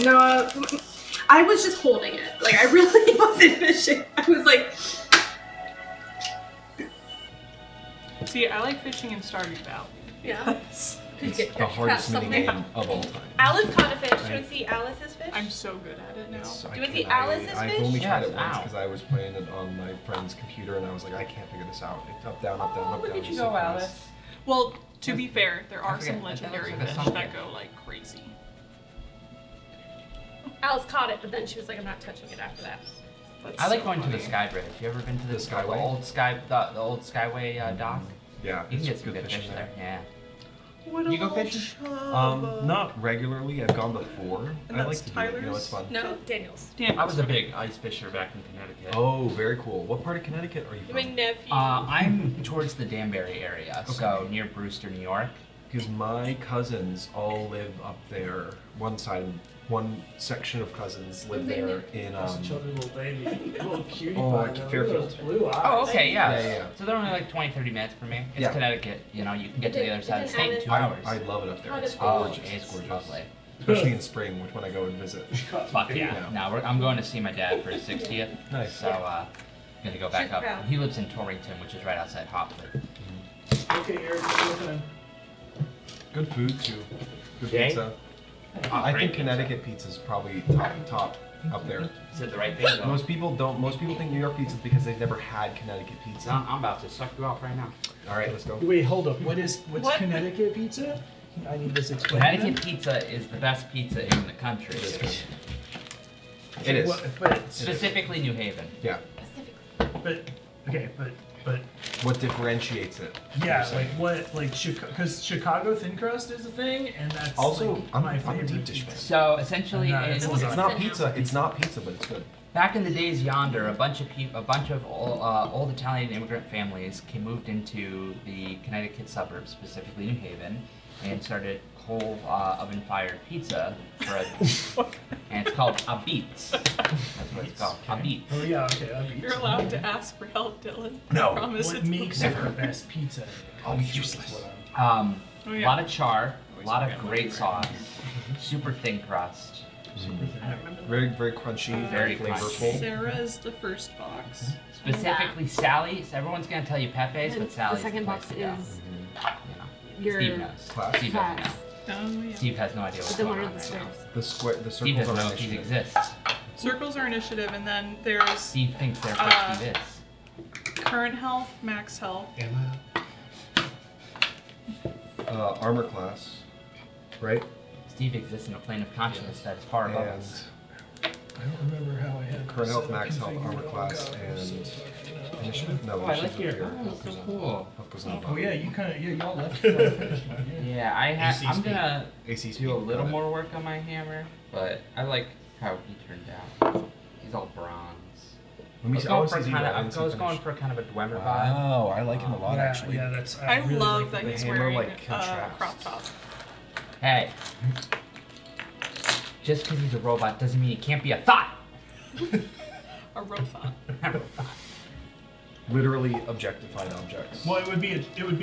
No, I was just holding it. Like, I really wasn't fishing. I was like... See, I like fishing in Stardew Valley. Yeah. It's the hardest mini game of all time. Alice caught a fish. Do you want to see Alice's fish? I'm so good at it now. Do you want to see Alice's fish? I've only tried it Yes, once ow. because I was playing it on my friend's computer and I was like, I can't figure this out. It's up, down, up, down, up, Look down. at you it's go, so fast. Alice. Well, to be fair, there are forget, some that legendary looks like a fish sunfish. that go like crazy. Alice caught it, but then she was like, I'm not touching it after that. That's I like so going to the funny. Sky Bridge. You ever been to the Skyway? the old Skyway dock? Yeah, You can it's get some good good fishing fish there. Yeah. What a You go little fishing? chubba. Not regularly. I've gone before. And I like that's to do it. You know, Tyler's? it's fun. No, Daniel's. Damn. I was a big ice fisher back in Connecticut. Oh, very cool. What part of Connecticut are you My from? nephew. I'm towards the Danbury area, so near Brewster, New York. Because my cousins all live up there. One section of cousins live there in That's a chubby little baby. Little cutie Oh, pie, like though. Fairfield. Little blue eyes. Oh, okay, yeah. Yeah. So they're only like 20, 30 minutes for me. It's Yeah. Connecticut, you know, you can get to the other side of the state in 2 I hours. love it up there. It's Oh, gorgeous. it's It's gorgeous. lovely. Especially in spring, when I go and visit. Fuck yeah. Yeah. No, I'm going to see my dad for his 60th. Nice. So, gonna go back She's up. proud. He lives in Torrington, which is right outside Hartford. Okay, Eric, what's looking Good food too. Good Jay? pizza. Oh, I great think pizza. Connecticut pizza is probably top up there. Is it the right thing? though? Most people don't. Most people think New York pizza because they've never had Connecticut So pizza. I'm about to suck you off right now. All right, let's go. Wait, hold up. What's What? Connecticut pizza? I need this explained. Connecticut pizza is the best pizza in the country. It is. But Specifically New Haven. Yeah. but What differentiates it? yeah, You're saying. like what, like because Chicago thin crust is a thing, and that's Also, like, I'm my a favorite deep dish pizza. fan. So essentially, I'm not- it's, It's not Now. pizza. It's not pizza, but it's good. back in the days yonder, a bunch of old Italian immigrant families moved into the Connecticut suburbs, specifically New Haven, and started whole oven-fired pizza for and it's called a beats. That's what it's called. A beat. Oh yeah, okay. I'll You're allowed to ask for help, Dylan. No. I promise What it's makes it the best pizza? I'll be useless. Oh, Oh, A yeah. lot of char, a Always lot of forget what great you're sauce, super thin crust. I don't remember. Very, very crunchy, Very flavorful. Sarah's the first box. Specifically Sally's. Everyone's gonna tell you Pepe's, but Sally's The second the box place to go. is You know, your Steve knows. Class. Steve doesn't know. class. Oh, yeah. Steve has no idea what's But then going what on are the right now. squares? The Steve circles doesn't are know if he initiative. exists. Circles are initiative, and then there's Steve thinks therefore Steve is. current health, max health. Armor class, right? Steve exists in a plane of consciousness that is far above And us. I don't remember how I had Current health, set up max health, configured armor all class, God, and I'm so sorry. initiative. No, Oh, I like initiative your. here. Oh, Health so goes on- cool. health goes on Oh above. yeah, y'all left it unfinished one, yeah. Yeah, I'm gonna AC do a speed, little got it. more work on my hammer, but I like how he turned out. He's all bronze. Let me I was see. going Oh, for see, kind of, I I didn't see was going finish. for kind of a Dwemer vibe. Wow, I like him a lot Yeah, actually. Yeah, that's. I really love like that the he's hammer, wearing like, a contrasts. crop top. Hey, just because he's a robot doesn't mean he can't be a thought. A robot. Literally objectified objects. Well, it would be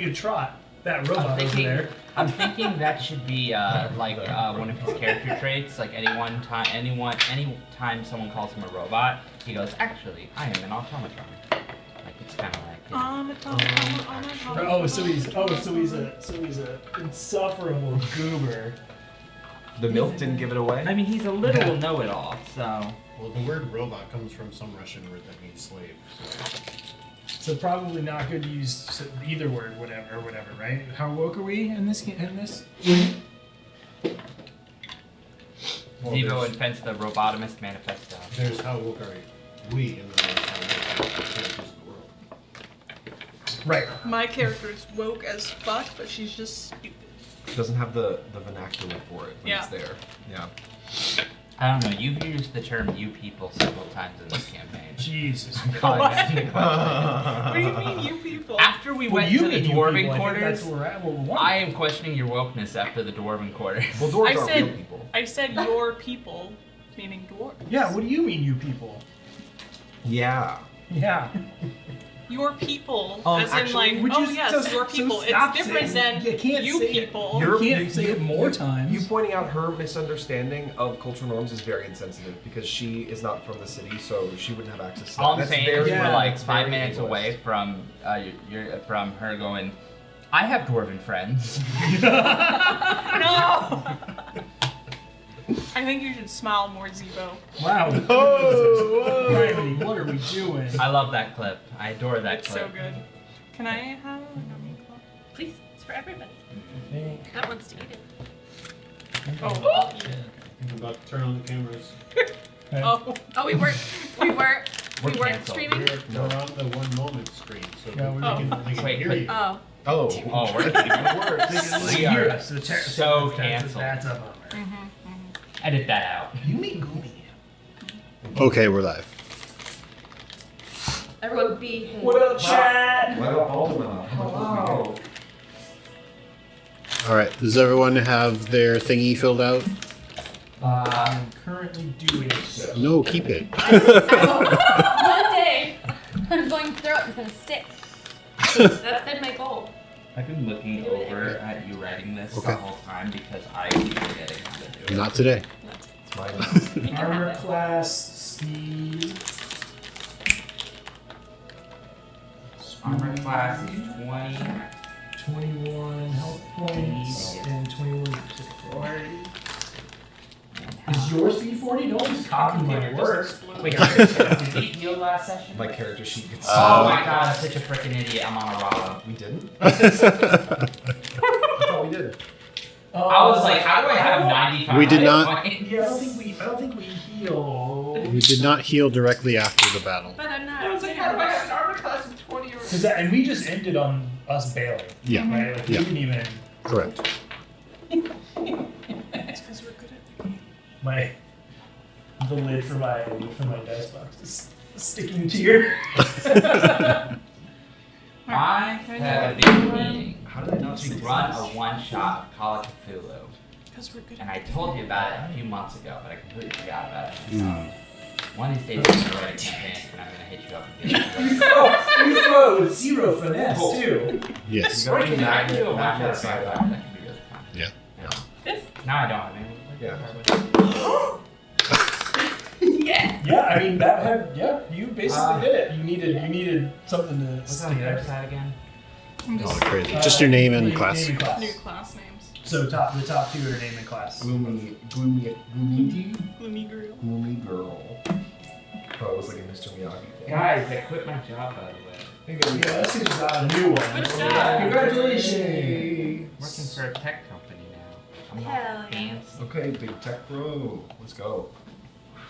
a trot. That robot over there. I'm thinking that should be one of his character traits. Like anytime someone calls him a robot, he goes, "Actually, I am an automaton." Like it's kind of like. You know, Oh, so he's a insufferable goober. The milk didn't give it away. I mean, he's a little know-it-all, so. Well, the word robot comes from some Russian word that means slave. So probably not good to use either word, whatever, right? How woke are we in this? Well, Zee-Bo there's- invents the Robotomist Manifesto. There's how woke are we, and then there's how woke are the characters in the world. Right. My character is woke as fuck, but she's just stupid. Doesn't have the vernacular for it, but Yeah. it's there. Yeah. I don't know. You've used the term "you people" several times in this campaign. Jesus. What do you mean, you people? After we Well, went you to the mean you dwarven people, I think quarters, that's where we're at. Well, we're I am questioning your wokeness after the dwarven quarters. Well, dwarves I aren't said, real people. I said your people, meaning dwarves. Yeah. What do you mean, you people? Yeah. Yeah. your people, as actually, in would like, you oh yes, so- your so people. stop It's different saying- than you can't you say it. people. You can't say it more times. You pointing out her misunderstanding of cultural norms is very insensitive because she is not from the city, so she wouldn't have access to that. All I'm That's saying is very- we're like that's 5 very minutes ableist. away from from her going, I have dwarven friends. No. I think you should smile more, Zee-Bo. Wow. Oh, Gravity, what are we doing? I love that clip. I adore that It's clip. so good. Can I have a gummy club? Please, it's for everybody. Think. That wants to eat it. Oh, I'll eat it. I'm about to turn on the cameras. Oh, Oh, we weren't We're streaming. We're on the 1 moment screen, so Yeah, we're they can Wait, hear but- you. Oh. Oh, Oh, we're even worse. We are so canceled. That's a bummer. Edit that out. You mean Goomy? Okay, we're live. Everyone behave. What up, chat? What about Alderman? Hello. All right, does everyone have their thingy filled out? I'm currently doing so. No, keep it. One day, I'm going to throw it. It's gonna stick. That's been my goal. I've been looking over at you writing this Okay. the whole time because I keep forgetting how to do it. Not today. It's mine. Armor class, Steve. Armor class is 20. 21 health points and 21 40. Is yours C40? Don't just copy my work. Wait, did we heal last session? My character sheet gets. Oh my god, I'm such a freaking idiot. I'm on a Rala. We didn't? I thought we did. I was like, how do I have 95? We did not- points? Yeah, I don't think we heal. We did not heal directly after the battle. But I'm not. I was like, how do I have an armor class of 20 or And we just ended on us bailing. Yeah, Right? Like, Yeah. we didn't even. correct. it's because we're good at the game. The lid for my dice box is sticking to your. I have been meaning How did I not to see run a one-shot of Call of Cthulhu. Because we're good And at I the told you game. about it a few months ago, but I completely forgot about it. Mm. One of these days I'm gonna write a campaign and I'm gonna hit you up and You throw 0 finesse too. Yes. You gotta do I can magnet, do a one-shot magnet sci-fi. sci-fi. That can be really fun. Yeah. This? No, I don't. I mean, Yeah. Yeah, I mean that had. Yeah, you basically did it. You needed something to. what's on the other side again? I'm Oh, just crazy. Just your name and class. Name and class. new class names. So the top 2 are name and class. Gloomy girl. Oh, it was like a Mr. Miyagi thing. Guys, I quit my job, by the way. Yeah, that's because you got a new one. Good job. Congratulations. Working for a tech company now. I'm Hell not yeah. fancy. Okay, big tech bro. Let's go.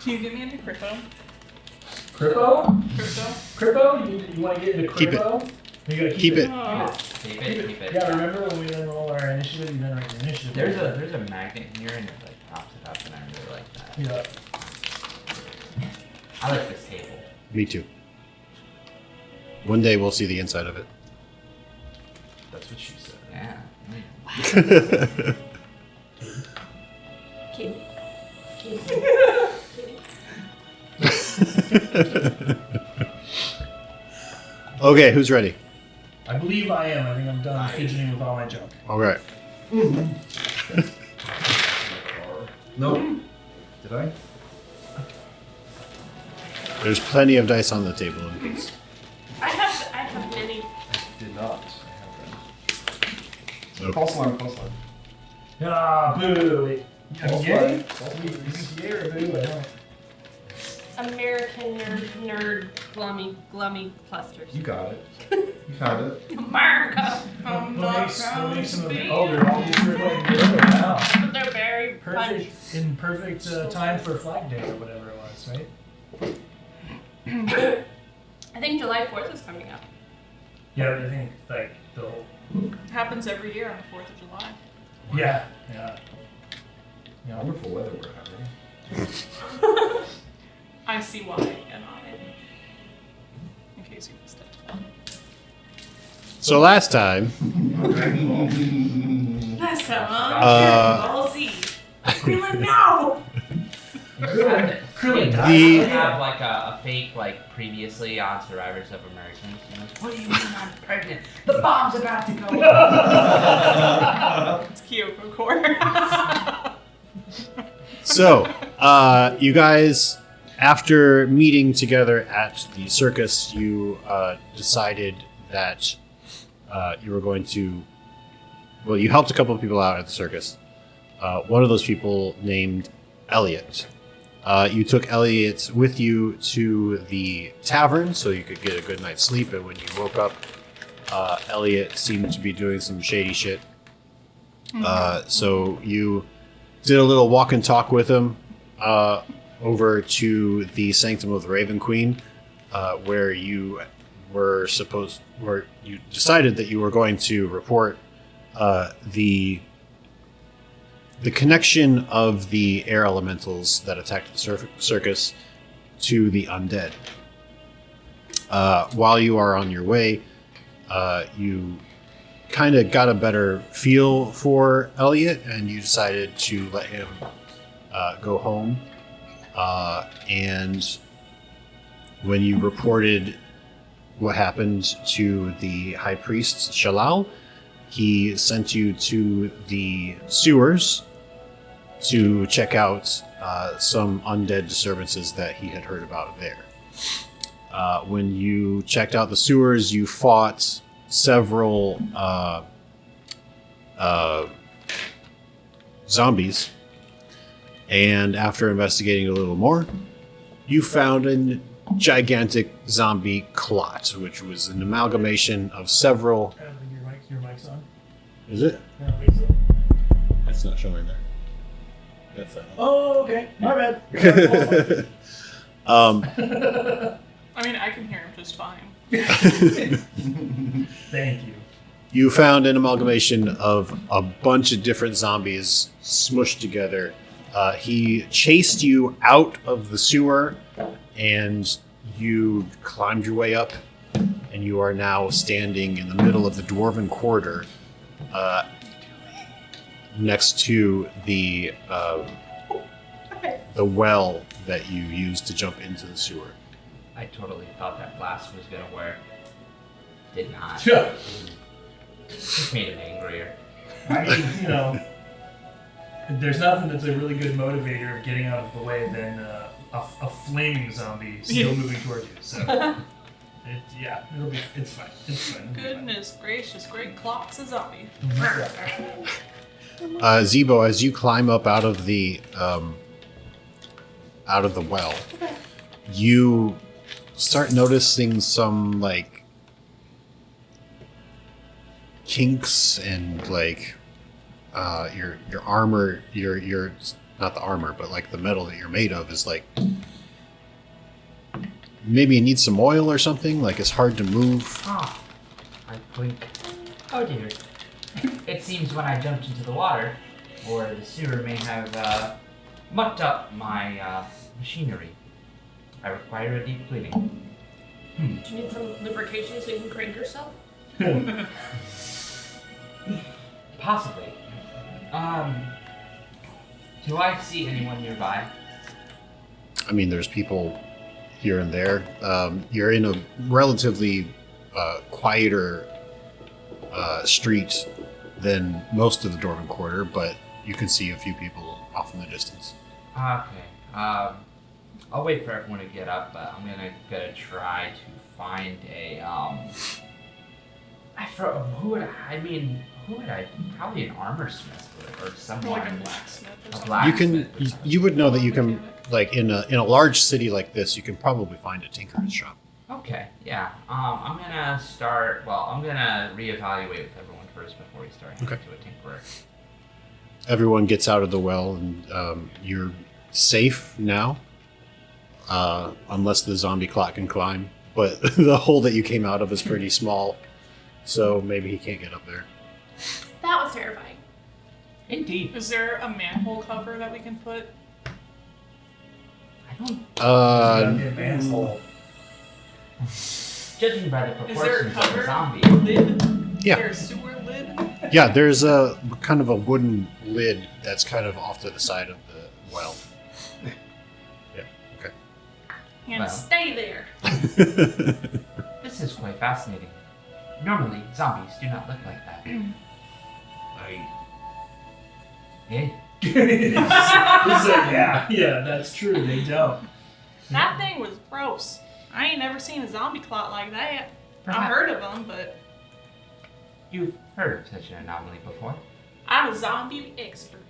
Can you get me into crypto? Crypto? Crypto? You want to get into Keep it. crypto? You gotta Keep it. Oh. Keep it. Yeah, remember when we roll our initiative? You didn't write your initiative. There's a magnet here and it like pops it up and I really like that. Yeah. I like this table. Me too. One day we'll see the inside of it. That's what she said. Yeah. Katie. Okay, who's ready? I believe I am. I think I'm done fidgeting with all my junk. All right. No. Did I? There's plenty of dice on the table in case. I have many. I did not. I have Okay. Pulse line, pulse line. Ah, boo. Wait. Pulse Yay? line. Pulse line. Is it yay or boo? I don't. American nerd glummy clusters. You got it. You found it. America. I'm not Nice. proud Nice to of be. the older. All these are like good. Wow. But they're very fun. Perfect time for Flag Day or whatever it was, right? I think July 4th is coming up. Yeah, I think like the whole. Happens every year on the 4th of July. Yeah. Wonderful weather we're having. I see why and on it. In case you missed it. So last time, Last time, Uh, All Z. Greenland now! Good. Krillin They dies. have like a fake like previously on Survivors of Emergence. You know, what do you mean I'm pregnant? The bomb's about to go off. It's Kyoko core. So, you guys, after meeting together at the circus, you decided that you were going to. Well, you helped a couple of people out at the circus. One of those people named Elliot. You took Elliot with you to the tavern so you could get a good night's sleep, and when you woke up, Elliot seemed to be doing some shady shit. So you did a little walk and talk with him over to the Sanctum of the Raven Queen, where you decided that you were going to report the connection of the air elementals that attacked the circus to the undead. While you are on your way, you kind of got a better feel for Elliot, and you decided to let him go home. And when you reported what happened to the high priest Shalal, he sent you to the sewers to check out some undead disturbances that he had heard about there. When you checked out the sewers, you fought several zombies, and after investigating a little more, you found a gigantic zombie clot, which was an amalgamation of several. I don't think your mic's on. Is it? I don't think so. That's not showing there. That's that. Oh, okay. My bad. I mean, I can hear him just fine. Thank you. You found an amalgamation of a bunch of different zombies smushed together. He chased you out of the sewer, and you climbed your way up, and you are now standing in the middle of the Dwarven Quarter, next to the well that you used to jump into the sewer. I totally thought that blast was gonna work. Did not. Sure. Just made him angrier. I mean, there's nothing that's a really good motivator of getting out of the way than a flaming zombie still moving towards you. So, it's fine. It's fine. Goodness gracious, great clocks a zombie. Zee-Bo, as you climb up out of the well, you start noticing some like kinks and like your armor, your not the armor, but like the metal that you're made of is like maybe it needs some oil or something. Like it's hard to move. Ah, I blink. Oh dear. It seems when I jumped into the water, or the sewer may have mucked up my machinery. I require a deep cleaning. Do you need some lubrication so you can crank yourself? Possibly. Do I see anyone nearby? I mean, there's people here and there. You're in a relatively quieter street than most of the Dwarven Quarter, but you can see a few people off in the distance. Okay. I'll wait for everyone to get up, but I'm gonna try to find a who would I? Probably an armor smith or someone. Like a blacksmith or A something. blacksmith. You would know that you can, like in a large city like this, you can probably find a tinker's shop. Okay, yeah. I'm gonna start. Well, I'm gonna reevaluate with everyone first before we start heading Okay. to a tinkerer. Everyone gets out of the well, and you're safe now, unless the zombie clock can climb. But the hole that you came out of is pretty small, so maybe he can't get up there. That was terrifying. Indeed. Is there a manhole cover that we can put? I don't. Goddamn asshole. Judging by the Is there a proportions of the cover? zombie. Lid? Yeah. Is there a sewer lid? Yeah, there's a kind of a wooden lid that's kind of off to the side of the well. Yeah. And Well. stay there. This is quite fascinating. Normally, zombies do not look like that. Eh? Yeah, that's true. They don't. That thing was gross. I ain't never seen a zombie clot like that. I Perhaps heard of them, but you've heard of such an anomaly before. I'm a zombie expert.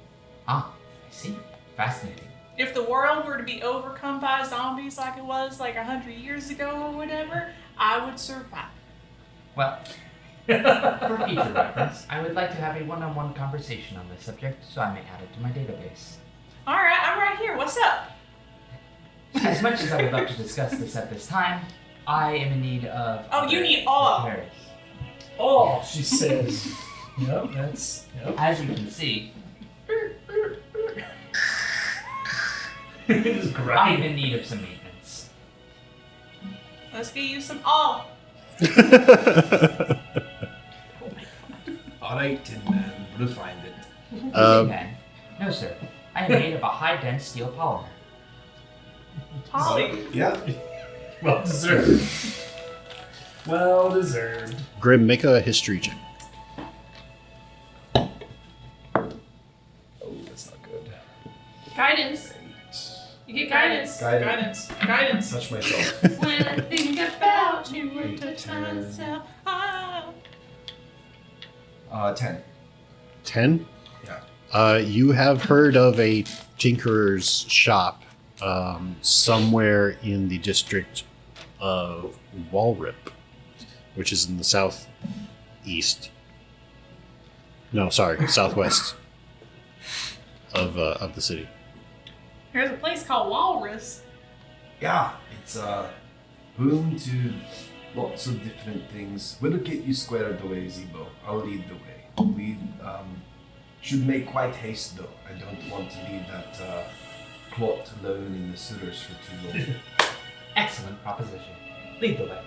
Ah, I see. Fascinating. If the world were to be overcome by zombies like it was like 100 years ago or whatever, I would survive. Well, for future reference, I would like to have a one-on-one conversation on this subject, so I may add it to my database. Alright, I'm right here. What's up? As much as I would love to discuss this at this time, I am in need of... Oh, you need all. repairs. Oh, she says. Yep, that's. Yep. As you can see, Just I am grind. in need of some maintenance. Let's get you some all. Alright, Tin Man, we'll find it. Then, no sir, I am made of a high-dense steel polymer. Holly. Yeah. Well deserved. Well deserved. Grim, make a history check. Oh, that's not good. Guidance. You get guidance. Guidance. Guidance. Touch myself. When I think about you, I 8, touch 10. myself. Ah. 10. 10? Yeah. You have heard of a tinkerer's shop somewhere in the district of Walrip, which is in the southeast. No, sorry, southwest of the city. There's a place called Walrus. Yeah, it's home to lots of different things. We'll get you squared away, Zee-Bo. I'll lead the way. We should make quite haste, though. I don't want to leave that plot alone in the sewers for too long. Excellent proposition. Lead the way.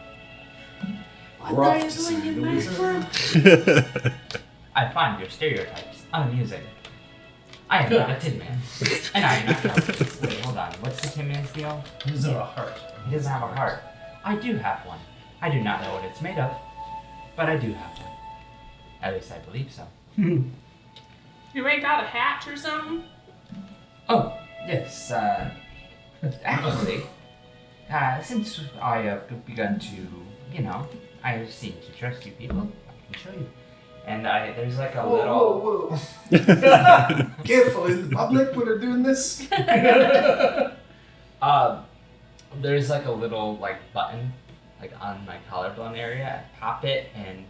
We're off to see the wizard. I find your stereotypes amusing. I am not a Tin Man. And I am not Calvin. Wait, hold on. What's the Tin Man's deal? He doesn't have a heart. He doesn't have a heart. I do have one. I do not know what it's made of, but I do have one. At least I believe so. You ain't got a hatch or something? Oh, yes, actually, since I have begun to, I have seen to trust you people, I can show you. And there's like a little... Whoa. Careful in the public when they're doing this. There's like a little button on my collarbone area. I pop it and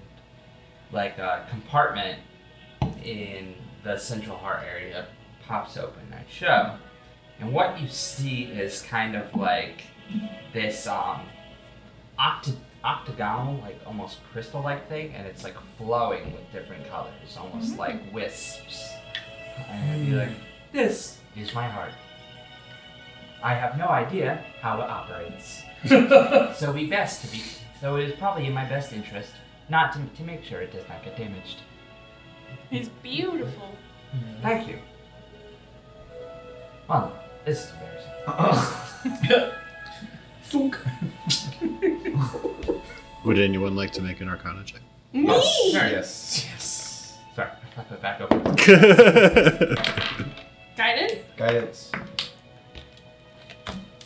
like a compartment in the central heart area pops open. I show, and what you see is kind of like this octagonal, like almost crystal-like thing, and it's like flowing with different colors, almost like wisps. And I'd be like, "This is my heart. I have no idea how it operates. So it is probably in my best interest not to make sure it does not get damaged." It's beautiful. Thank you. Well, this is embarrassing. Thunk. Would anyone like to make an Arcana check? Yes. Sure. Yes. Sorry, I put it back over. Guidance? Guidance.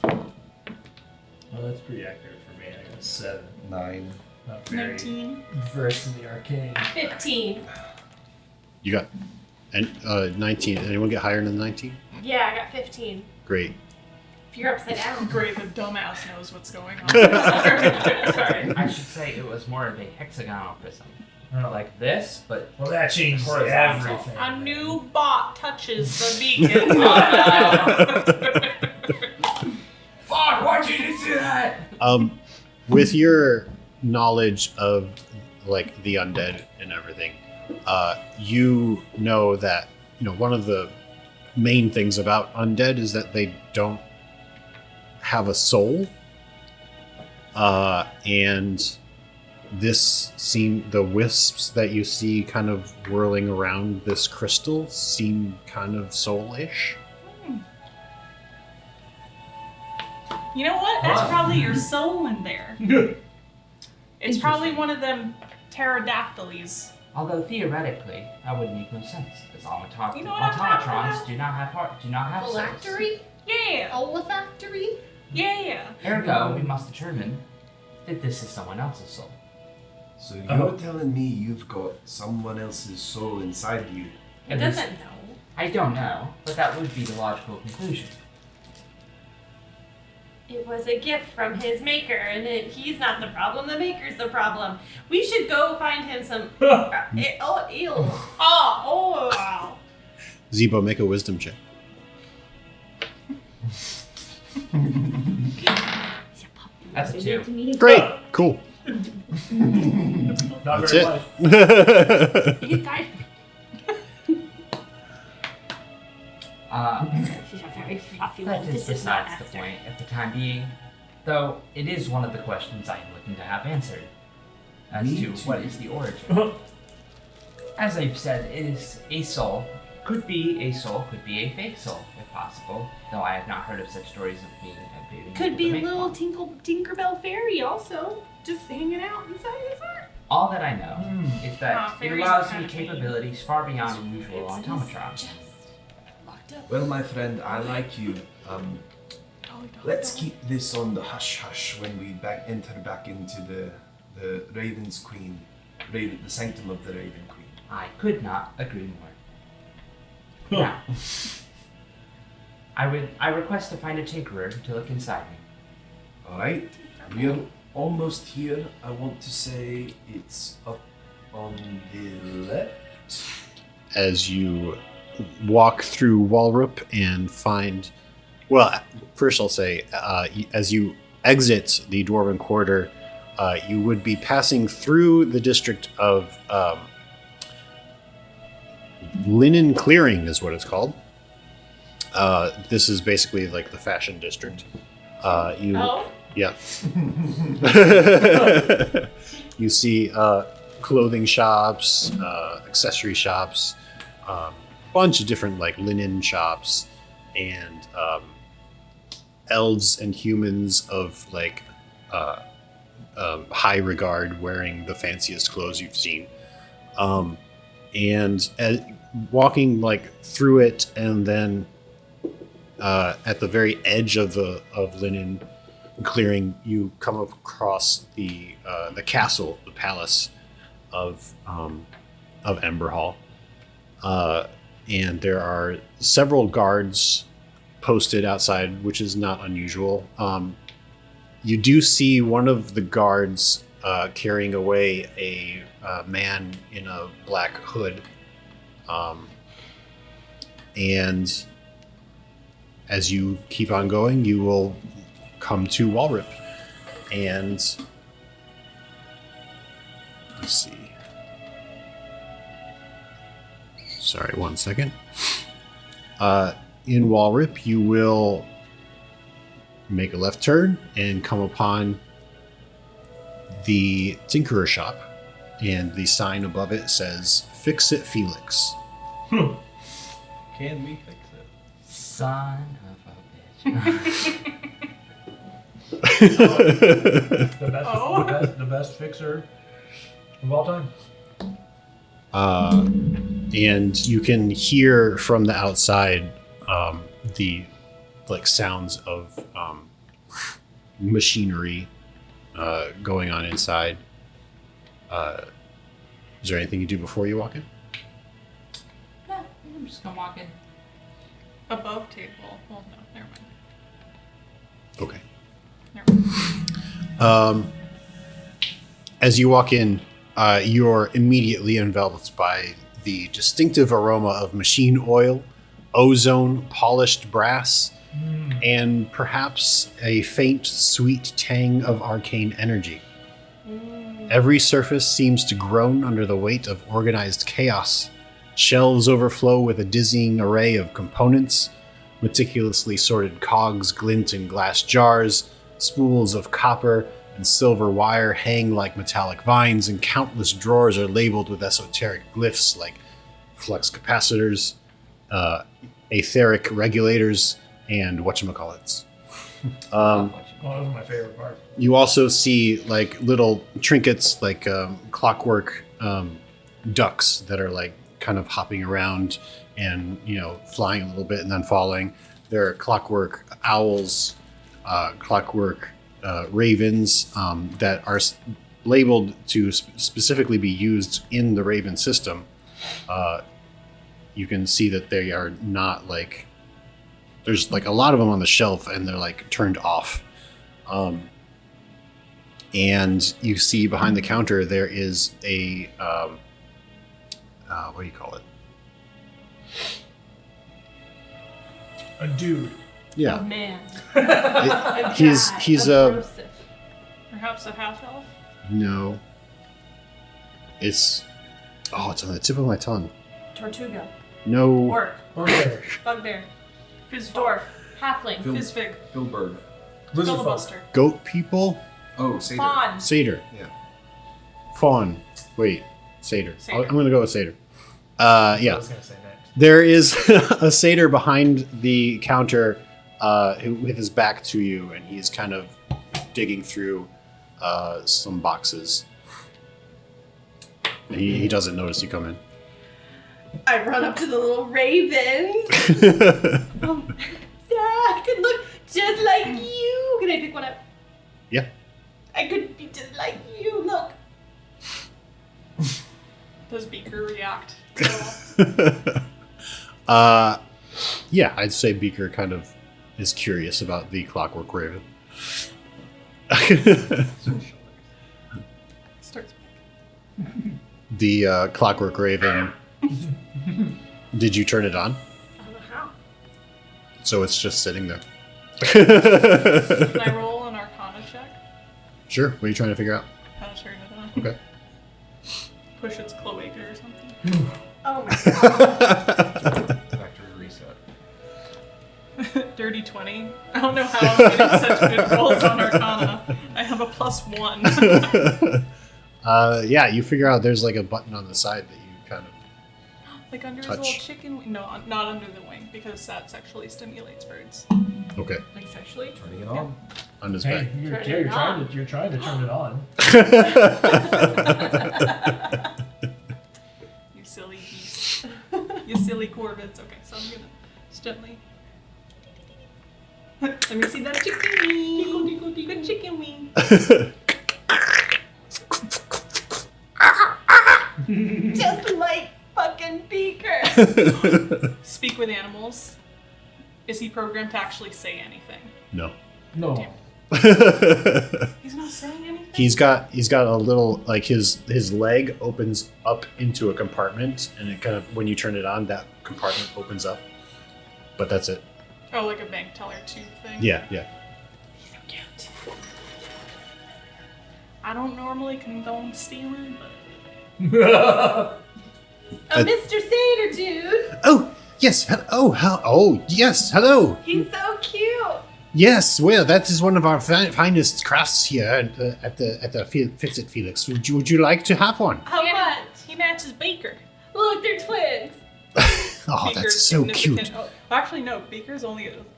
Well, that's pretty accurate for me. I got 7. 9. Not very 19. versed in the arcane. 15. You got 19. Anyone get higher than 19? Yeah, I got 15. Great. If you're upside down. Great, the dumbass knows what's going on. Sorry, I should say it was more of a hexagonal prism. Like this, but Well, that changes Horizontal. everything. A new bot touches the beacon. fuck, why'd you do that? With your knowledge of like the undead and everything, you know that one of the main things about undead is that they don't have a soul, and the wisps that you see kind of whirling around this crystal seem kind of soulish. You know what? That's probably your soul in there. It's probably one of them pterodactyls. Although theoretically, that would make no sense, because You know what I'm talking automatrons about? do not have heart, do not have souls. Phylactery? Yeah. Olfactory? Yeah. Ergo, we must determine that this is someone else's soul. So you're telling me you've got someone else's soul inside you? It At least- doesn't know. I don't know, but that would be the logical conclusion. It was a gift from his maker, and he's not the problem. The maker's the problem. We should go find him some. Oh, ew. Oh, wow. Zee-Bo, make a wisdom check. That's a 2. Great. Cool. Not That's very it. much. You guys, she's a very fluffy That one. is This is not besides the Esther. point at the time being, though it is one of the questions I am looking to have answered as Me to too. what is the origin. As I've said, it is a soul. Could be a soul, could be a fake soul, if possible, though I have not heard of such stories of being able Could to be a make little one. Tinkerbell fairy also, just hanging out inside his heart. All that I know is that it fairies allows are me kind of mean. capabilities far beyond the usual It's automatron. just locked up. Well, my friend, I like you. Oh, Let's keep this on the hush hush when we enter back into the Raven's Queen, the sanctum of the Raven Queen. I could not agree more. Now, I request to find a tinkerer to look inside me. All right, we are almost here. I want to say it's up on the left. As you walk through Walrup and find, well, first I'll say, as you exit the Dwarven Quarter, you would be passing through the district of Linen Clearing, is what it's called. This is basically like the fashion district. Oh? Yeah. You see clothing shops, accessory shops, bunch of different like linen shops, and elves and humans of like high regard wearing the fanciest clothes you've seen. And walking like through it, and then at the very edge of Linen Clearing, you come across the castle, the palace of Ember Hall, and there are several guards posted outside, which is not unusual. You do see one of the guards carrying away a man in a black hood, and as you keep on going, you will come to Walrip, and let's see. Sorry, 1 second. In Walrip, you will make a left turn and come upon the Tinkerer shop, and the sign above it says "Fix It, Felix." Can we fix it? Son of a bitch. The best fixer of all time. And you can hear from the outside the like sounds of machinery going on inside. Is there anything you do before you walk in? Yeah, I'm just gonna walk in. Above table. Well, no, never mind. Okay. Never mind. As you walk in, you're immediately enveloped by the distinctive aroma of machine oil, ozone, polished brass, and perhaps a faint, sweet tang of arcane energy. Every surface seems to groan under the weight of organized chaos. Shelves overflow with a dizzying array of components. Meticulously sorted cogs glint in glass jars. Spools of copper and silver wire hang like metallic vines, and countless drawers are labeled with esoteric glyphs like flux capacitors, etheric regulators, and whatchamacallits. Love what you Oh, those are my favorite part. You also see like little trinkets, like clockwork ducks that are like kind of hopping around and flying a little bit and then falling. There are clockwork owls, clockwork ravens that are labeled to specifically be used in the Raven system. You can see that they are not like. There's like a lot of them on the shelf and they're like turned off. And you see behind the counter there is a what do you call it? A dude. Yeah. A man. He's a Perhaps a half elf. no. It's on the tip of my tongue. Tortuga. No. Orc. Okay. Bugbear. Fizz Dwarf. Halfling. Fizzfig. Filberg. Lizard folk. Filibuster. Goat people. Oh, Seder. Fawn. Satyr. Yeah. Fawn. Wait. Satyr. Satyr. I'm gonna go with satyr. I Yeah. was gonna say next. There is a satyr behind the counter with his back to you, and he's kind of digging through some boxes. And he doesn't notice you come in. I run up to the little ravens. I could look just like you. Can I pick one up? Yeah. I could be just like you. Look. Does Beaker react at all? Yeah, I'd say Beaker kind of is curious about the clockwork raven. Starts. The clockwork raven. Did you turn it on? I don't know how. So it's just sitting there. Can I roll an Arcana check? Sure. What are you trying to figure out? How to turn it on? Okay. Push its cloaca or something. Oh my god. Factory reset. Dirty 20. I don't know how I'm getting such good rolls on Arcana. I have a +1. Yeah, you figure out there's like a button on the side that you kind of. Like under his Touch. little chicken wing. No, not under the wing, because that sexually stimulates birds. Okay. Like sexually? Turning it on. On his Hey, back. you're trying to turn it on. You silly geese. You silly corvids. Okay, so I'm gonna just gently. Let me see that chicken wing. Good chicken wing. Just like fucking Beaker. Speak with animals. Is he programmed to actually say anything? No. No. Damn. He's not saying anything? He's got a little like his leg opens up into a compartment, and it kind of when you turn it on, that compartment opens up. But that's it. Oh, like a bank teller tube thing? Yeah. I don't normally condone stealing, but Mr. Satyr dude. Oh yes. Oh yes. Hello. He's so cute. Yes. Well, that is one of our finest crafts here at the Fix-It Felix. Would you like to have one? How much? he matches Baker. Look, they're twins. Oh, Beaker's that's so significant- cute. Oh, actually, no. Beaker's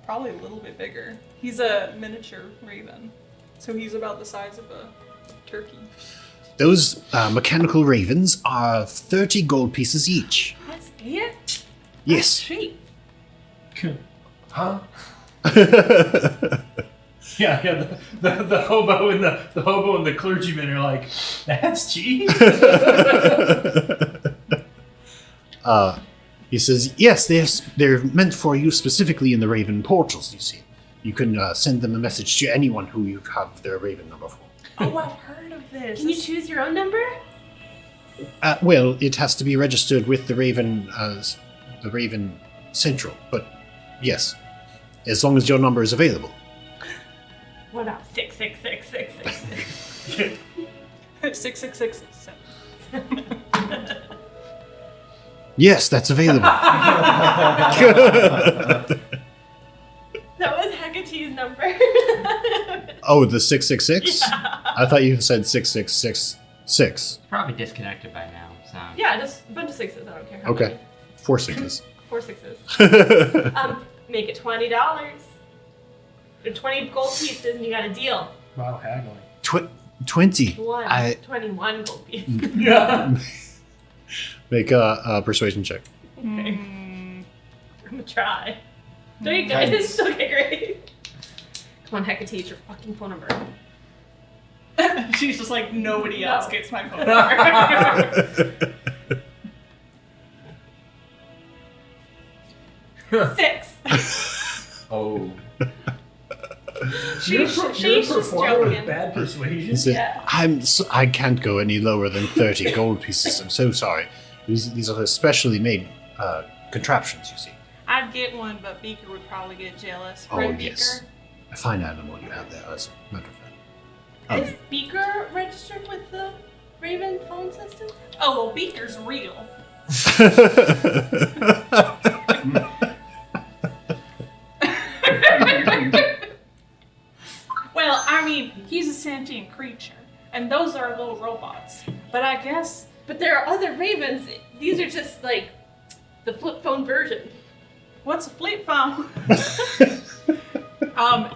probably a little bit bigger. He's a miniature raven, so he's about the size of a turkey. Those mechanical ravens are 30 gold pieces each. That's it? Yes. Cheap. Huh? Yeah. The hobo and the hobo and the clergyman are like, that's cheap. He says, yes, they're meant for you specifically in the Raven portals, you see. You can send them a message to anyone who you have their Raven number for. Oh, I've heard of this. Can you choose your own number? Well, it has to be registered with the Raven Central, but yes, as long as your number is available. What about 66666? 666. Yes, that's available. That was Hecate's number. Oh, the 666? Yeah. I thought you said 6666. Probably disconnected by now, so. Yeah, just a bunch of sixes. I don't care. How Okay. many. 4 sixes. 4 sixes. Make it $20. They're 20 gold pieces and you got a deal. Wow, haggling. 20. 21 gold pieces. Yeah. Make a persuasion check. Okay. I'm gonna try. There you go. Okay, great. Come on, Hecate, your fucking phone number. She's just like, nobody else gets my phone number. 6. Oh. She's just performer with joking. bad persuasion. He said, Yeah. I can't go any lower than 30 gold pieces. I'm so sorry. These are specially made contraptions, you see. I'd get one, but Beaker would probably get jealous. Oh, Right, yes. Beaker? A fine animal you have there, as a matter of fact. Is Beaker registered with the Raven phone system? Oh, well, Beaker's real. Well, I mean, he's a sentient creature, and those are little robots. But I guess... But there are other Ravens. These are just like the flip phone version. What's a flip phone?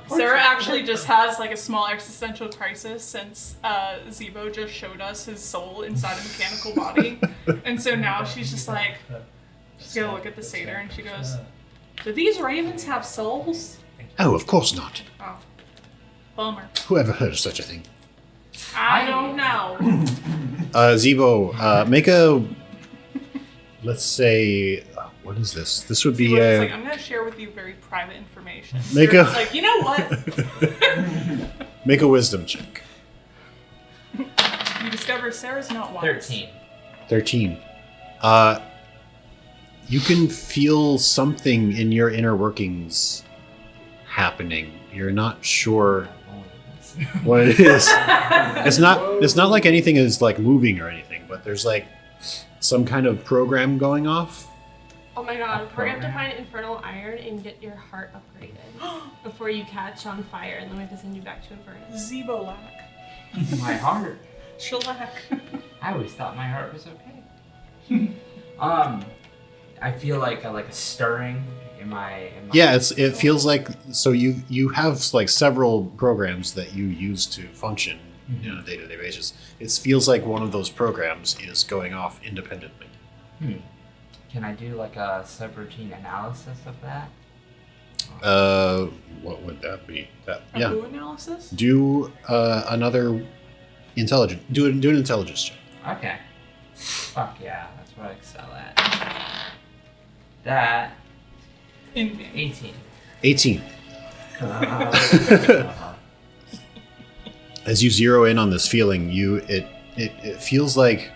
Sarah actually just has like a small existential crisis since Zee-Bo just showed us his soul inside a mechanical body. And so now she's just like, she's gonna look at the satyr and she goes, do these ravens have souls? Oh, of course not. Oh, bummer. Whoever heard of such a thing? I don't know. Zee-Bo, make a... Let's say... what is this? This would be Zee-Bo's like, I'm gonna share with you very private information. Make Sarah's a- like, you know what? make a wisdom check. You discover Sarah's not wise. 13. 13. You can feel something in your inner workings happening. You're not sure what it is. It's not like anything is like moving or anything, but there's like some kind of program going off. Oh my god, we're gonna have to find infernal iron and get your heart upgraded before you catch on fire, and then we have to send you back to Infernus. Zee-Bo-lack. My heart. Shellac. I always thought my heart was okay. I feel like a stirring in my Yeah, it feels like so you have like several programs that you use to function on a day-to-day basis. It feels like one of those programs is going off independently. Can I do like a subroutine analysis of that? What would that be? A who analysis? Do another intelligence. Do an intelligence check. Okay. Fuck yeah, that's what I excel at. That In 18. 18. As you zero in on this feeling, it feels like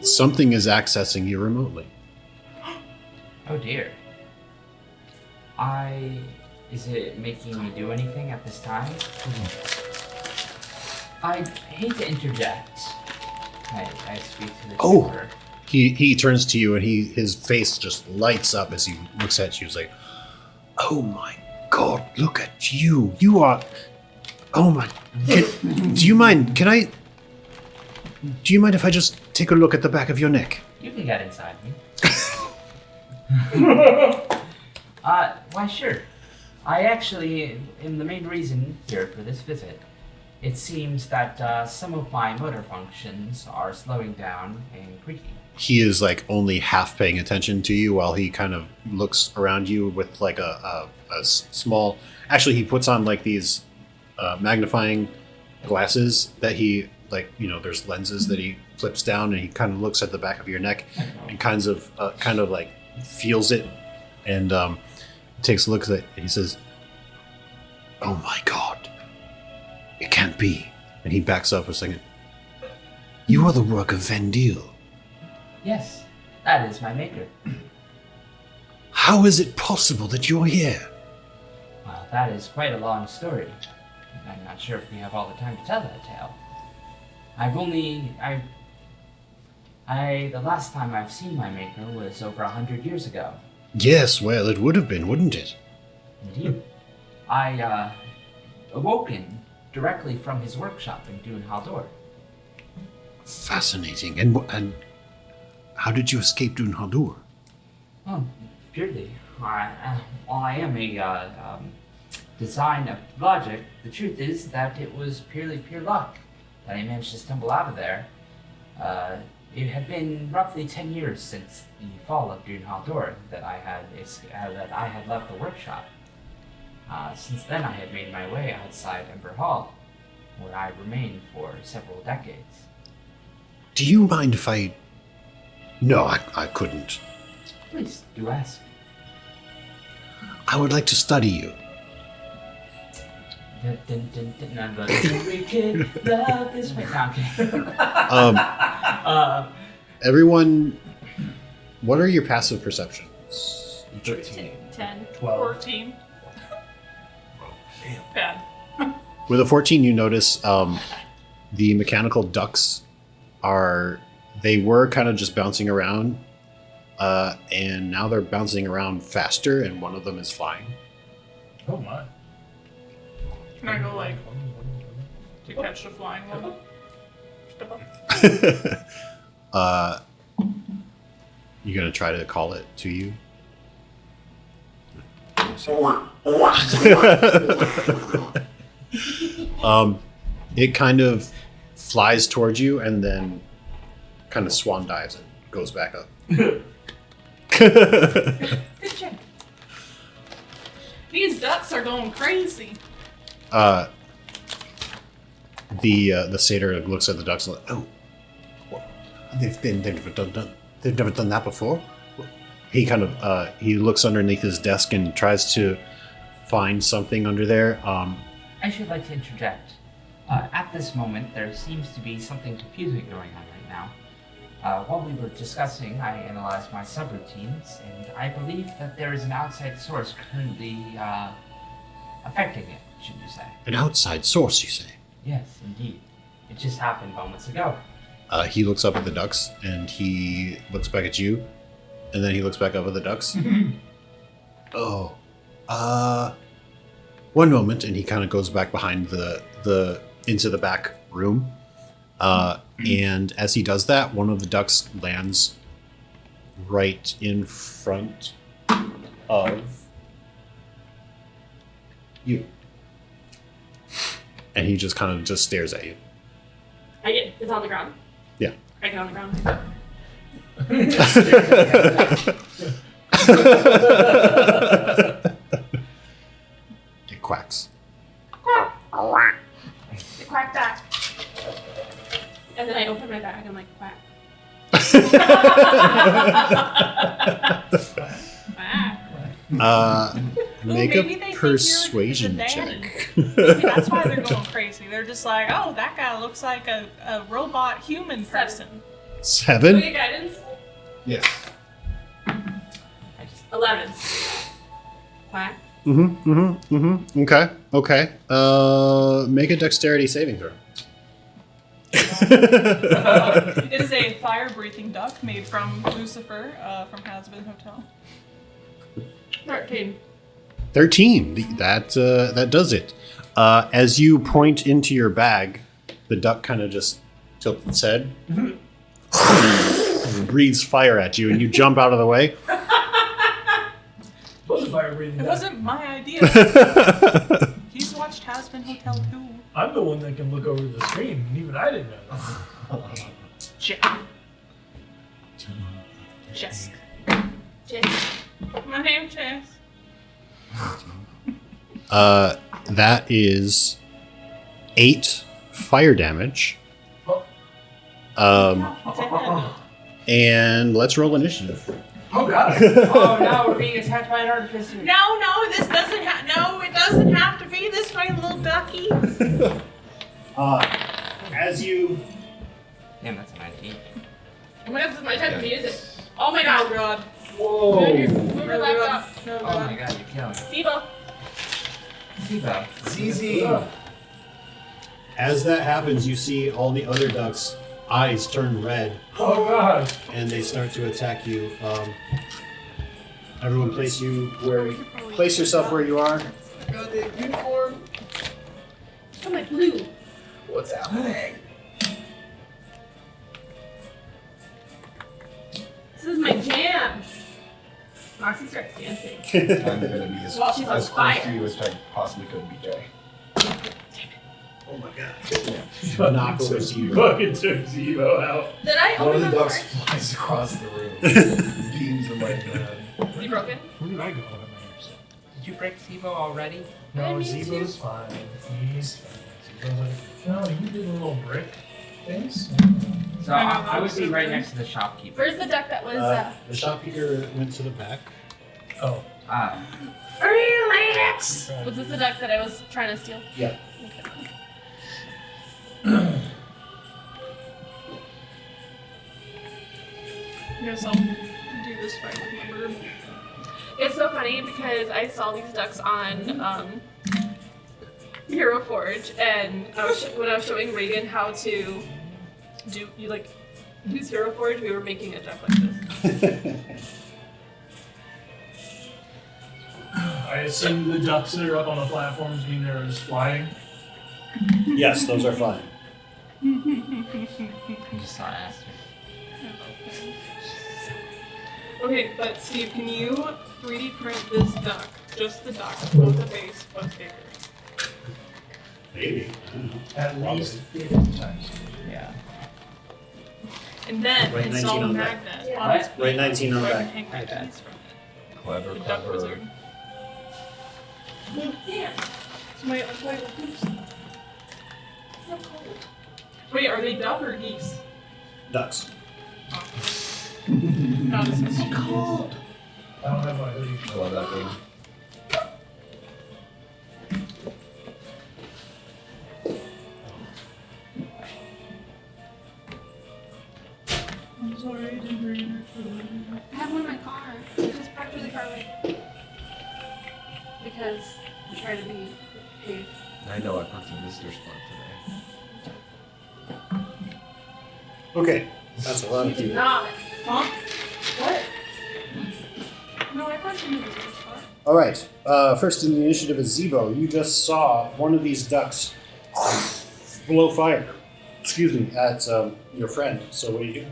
something is accessing you remotely. Oh dear. Is it making me do anything at this time? I hate to interject. I speak to the Oh. keeper. He turns to you and his face just lights up as he looks at you. He's like, "Oh my God, look at you! You are, oh my! Do you mind? Do you mind if I just take a look at the back of your neck?" You can get inside me. Why sure. I actually am the main reason here for this visit. It seems that some of my motor functions are slowing down and creaking. He is like only half paying attention to you while he kind of looks around you with like a small. Actually, he puts on like these magnifying glasses that he there's lenses that he flips down and he kind of looks at the back of your neck and kind of like feels it and takes a look at it and he says, "Oh my God, it can't be." And he backs up a second. "You are the work of Vendil. Yes, that is my maker. How is it possible that you're here?" Well, that is quite a long story. I'm not sure if we have all the time to tell that tale. The last time I've seen my maker was over 100 years ago. Yes, well, it would have been, wouldn't it? Indeed. I, awoken directly from his workshop in Dun Haldor. Fascinating. And how did you escape Dun Haldur? Oh, purely. While I am a design of logic, the truth is that it was pure luck that I managed to stumble out of there. It had been roughly 10 years since the fall of Dune Haldor that I had left the workshop. Since then, I had made my way outside Ember Hall, where I remained for several decades. Do you mind if I... No, I couldn't. Please, do ask. I would like to study you. Dun, dun, dun, dun, dun, dun, every kid love this way. No, I'm kidding. Everyone, what are your passive perceptions? 13. 10, 12. 14. Bad. With a 14, you notice the mechanical ducks they were kind of just bouncing around, and now they're bouncing around faster, and one of them is flying. Oh my. Can I go, like, to catch the flying one? Step up. You gonna try to call it to you? It kind of flies towards you and then kind of swan dives and goes back up. Good check. These ducks are going crazy. The satyr looks at the ducks and like, oh, they've never done that before. He kind of he looks underneath his desk and tries to find something under there. I should like to interject. At this moment, there seems to be something confusing going on right now. While we were discussing, I analyzed my subroutines, and I believe that there is an outside source currently affecting it, should you say. An outside source, you say? Yes, indeed. It just happened moments ago. He looks up at the ducks, and he looks back at you, and then he looks back up at the ducks. Oh, one moment, and he kind of goes back behind the into the back room. And as he does that, one of the ducks lands right in front of you. And he just kind of just stares at you. It's on the ground. Yeah. I get on the ground. It quacks. It quacked back. And then I open my bag. I'm like, quack. Make maybe they a think persuasion you're the check. Maybe that's why they're going crazy. They're just like, oh, that guy looks like a robot human person. 7? Get guidance. Yes. 11. Quack. Okay. Make a dexterity saving throw. It is a fire-breathing duck made from Lucifer from Hazbin Hotel. 13. 13. That does it. As you point into your bag, the duck kind of just tilts its head, breathes fire at you, and you jump out of the way. It wasn't my idea. He's watched Hazbin Hotel too. I'm the one that can look over the screen, and even I didn't know that. Jack. Jess. My name's Jess. That is 8 fire damage. And let's roll initiative. Oh god! Oh no, we're being attacked by an artificer. No, this doesn't it doesn't have to be this way, little ducky. As you... Damn, that's 19. Oh my god, this is my type of music. Oh my god. Oh god. Whoa! Move your laptop. No, Oh my god, you're killing me. Zee-Bo. Zee-Bo. ZZ! As that happens, you see all the other ducks' eyes turn red, Oh god! and they start to attack you. Everyone place yourself where you are. Goddamn uniform! I'm like blue. What's happening? This is my jam. Moxie starts dancing. I'm gonna be as, Well, she's on as close fire. to you as I possibly could, BJ. Oh my god. Knock over Zee-Bo. Fucking took Zee-Bo out. Did I One of open the the door? ducks flies across the room. Beams are like mad. Is he broken? Where did I go? I don't understand. Did you break Zee-Bo already? No, me Zee-Bo's fine. He's fine. Zee-Bo's like, no, you did the little brick things. So I would be right next to the shopkeeper. Where's the duck that was? The shopkeeper went to the back. Oh. Relax. Was this the duck that I was trying to steal? Yeah. I guess I'll do this fight with my bird. It's so funny because I saw these ducks on Hero Forge, and when I was showing Reagan how to use Hero Forge, we were making a duck like this. I assume the ducks that are up on the platforms mean they're just flying. Yes, those are fine. I just saw Aster. Okay, but Steve, can you 3D print this duck? Just the duck, not the base, but bigger. Maybe. I don't know. At least 50 times. Yeah. And then Right, install 19 a on back. magnet What? on its Right, 19 on so I can back. hang my Okay. keys from it. Clever, The duck clever. wizard. Wait, wait, are they duck or geese? Ducks. No, this is cold. I don't have my hoodie. I love that thing. I'm sorry, I didn't bring it. I have one in my car. Just parked in the car away. Because I'm trying to be safe. I know I put some visitor spot today. Okay. That's a lot of You did people. not. Huh? What? No, I thought you knew this was far. All right. First in the initiative is Zee-Bo. You just saw one of these ducks blow fire. Excuse me, at your friend. So what do you do?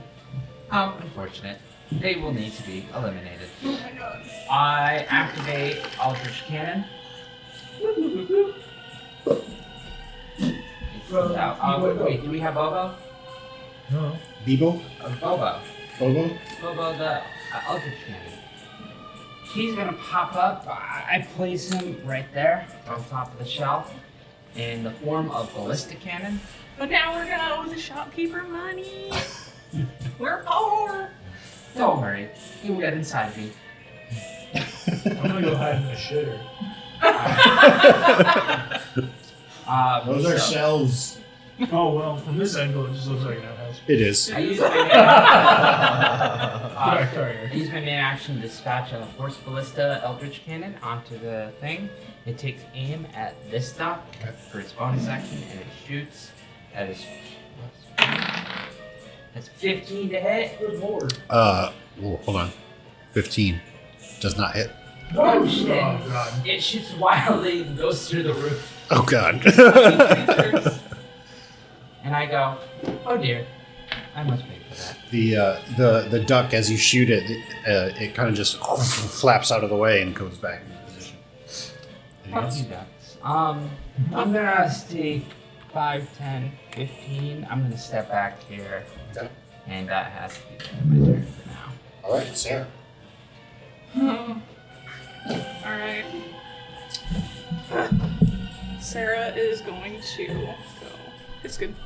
Unfortunate. They will need to be eliminated. Oh my god. I activate Eldritch Cannon. It throws out. Wait, do we have Bobo? No. Bebo? Bobo. Bobo? Bobo, the Eldritch Cannon. He's gonna pop up. I place him right there on top of the shelf in the form of ballistic cannon. But now we're gonna owe the shopkeeper money. We're poor. Don't worry, he will get inside me. I'm gonna go hide in the shitter. Those are so shells. Oh, well, from this angle, it just looks like an outhouse. It is. I use my I use my main action to dispatch a Force Ballista Eldritch Cannon onto the thing. It takes aim at this duck for its bonus action, and it shoots. That's 15 to hit. Good lord. Whoa, hold on. 15. Does not hit. Oh shit! Oh, God. It shoots wildly and goes through the roof. Oh, God. And I go, oh dear, I must pay for that. The duck, as you shoot it, it kind of just flaps out of the way and goes back into position. Anything Fuck else? you ducks. I'm gonna stay 5, 10, 15. I'm gonna step back here. Okay. And that has to be my turn for now. All right, Sarah. Alright. Sarah is going to go. It's good. 5.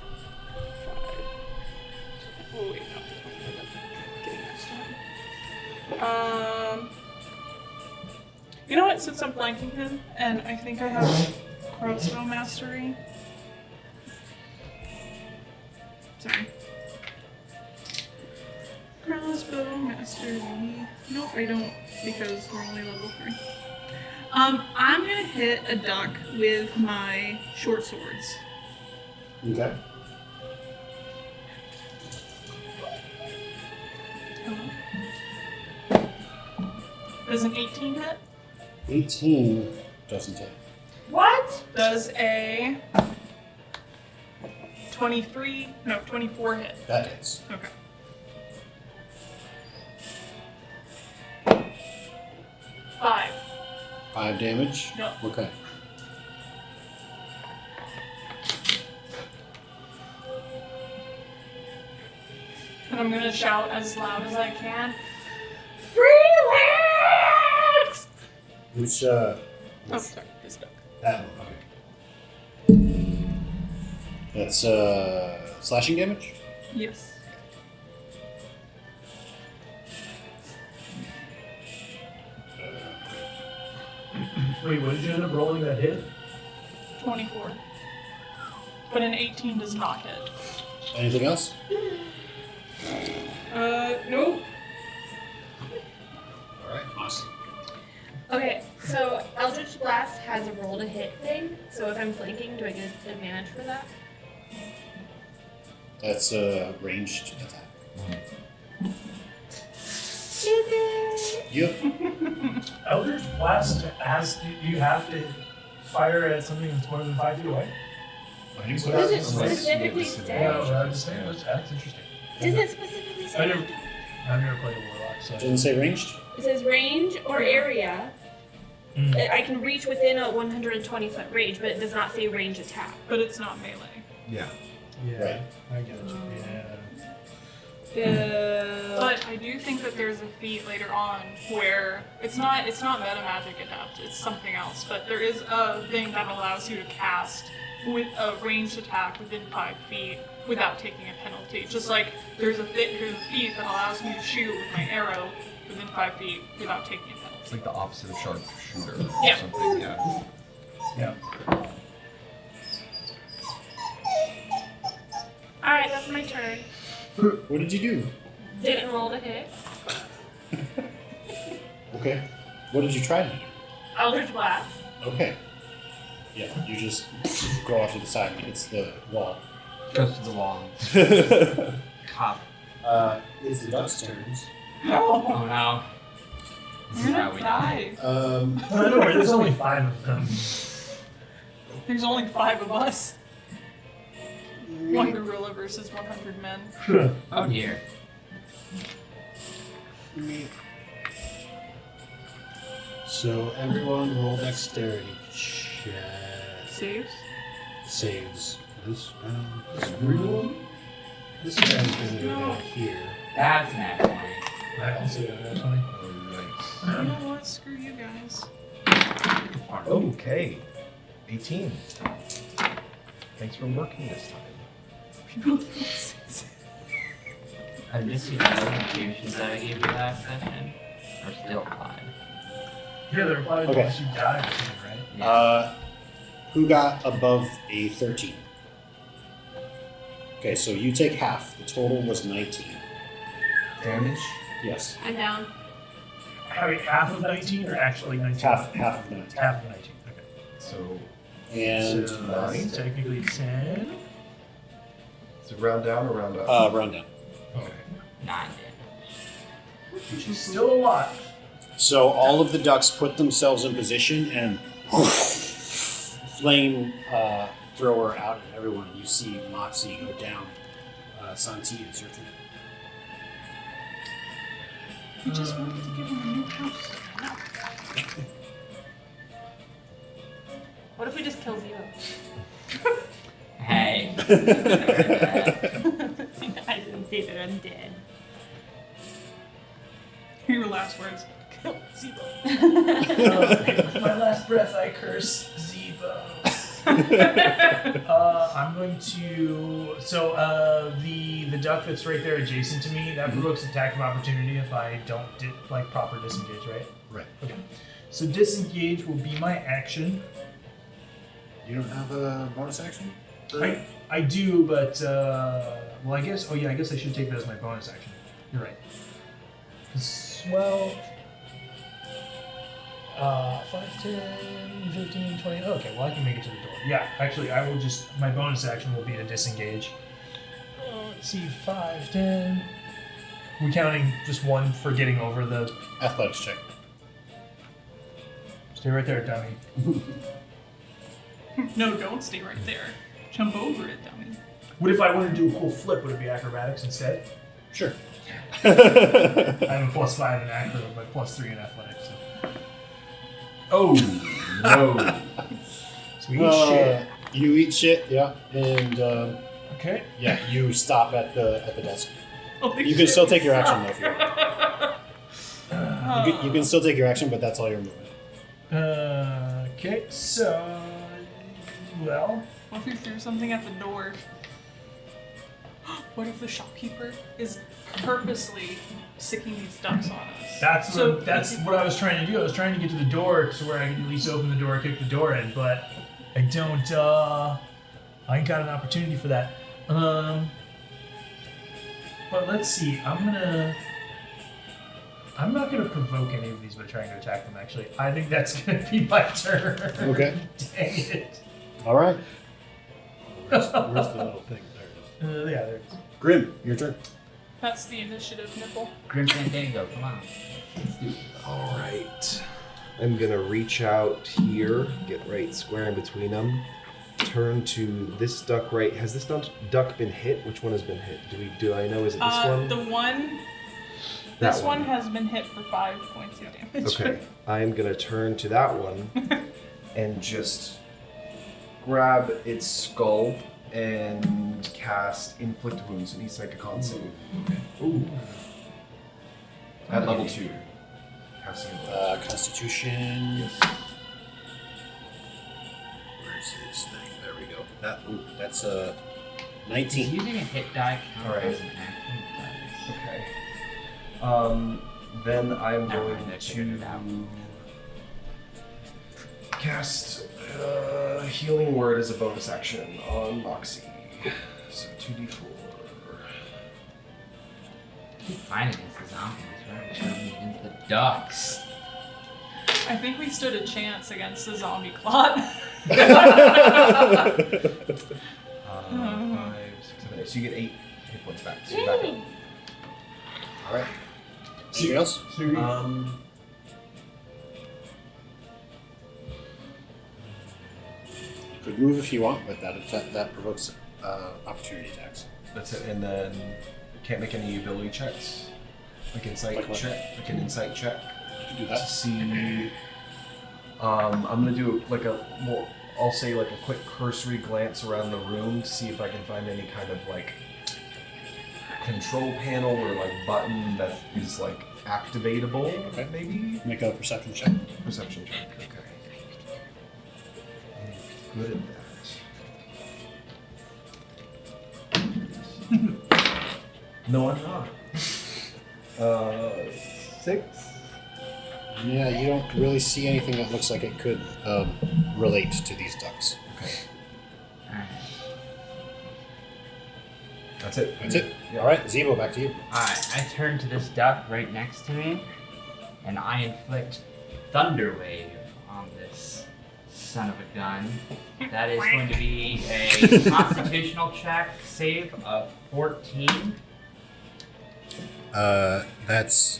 Oh, wait, no. Getting that started. You know what? Since I'm flanking him, and I think I have crossbow mastery. Sorry. Crossbow mastery. Nope, I don't, because we're only level 3. I'm gonna hit a duck with my short swords. Okay. Does an 18 hit? 18 doesn't hit. What? Does a 24 hit? That hits. Okay. have damage? No. Okay. And I'm gonna shout as loud as I can. Freelance! Which, Oh, sorry, this duck. that one, okay. That's, slashing damage? Yes. Wait, what did you end up rolling that hit? 24. But an 18 does not hit. Anything else? Nope. Alright, awesome. Okay, so Eldritch Blast has a roll to hit thing. So if I'm flanking, do I get advantage for that? That's a ranged attack. Is it? Yep. Eldritch Blast has you have to fire at something that's more than 5 feet away. I think so. Does it Unless you have specifically a say? Yeah, I was just saying, that's interesting. Does it specifically say? I've never played a warlock, so. Didn't say ranged? It says range or area. Mm. I can reach within a 120-foot range, but it does not say range attack. But it's not melee. Yeah. Yeah, Right. I get you. But I do think that there's a feat later on where it's not meta magic adept, it's something else. But there is a thing that allows you to cast with a ranged attack within 5 feet without taking a penalty. Just like there's a feat that allows me to shoot with my arrow within 5 feet without taking a penalty. It's like the opposite of sharpshooter or Yeah. something. Yeah. Yeah. Alright, that's my turn. What did you do? Didn't roll to hit. Okay. What did you try to do? Eldritch Blast. Okay. Yeah, you just go off to the side and it's the wall. Goes to the wall. Cop. It's the duck's turns. No! Oh no. This is You're how gonna we die. die. Don't worry, there's only 5 of them. There's only 5 of us. One gorilla versus 100 men. Oh dear. So everyone roll dexterity check. Saves? Saves. This everyone? This guy's gonna go down here. That's an accident. I also got that funny. You know what? Screw you guys. Okay. 18. Thanks for working this time. Are just the notifications that I gave you last session are still applied. Yeah, they're applied Okay. unless you die, right? Yeah. Who got above a 13? Okay, so you take half. The total was 19. Damage? Yes. I'm down. Half of 19 or actually 19? Half of 19. Half of 19, okay. So, And So, nine? technically 10. is it round down or round up? round down. Okay. 9 Which is still a lot. So all of the ducks put themselves in position and flame thrower out at everyone. You see Moxie go down. Santi, it's your turn. You just wanted to give him a new house. What if we just kill Zee-Bo? Hey. I didn't say that I'm dead. Your last words. Kill Zee-Bo. With my last breath, I curse Zee-Bo. I'm going to. So the duck that's right there adjacent to me that provokes attack of opportunity if I don't proper disengage, right? Right. Okay. So disengage will be my action. You don't have a bonus action? I do, but I guess. Oh yeah, I guess I should take that as my bonus action. You're right. 'Cause, well, 5, 10, 15, 20. Okay, well I can make it to the door. Yeah, actually, I will just. My bonus action will be to disengage. Let's see, 5, 10. We're counting just one for getting over the. Athletics check. Stay right there, dummy. No, don't stay right there. Jump over it, dummy. What if I wanted to do a cool flip? Would it be acrobatics instead? Sure. I have a +5 in acro, but +3 in athletics. So. Oh no! So we eat shit. You eat shit, yeah, and Okay. yeah, you stop at the desk. Holy You can shit. still take your action though if you want. You can still take your action, but that's all your movement. Okay, so well, What if we threw something at the door? What if the shopkeeper is purposely sicking these ducks on us? that's So- that's what I was trying to do. I was trying to get to the door to where I could at least open the door, kick the door in, but I don't. I ain't got an opportunity for that. But let's see. I'm not gonna provoke any of these by trying to attack them. Actually, I think that's gonna be my turn. Okay. Dang it. All right. Where's the little thing? There it is. Yeah, there it is. Grim, your turn. That's the initiative nipple. Grim Fandango, come on. Let's do it. All right. I'm gonna reach out here, get right square in between them. Turn to this duck right. Has this duck been hit? Which one has been hit? Do I know? Is it this one? The one. That This one has been hit for 5 points of damage. Okay. I'm gonna turn to that one and just grab its skull and cast inflict wounds. It needs to make a con save. Ooh. At level 2. Casting a level. Constitution. Yes. Where's his thing? There we go. That's a Is 19. using a hit die count Alright. as an action? It Okay. Then I'm Never going mind, I figured it out. to cast Healing Word as a bonus action on Moxie. So 2d4. does. Keep fighting against the zombies, right? Turning against the ducks. I think we stood a chance against the zombie clot. 5, 6, 7, 8. So you get 8 hit points back. So you're back up. All right. Anything else? You could move if you want, but that provokes opportunity attacks. That's it. And then can't make any ability checks. Like insight Like what? check. Like an insight check. You can do To that. see. I'm gonna do like I'll say like a quick cursory glance around the room to see if I can find any kind of like control panel or like button that is like activatable. Okay. Maybe Make a perception check. perception check. Okay. I'm good at that. No, I'm not. 6. Yeah, you don't really see anything that looks like it could relate to these ducks. Okay. Alright. That's it. That's it. Yeah. All right, Zee-Bo, back to you. Alright, I turn to this duck right next to me, and I inflict Thunder Wave on this son of a gun. That is going to be a constitutional check save of 14. That's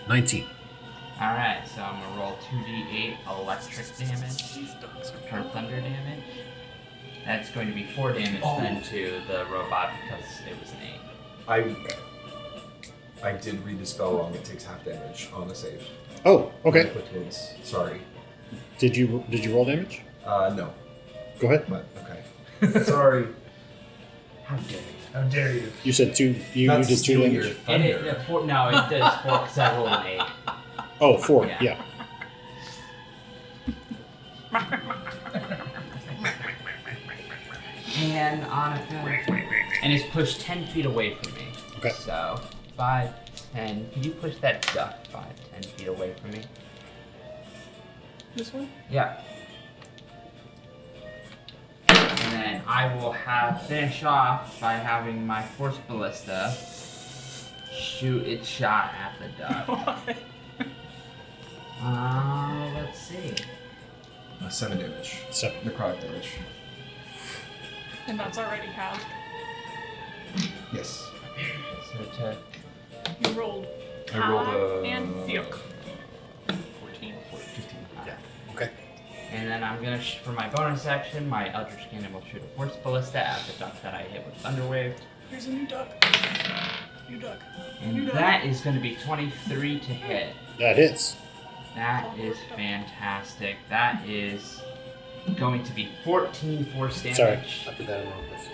19. Alright, so I'm gonna roll 2d8 electric damage or thunder damage. That's going to be 4 damage then to the robot because it was an 8. I did read the spell wrong. It takes half damage on the save. Oh, okay. Inflict wounds. Sorry. Did you roll damage? No. Go ahead. But okay. Sorry. How dare you? How dare you? You said 2. You That's did 2 stealing damage. your It, thunder. no, it does 4 because I rolled an 8. Oh, 4. Yeah. Yeah. And on a and it's pushed 10 feet away from me. Okay. So 5, 10. Can you push that duck 5, 10 feet away from me? This one? Yeah. And then I will finish off by having my force ballista shoot its shot at the duck. Let's see. 7 damage. 7. Necrotic damage. And that's already halved. Yes. So to You rolled I rolled half a and thick. 15. Yeah. Okay. and then I'm gonna for my bonus action, my Eldritch Cannon will shoot a force ballista at the duck that I hit with Thunder Wave. Here's a new duck. New duck. And that is going to be 23 to hit. That hits. That is fantastic. That is going to be 14 force damage. Sorry, I put that in wrong place.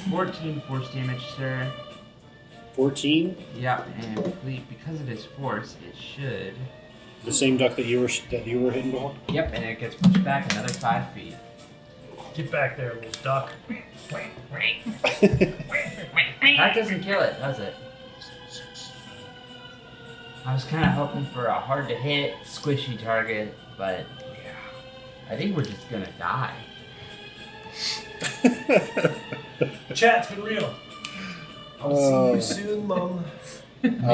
14 force damage, sir. 14. Yep, and because it is force, it should. The same duck that you were hitting before. Yep, and it gets pushed back another 5 feet. Get back there, little duck. That doesn't kill it, does it? I was kind of hoping for a hard to hit, squishy target, but I think we're just gonna die. Chat's been real. I'll see you soon, Mom. Minute 3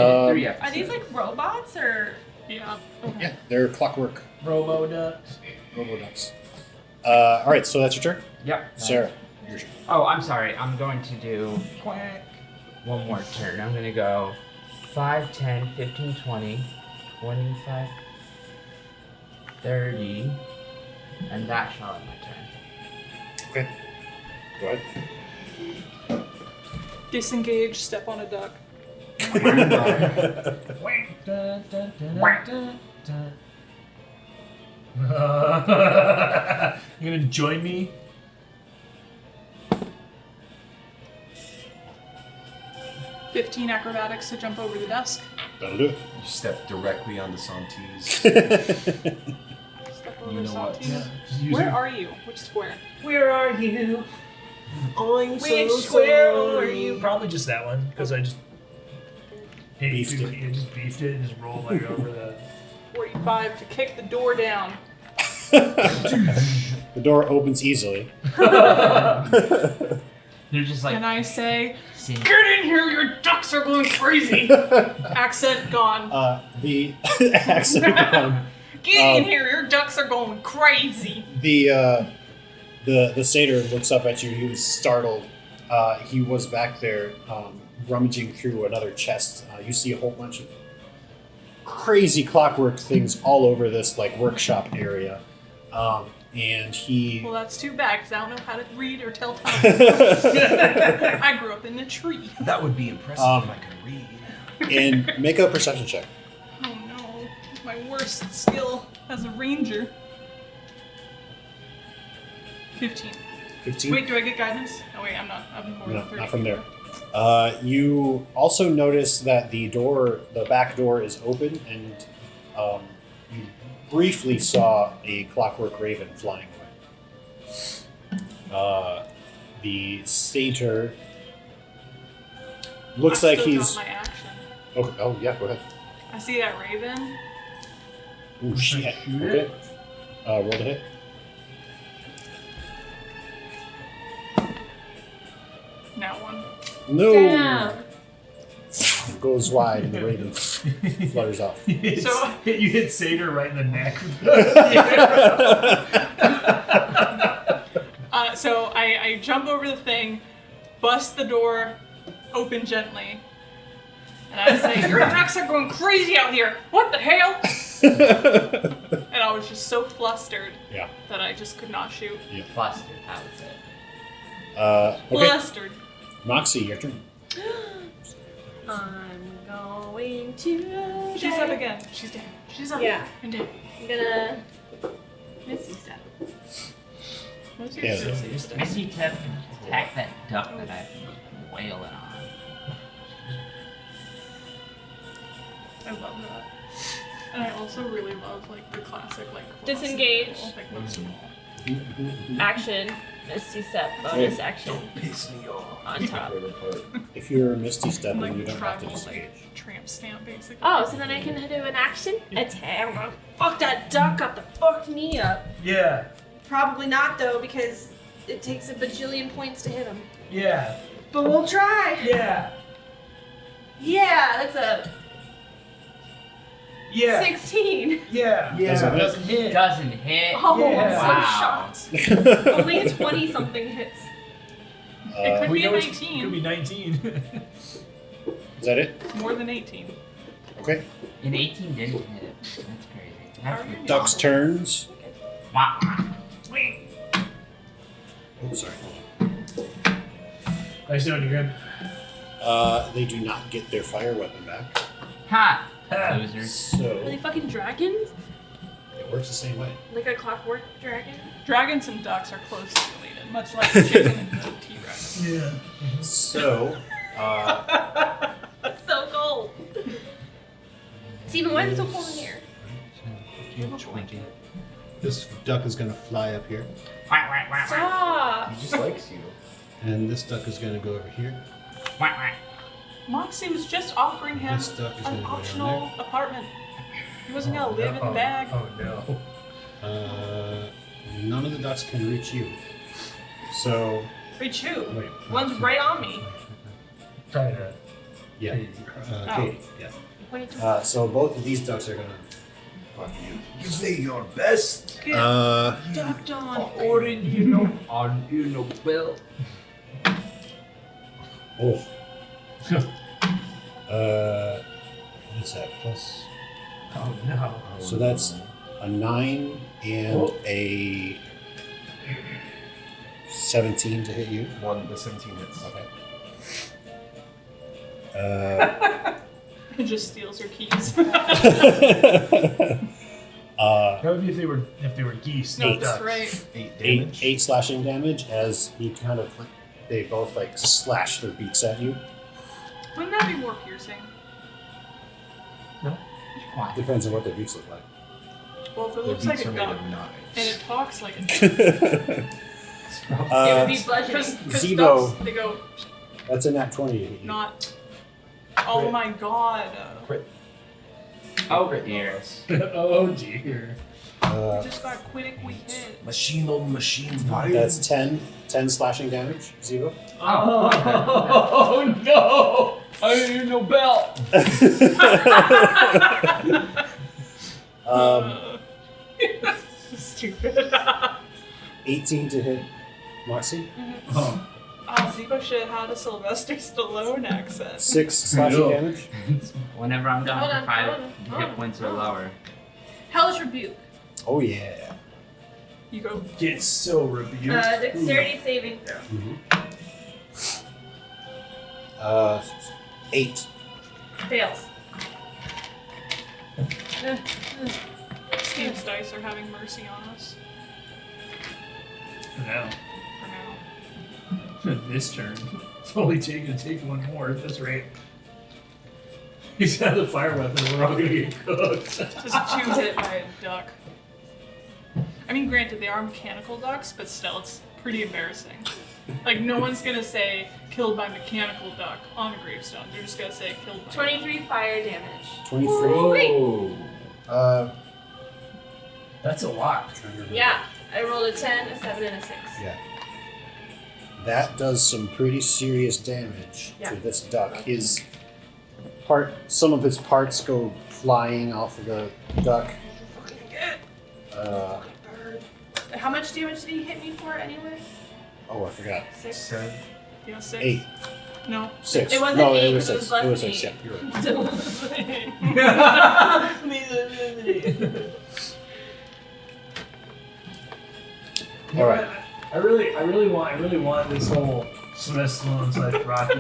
Are episodes. these like robots or? Yeah. Yeah, they're clockwork Robo ducks. robo ducks. All right, so that's your turn, Yep. Sarah. Your turn. Oh, I'm sorry. I'm going to do one more turn. I'm going to go 5, 10, 15, 20, 25, 30, and that shall end my turn. Okay. Go ahead. Disengage, step on a duck. You gonna join me? $15 acrobatics to jump over the desk. That'll do You step directly on the Santis. it. Step over You know what? Salty. Just use Where it. are you? Which square? Where are you? I'm Which square are you? Probably just that one, because I just Beefed it. I just beefed it and just rolled like over the. 45 to kick the door down. The door opens easily. They're just like, And I say, "Sin- get in here, your ducks are going crazy. Accent gone. The accent gone. Get in here, your ducks are going crazy. The satyr looks up at you. He was startled. He was back there rummaging through another chest. You see a whole bunch of crazy clockwork things all over this like workshop area, and he. Well, that's too bad, because I don't know how to read or tell time. I grew up in a tree. That would be impressive if I could read. And make a perception check. Oh no, my worst skill as a ranger. 15. 15. Wait, do I get guidance? Oh wait, I'm not. I'm more No, than 30. not from there. You also notice that the back door is open, and you briefly saw a clockwork raven flying away. The satyr looks I like still he's. got my action. Okay. Oh yeah, go ahead. I see that raven. Ooh, shit. Okay. Roll the hit. Now one. No. Damn. Goes wide, and the raven flutters off. So- you hit Satyr right in the neck. So I jump over the thing, bust the door open gently, and I say, "Your ducks are going crazy out here. What the hell?" And I was just so flustered Yeah. that I just could not shoot. flustered, that was it. Okay. Flustered. Moxie, your turn. I'm going to. She's up again. She's dead. She's up. Yeah. And dead. I'm gonna. Misty step. What's Yeah, your that's- Misty Tip, attack that duck that I've been wailing on. I love that. And I also really love like the classic like Disengage. Like most of all. Action. Misty step. Bonus action. Piss me off. On top. If you're Misty stepping, Like you don't have to tribal disengage. like tramp stamp basically. Oh, so then I can do an action attack. Fuck that duck up to fuck me up. Yeah. Probably not though, because it takes a bajillion points to hit him. Yeah. But we'll try. Yeah. Yeah, that's a Yeah. 16. Yeah. Doesn't hit. Doesn't hit. Doesn't hit. Oh, Yeah. I'm so shocked. Only a 20 something hits. It could We be a know it 19. could be 19. Is that it? More than 18. Okay. An 18 didn't hit it. That's crazy. That's ridiculous. Duck's turns. Wow. Oh, sorry. Nice doing you, Grim. They do not get their fire weapon back. Ha! Losers. So Are they fucking dragons? it works the same way. Like a clockwork dragon? Dragons and ducks are closely related, much like the chicken and the T-Rex. Yeah. So It's so cold. Steven, why is it so cold in here? 20. This duck is gonna fly up here, Whack, whack, whack, whack. Stop! He just likes you. and this duck is gonna go over here. Whack, whack. Moxie was just offering him This duck is an gonna go down optional apartment. He wasn't gonna live in the bag. Oh no. None of the ducks can reach you. so Reach who? Wait. One's right on me. Try to. Yeah. Katie. Yeah. so both of these ducks are gonna. But you say your best. Ducked on. On you know well. Oh. What's that plus? Oh no. So that's a 9 and a 17 to hit you. The 17 hits. Okay. It just steals her keys. That would be if they were geese, not Eight. ducks. That's right. 8 eight damage. 8 slashing damage as he kind of they both like slash their beaks at you. Wouldn't that be more piercing? Why? Depends on what their beaks look like. Well, if it Their looks like beaks a are made duck of and knives. it talks like a duck, It would be bludgeoning. because Zee-Bo. ducks, they go That's a nat 20 to hit you. not. Oh my god. Over here. Oh dear. We just got critically hit. Machine on machine fire. That's 10 slashing damage, Zee-Bo. Oh no! I need no belt. Stupid. 18 to hit Moxie. Oh. Oh, Zee-Bo should have had a Sylvester Stallone accent. 6 slashing No. damage. Whenever I'm down Hold to on, 5 hold on. hit points or lower. Hellish Rebuke. Oh yeah. You go. Get so rebuked. Dexterity saving throw. 8. Fails. Steve's dice are having mercy on us For now. for now. This turn. It's only taking to take one more at this rate. He's got the fire weapon and we're all gonna get cooked. Just 2 hit by a duck. I mean, granted, they are mechanical ducks, but still, it's pretty embarrassing. Like, no one's gonna say killed by mechanical duck on a gravestone. They're just gonna say killed by 23 fire damage. 23. That's a lot. Trying to remember. Yeah, I rolled a 10, a 7, and a 6. Yeah. That does some pretty serious damage Yeah. to this duck. Some of his parts go flying off of the duck. How much damage did he hit me for anyway? Oh, I forgot. 6. Yeah, 6. 8. No. 6. It wasn't no, 8, it was 'cause 6. it It was was less 6. than Yeah, you're right. All right. I really want this whole Sylvester Stallone's like Rocky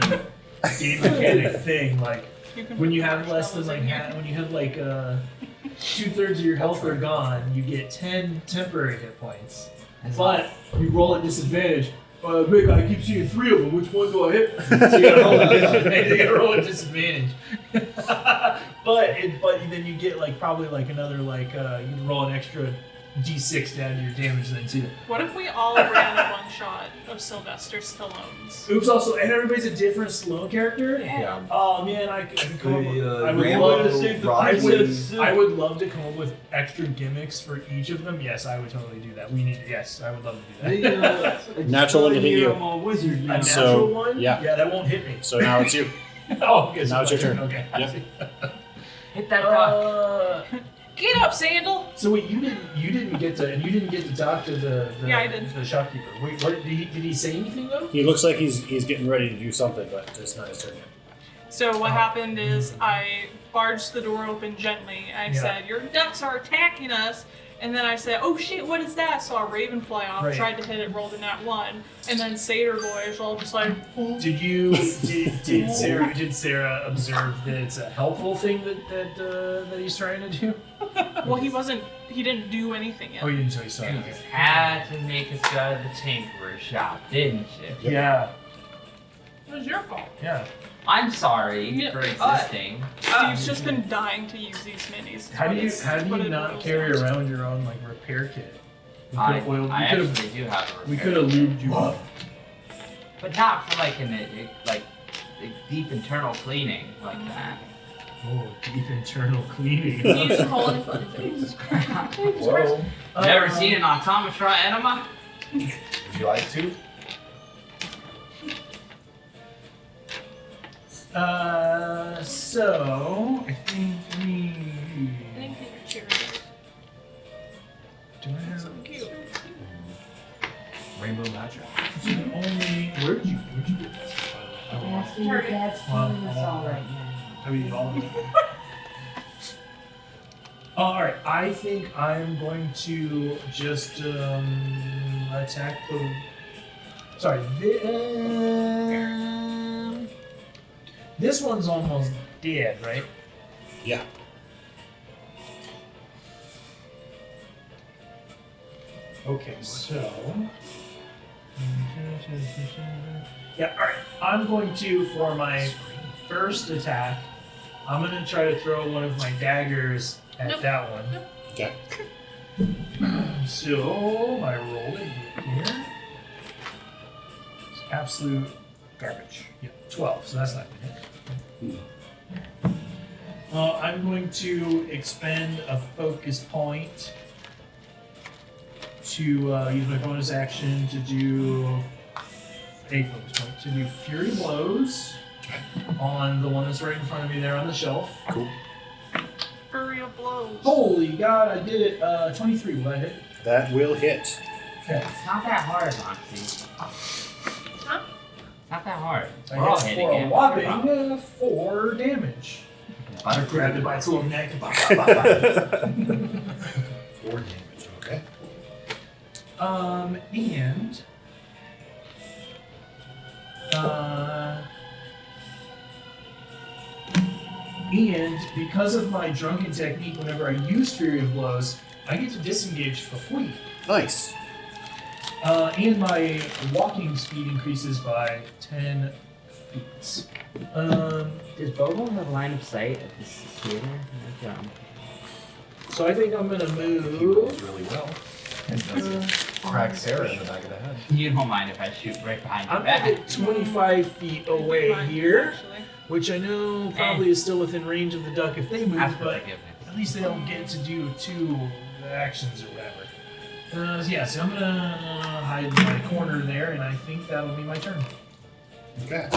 game mechanic thing. Like You can when you put have less than marshmallows like in here. when you have like 2/3 of your health are gone, you get 10 temporary hit points. But you roll at disadvantage. Rick, I keep seeing 3 of them. Which one do I hit? So you gotta roll at disadvantage. You gotta roll at disadvantage. but then you get like probably like another like you can roll an extra D6 to add to your damage then too. What if we all ran a one shot of Sylvester Stallone's? Oops! Also, and everybody's a different Stallone character. Yeah. Oh man, I could come up with, I would Rambo, love to save the Rocky. I would love to come up with extra gimmicks for each of them. Yes, I would totally do that. Yes, I would love to do that. Natural one to hit you. I'm a wizard A now. natural So, one? yeah. Yeah, that won't hit me. So now it's you. Oh, okay. Now it's your turn. Okay. Yep. Hit that duck. Get up, Sandal! So wait, you didn't get to talk to the Yeah, I did. the shopkeeper. Wait, what did he say anything though? He looks like he's getting ready to do something, but it's not his turn yet. So what happened is I barged the door open gently. I Yeah. said, "Your ducks are attacking us," And then I said, "Oh shit, what is that?" Saw a raven fly off, Right. tried to hit it, rolled a nat 1, and then Satyr boy is all just like, "Oh." Did Sarah observe that it's a helpful thing that he's trying to do? Well, he didn't do anything yet. Oh, you didn't tell you saw You it. just had to make us go to the tinkerer shop, didn't you? Yeah, It was your fault. yeah. I'm sorry Yeah, for existing. Steve's just been dying to use these minis. How do you What it not boils carry down to. around your own like repair kit? We I could've oiled- actually do have a we repair could have kit. lubed you up. But not for like a deep internal cleaning like that. Oh, deep internal cleaning. You use whole and funny things. Whoa. Never seen an automaton enema? Would you like to? So I think we. I think these are Cheerios. Do I have? Cute. Rainbow magic. Where'd you get this? By the way? That's what your dad's telling us all right now. I mean, all of it. Alright, I think I'm going to just attack the. Sorry, this one's almost dead, right? Yeah. Okay, so. Yeah, alright. I'm going to, for my first attack, I'm going to try to throw one of my daggers at Nope. that one. Okay. So, my roll it here. It's absolute garbage. Yeah, 12, so that's not good. I'm going to expend a focus point to use my bonus action to do a focus point to do Fury Blows on the one that's right in front of me there on the shelf. Cool. Furry of blows. Holy God, I did it. 23, will I hit? That will hit. Okay. It's not that hard, Moxie. Huh? It's not that hard. I We're all hit hitting for it. a whopping 4 damage. I Butter grabbed it by its little neck. 4 damage. Okay. And because of my drunken technique, whenever I use Fury of Blows, I get to disengage for free. Nice. And my walking speed increases by 10 feet. Does Bobo have line of sight at this theater? So I think I'm gonna He move. rolls really well. And doesn't crack Sarah in the back of the head. You don't mind if I shoot right behind your I'm back? at 25 feet away Mine, here, actually. which I know probably is still within range of the duck if they move, Ask for but forgiveness. at least they don't get to do 2 actions or whatever. Yeah, so I'm gonna hide in my corner there, and I think that'll be my turn. Okay.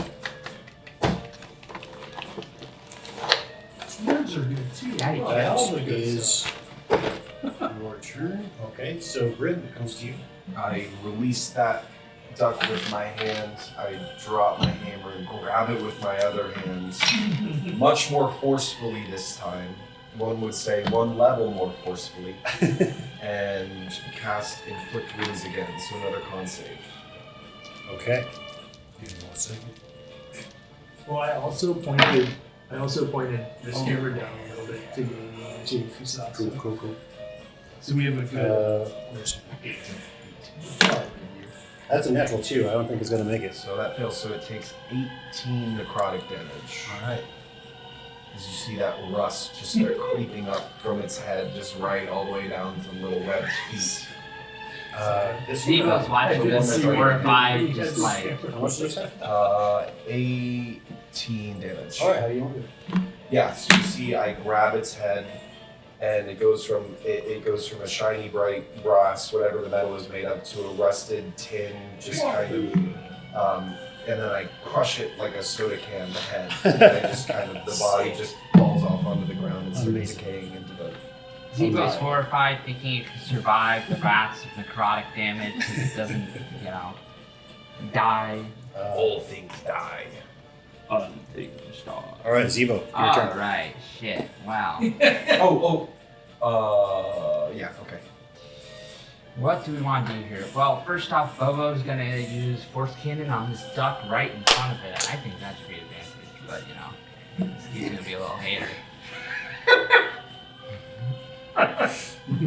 Nerds are good too. Yeah, you Wow, That all the good is stuff. your turn. Okay, so Grim, it comes to you. I release that duck with my hand. I drop my hammer and grab it with my other hand, much more forcefully this time. One would say 1 level more forcefully, and cast Inflict Wounds again, so another con save. Okay. Give me 1 second. Well, I also pointed this camera down a little bit to see if you saw. Cool, cool, cool. So we have a good. Where's That's a natural 2. I don't think it's going to make it. So that fails, so it takes 18 necrotic damage. Alright. As you see that rust just start creeping up from its head, just right all the way down to the little webbed feet. This Zee-Bo's watching this horrified, just like, How much did you say? 18 damage. Alright, how do you want to do it? Yeah, so you see I grab its head and it goes from a shiny bright brass, whatever the metal is made of, to a rusted tin, just kind of and then I crush it like a soda can, the head. And then I just kind of, the body just falls off onto the ground and starts Amazing. decaying into the. Zee-Bo's horrified, thinking it could survive the wrath of necrotic damage because it doesn't, die. All things die. Unthings die. Alright, Zee-Bo, your turn. Alright, shit, wow. Yeah, okay. What do we want to do here? Well, first off, Bobo's gonna use force cannon on this duck right in front of it. I think that should be advantage, but you know, he's gonna be a little hater. Let's can we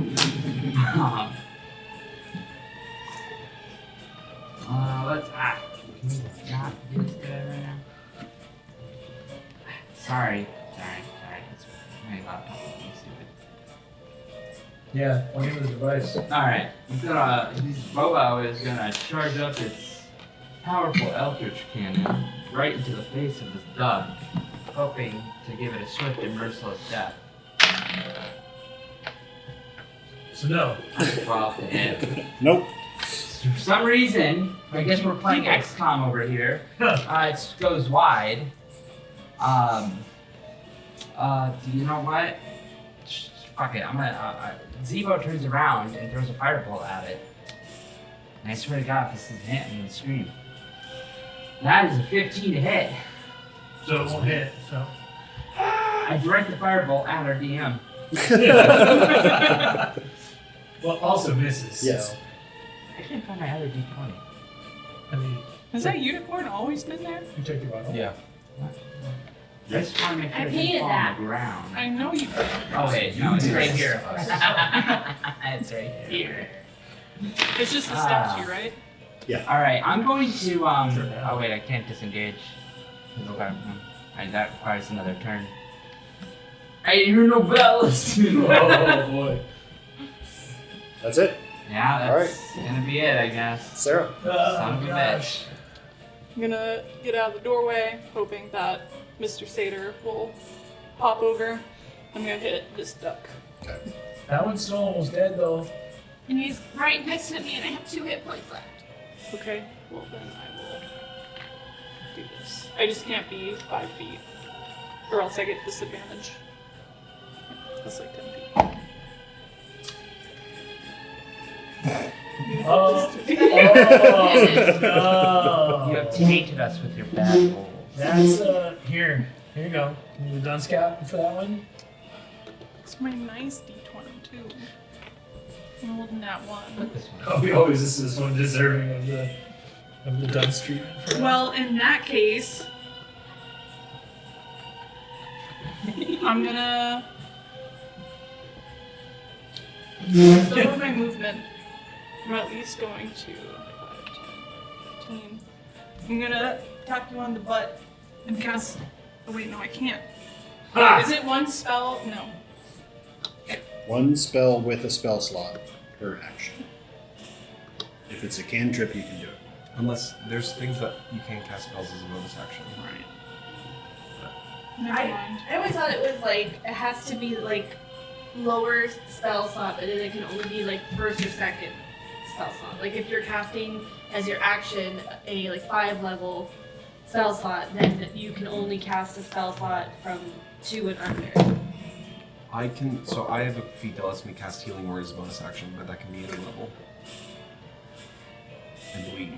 not do this guy right now? Sorry. It's my laptop being stupid. Yeah, play with the device. Alright, Bobo is gonna charge up its powerful Eldritch Cannon right into the face of this duck, hoping to give it a swift and merciless death. So no. 12 to hit. Nope. For some reason, I guess we're playing XCOM over here. It goes wide. You know what? Fuck it, I'm gonna, Zee-Bo turns around and throws a firebolt at it. And I swear to God, if this is a hit, I'm gonna scream. That is a 15 to hit. So it won't hit, so. I direct the firebolt at our DM. Well, also misses. Yes. So, I can't find my other D20. I mean, Has that unicorn always been there? you took your bottle. Yeah. I just want to make sure I it painted doesn't fall that. on the ground. I know you did. Oh wait, no, it's right here. It's right here. It's just the statue, right? Alright, I'm going to, oh wait, I can't disengage. Okay, that requires another turn. I hear no bells! Oh boy. That's it. Yeah, that's gonna be it, I guess. Sarah. Son of a bitch. I'm gonna get out of the doorway, hoping that Mr. Sater will pop over. I'm gonna hit this duck. That one's still almost dead though. And he's right next to me, and I have 2 hit points left. Okay, well then I will do this. I just can't be 5 feet, or else I get disadvantage. That's like 10 feet. Oh, You no. have tainted us with your bad rolls. That's here. Here you go. Can you done scout for that one? It's my nice D22. I'm holding that one. Put this one. Oh, we always this is one deserving of the dunce treatment for that. Well, in that case, I'm gonna still with my movement. I'm at least going to 5, 10, 15. I'm gonna tap you on the butt and cast. Oh wait, no, I can't. Ha! Is it one spell? No. One spell with a spell slot per action. If it's a cantrip, you can do it. Unless there's things that you can cast spells as a bonus action. Right. Never mind. I always thought it was like, it has to be like lower spell slot, but then it can only be like first or second spell slot. Like if you're casting as your action a like 5 level spell slot, then you can only cast a spell slot from 2 and under. I have a feat that lets me cast Healing Word as a bonus action, but that can be any level. I believe.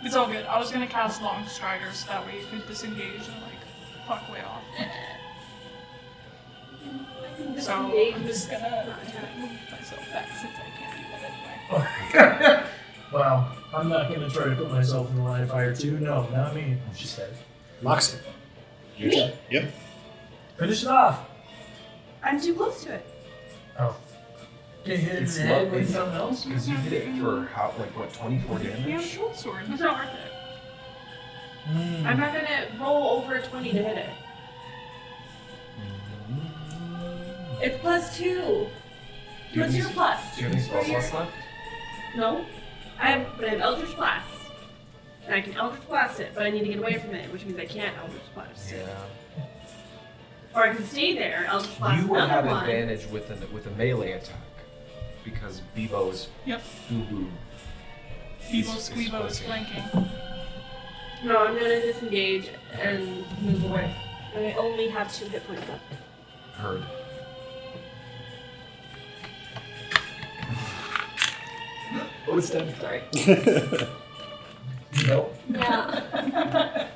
It's all good. I was gonna cast Long Strider so that way you could disengage and like fuck way off. So I'm just gonna move myself back since I can't do that anyway. Well, I'm not gonna try to put myself in the line of fire too. No, not me. She said. Moxie. Your turn. Yep. Finish it off. I'm too close to it. Oh. Get hit in It's the head lovely. with something else? Because you hit it for how, like what, 24 You have damage? short sword. It's not worth it. Mm. I'm not gonna roll over 20 to hit it. It's +2. What's your plus? Do you have any spell slots left? No. I have Eldritch Blast. And I can Eldritch Blast it, but I need to get away from it, which means I can't Eldritch Blast it. Or I can stay there, Eldritch Blast You would have another one. advantage with a melee attack because Zee-Bo is Yep. boo-boo. Evo Squeebo is flanking. No, I'm gonna disengage and move away. I only have 2 hit points left. Heard. Oh, it's dead. Sorry. Nope. Yeah.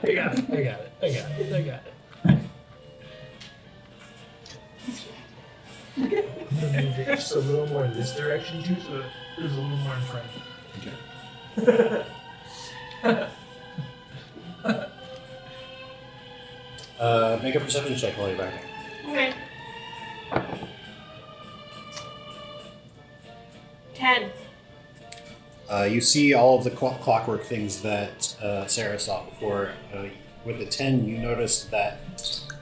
I got it. direction too, so there's a little more in front. Okay. Make a perception check while you're back there. Okay. 10. You see all of the clockwork things that Sarah saw before. With a 10, you notice that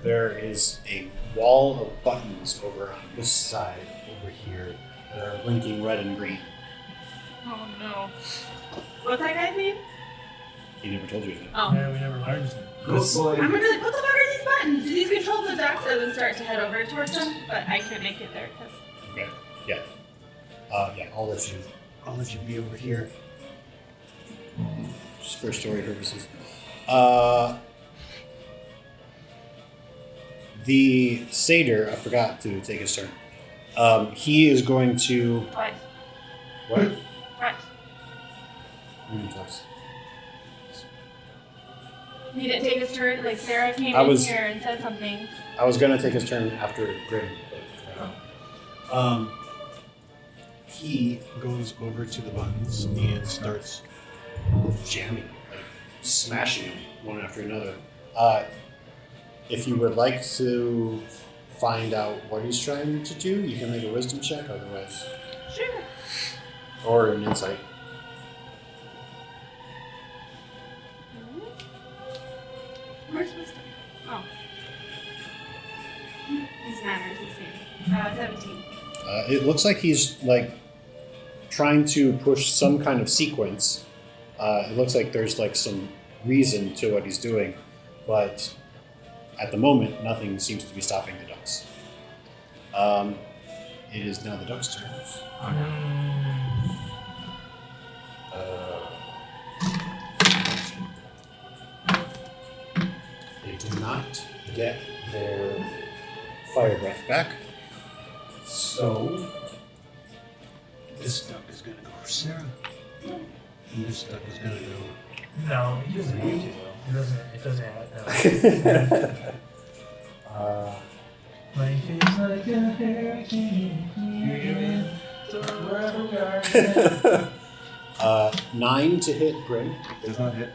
there is a wall of buttons over on this side, over here, that are blinking red and green. Oh no. What's that guy's name? He never told you that. Oh. Yeah, we never learned it. Good boy. I'm gonna be like, what the fuck are these buttons? Do these control the ducks and then start to head over towards them? But I can't make it there because. Okay. Yeah. Yeah. I'll let you be over here. Just for story purposes. The satyr, I forgot to take his turn. He is going to. Twice. What? Twice. Twice. He didn't take his turn. Like Sarah came I in was- here and said something. I was gonna take his turn after Grim, but he goes over to the buttons and starts jamming, like smashing them one after another. If you would like to find out what he's trying to do, you can make a wisdom check. Otherwise, Sure. or an insight. Where's wisdom? Oh. These manners the same. 17. It looks like he's like trying to push some kind of sequence. It looks like there's like some reason to what he's doing, but at the moment, nothing seems to be stopping the ducks. It is now the ducks' turns. Oh no. They do not get their fire breath back, so this duck is going to go for Sarah. And this duck is going to go. No, he doesn't need to though. It doesn't have Life is like a hurricane. 9 to hit Grim. Does not hit.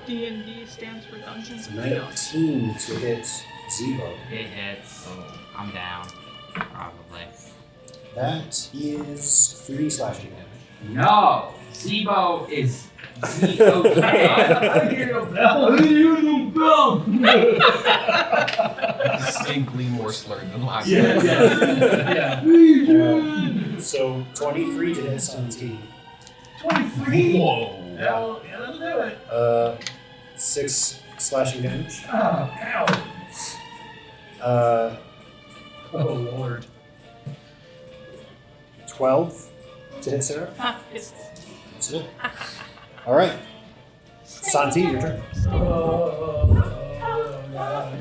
D&D stands for Dungeons and 19 to hit Zee-Bo. It hits. Oh, I'm down. Probably. That is 3 slashing damage. No! Zee-Bo is Z-O-K. I hear no bell. I hear no bell. Distinctly more slurred than last Yeah, time. yeah. So 23 to hit Santi. 23. Whoa. Hell, yeah, let's do it. 6 slashing damage. Oh, ow. Oh, Lord. 12 to hit Sarah. It's That's it. All right. Santi, your turn. Oh, God.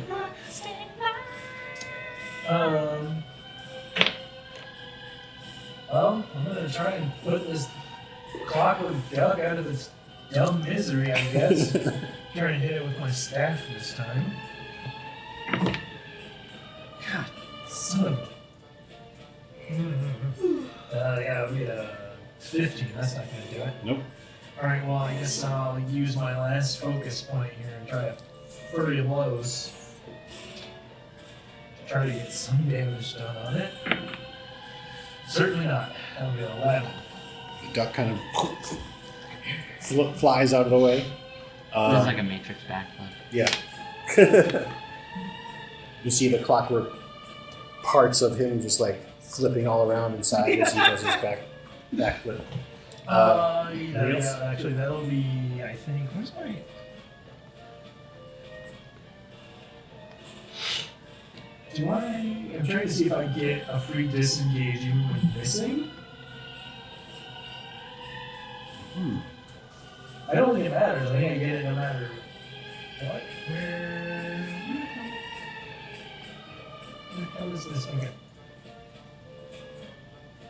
Well, I'm gonna try and put this clockwork duck out of its dumb misery, I guess. Try and hit it with my staff this time. God, son of a... Yeah, we get a 15. That's not gonna do it. Nope. Alright, well, I guess I'll use my last focus point here and try a flurry of blows. Try to get some damage done on it. Certainly not. That'll be 11. The duck kind of flies out of the way. It's like a Matrix backflip. Yeah. You see the clockwork parts of him just like flipping all around inside as he does his backflip. Yeah, actually, that'll be, I think, where's my... I'm trying to see if I get a free disengage even when missing. I don't think it matters. I think I get it no matter what. Where the hell is this? Okay.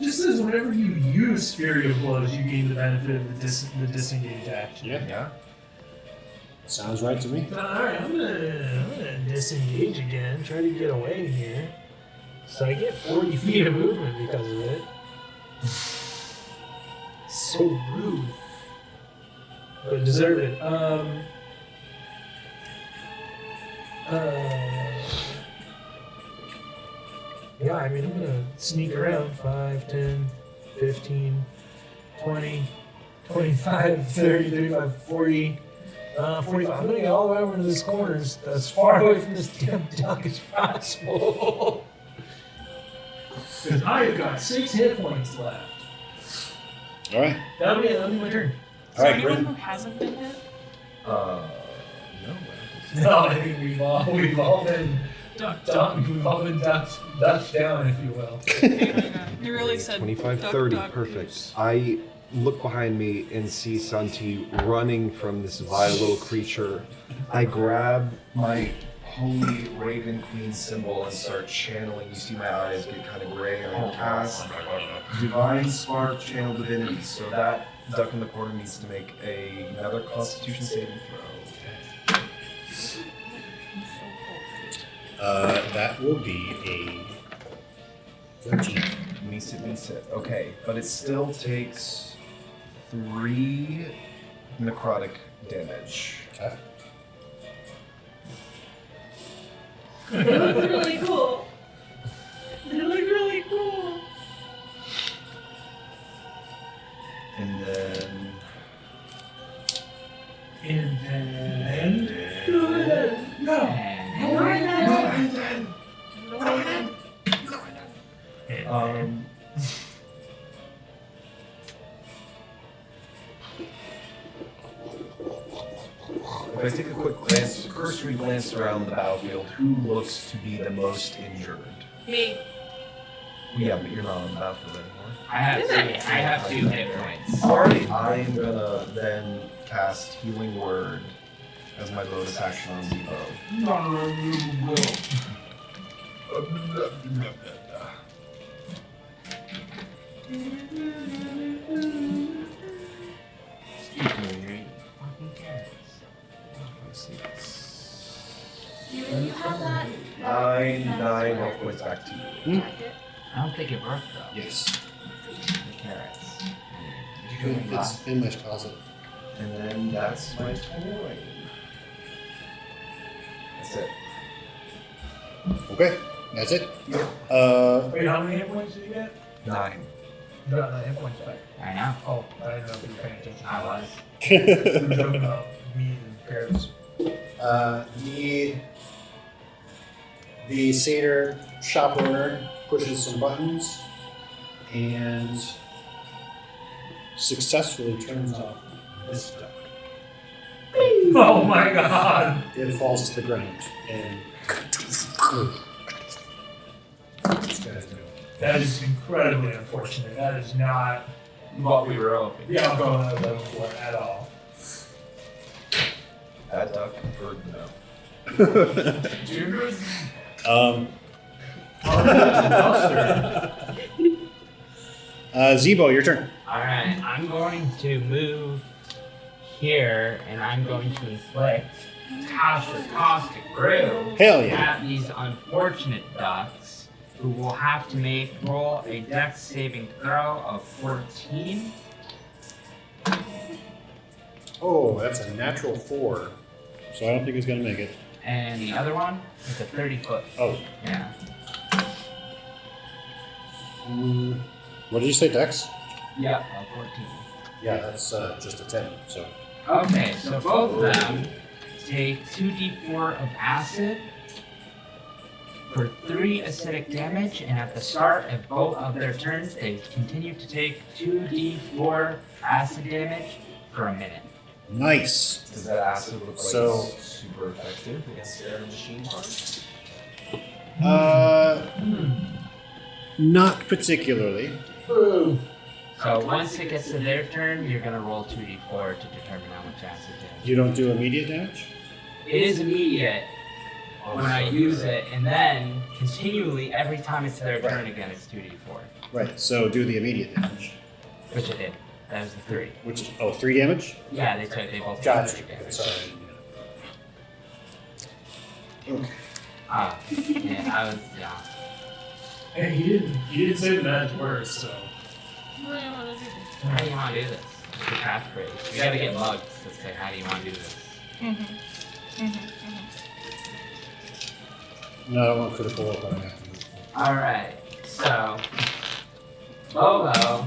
Just says whenever you use Fury of Blows, you gain the benefit of the disengage action. Yeah. Sounds right to me. Alright, I'm gonna disengage again, try to get away here. So I get 40 feet of movement because of it. So rude. But deserved. Yeah, I mean, I'm gonna sneak around 5, 10, 15, 20, 25, 30, 35, 40, 45. I'm gonna get all the way over to this corner as far away from this damn duck as possible. Because I've got 6 hit points left. All right. That'll be my turn. Is All there right, anyone Grin. who hasn't been hit? No, I don't think so. No, I think we've all been ducked down, if you will. You really said 25, duck, 30, duck, perfect. goose. I look behind me and see Santi running from this vile little creature. I grab my holy Raven Queen symbol and start channeling. You see my eyes get kind of gray, and I cast Divine Spark Channel Divinity. So that duck in the corner needs to make another Constitution saving throw. That will be a 13. Meets it. Okay, but it still takes 3 necrotic damage. Okay. It looks really cool. It looks really cool. And then. If I take a quick glance, cursory glance around the battlefield, who looks to be the most injured? Me. Yeah, but you're not on the battlefield anymore. I have 2 hit points. Alright, I am gonna then cast Healing Word as my bonus action on Zee-Bo. You have that. 9 health points back to you. Jacket. I don't think it worked though. Yes. The carrots. It's in my closet. And then that's my turn. That's it. Okay, that's it. Wait, how many hit points did you get? 9. You got 9 hit points back. I know. Oh, I didn't know if you were paying attention. I was. We were talking about meat and carrots. The satyr shop owner pushes some buttons and successfully turns off this duck. Oh my god! It falls to the ground and That is incredibly unfortunate. That is not What we were hoping. the outcome I was looking for at all. That duck heard no. Zee-Bo, your turn. Alright, I'm going to move here and I'm going to inflict Tasha's Caustic Brew Hell yeah. at these unfortunate ducks who will have to roll a dex saving throw of 14. Oh, that's a natural 4. So I don't think it's gonna make it. And the other one is a 30-foot. Oh. Yeah. What did you say, Dex? Yep, 14. Yeah, that's just a 10. So Okay, so both of them take 2d4 of acid for 3 acidic damage, and at the start of both of their turns, they continue to take 2d4 acid damage for a minute. nice. Does that acid look like So- it's super effective against their machine parts? Not particularly. So once it gets to their turn, you're gonna roll 2d4 to determine how much acid damage. You don't do immediate damage? It is immediate when I use it, and then continually every time it's their turn again, it's 2d4. Right. So do the immediate damage. Which I did. That was the 3. Which is 3 damage? Yeah, they both took Gotcha. 3 damage. Sorry. Okay. Yeah, I was, Hey, he didn't say the magic words, so. What do you want to do? How do you want to do this? It's a passphrase. We gotta get mugged to say, how do you want to do this? No, I don't want critical roll, but I have to use it. Alright, so. Bolo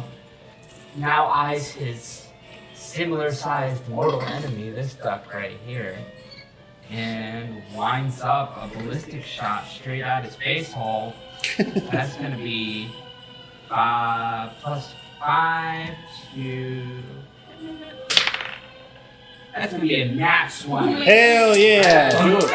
now eyes his similar sized mortal enemy, this duck right here, and winds up a ballistic shot straight out his face hole. That's gonna be +5 to. That's gonna be a nat 20. Hell yeah! Do it.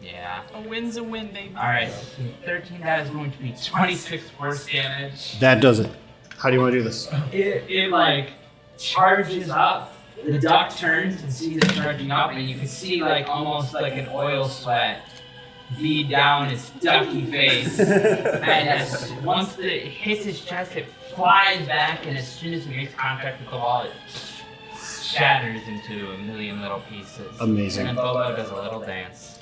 Yeah. A win's a win, baby. Alright, so 13, that is going to be 26 force damage. That does it. How do you want to do this? It like charges up, the duck turns and sees it charging up, and you can see like almost like an oil sweat bead down its ducky face. And once it hits his chest, it flies back, and as soon as it makes contact with the wall, it shatters into a million little pieces. Amazing. And then Bobo does a little dance.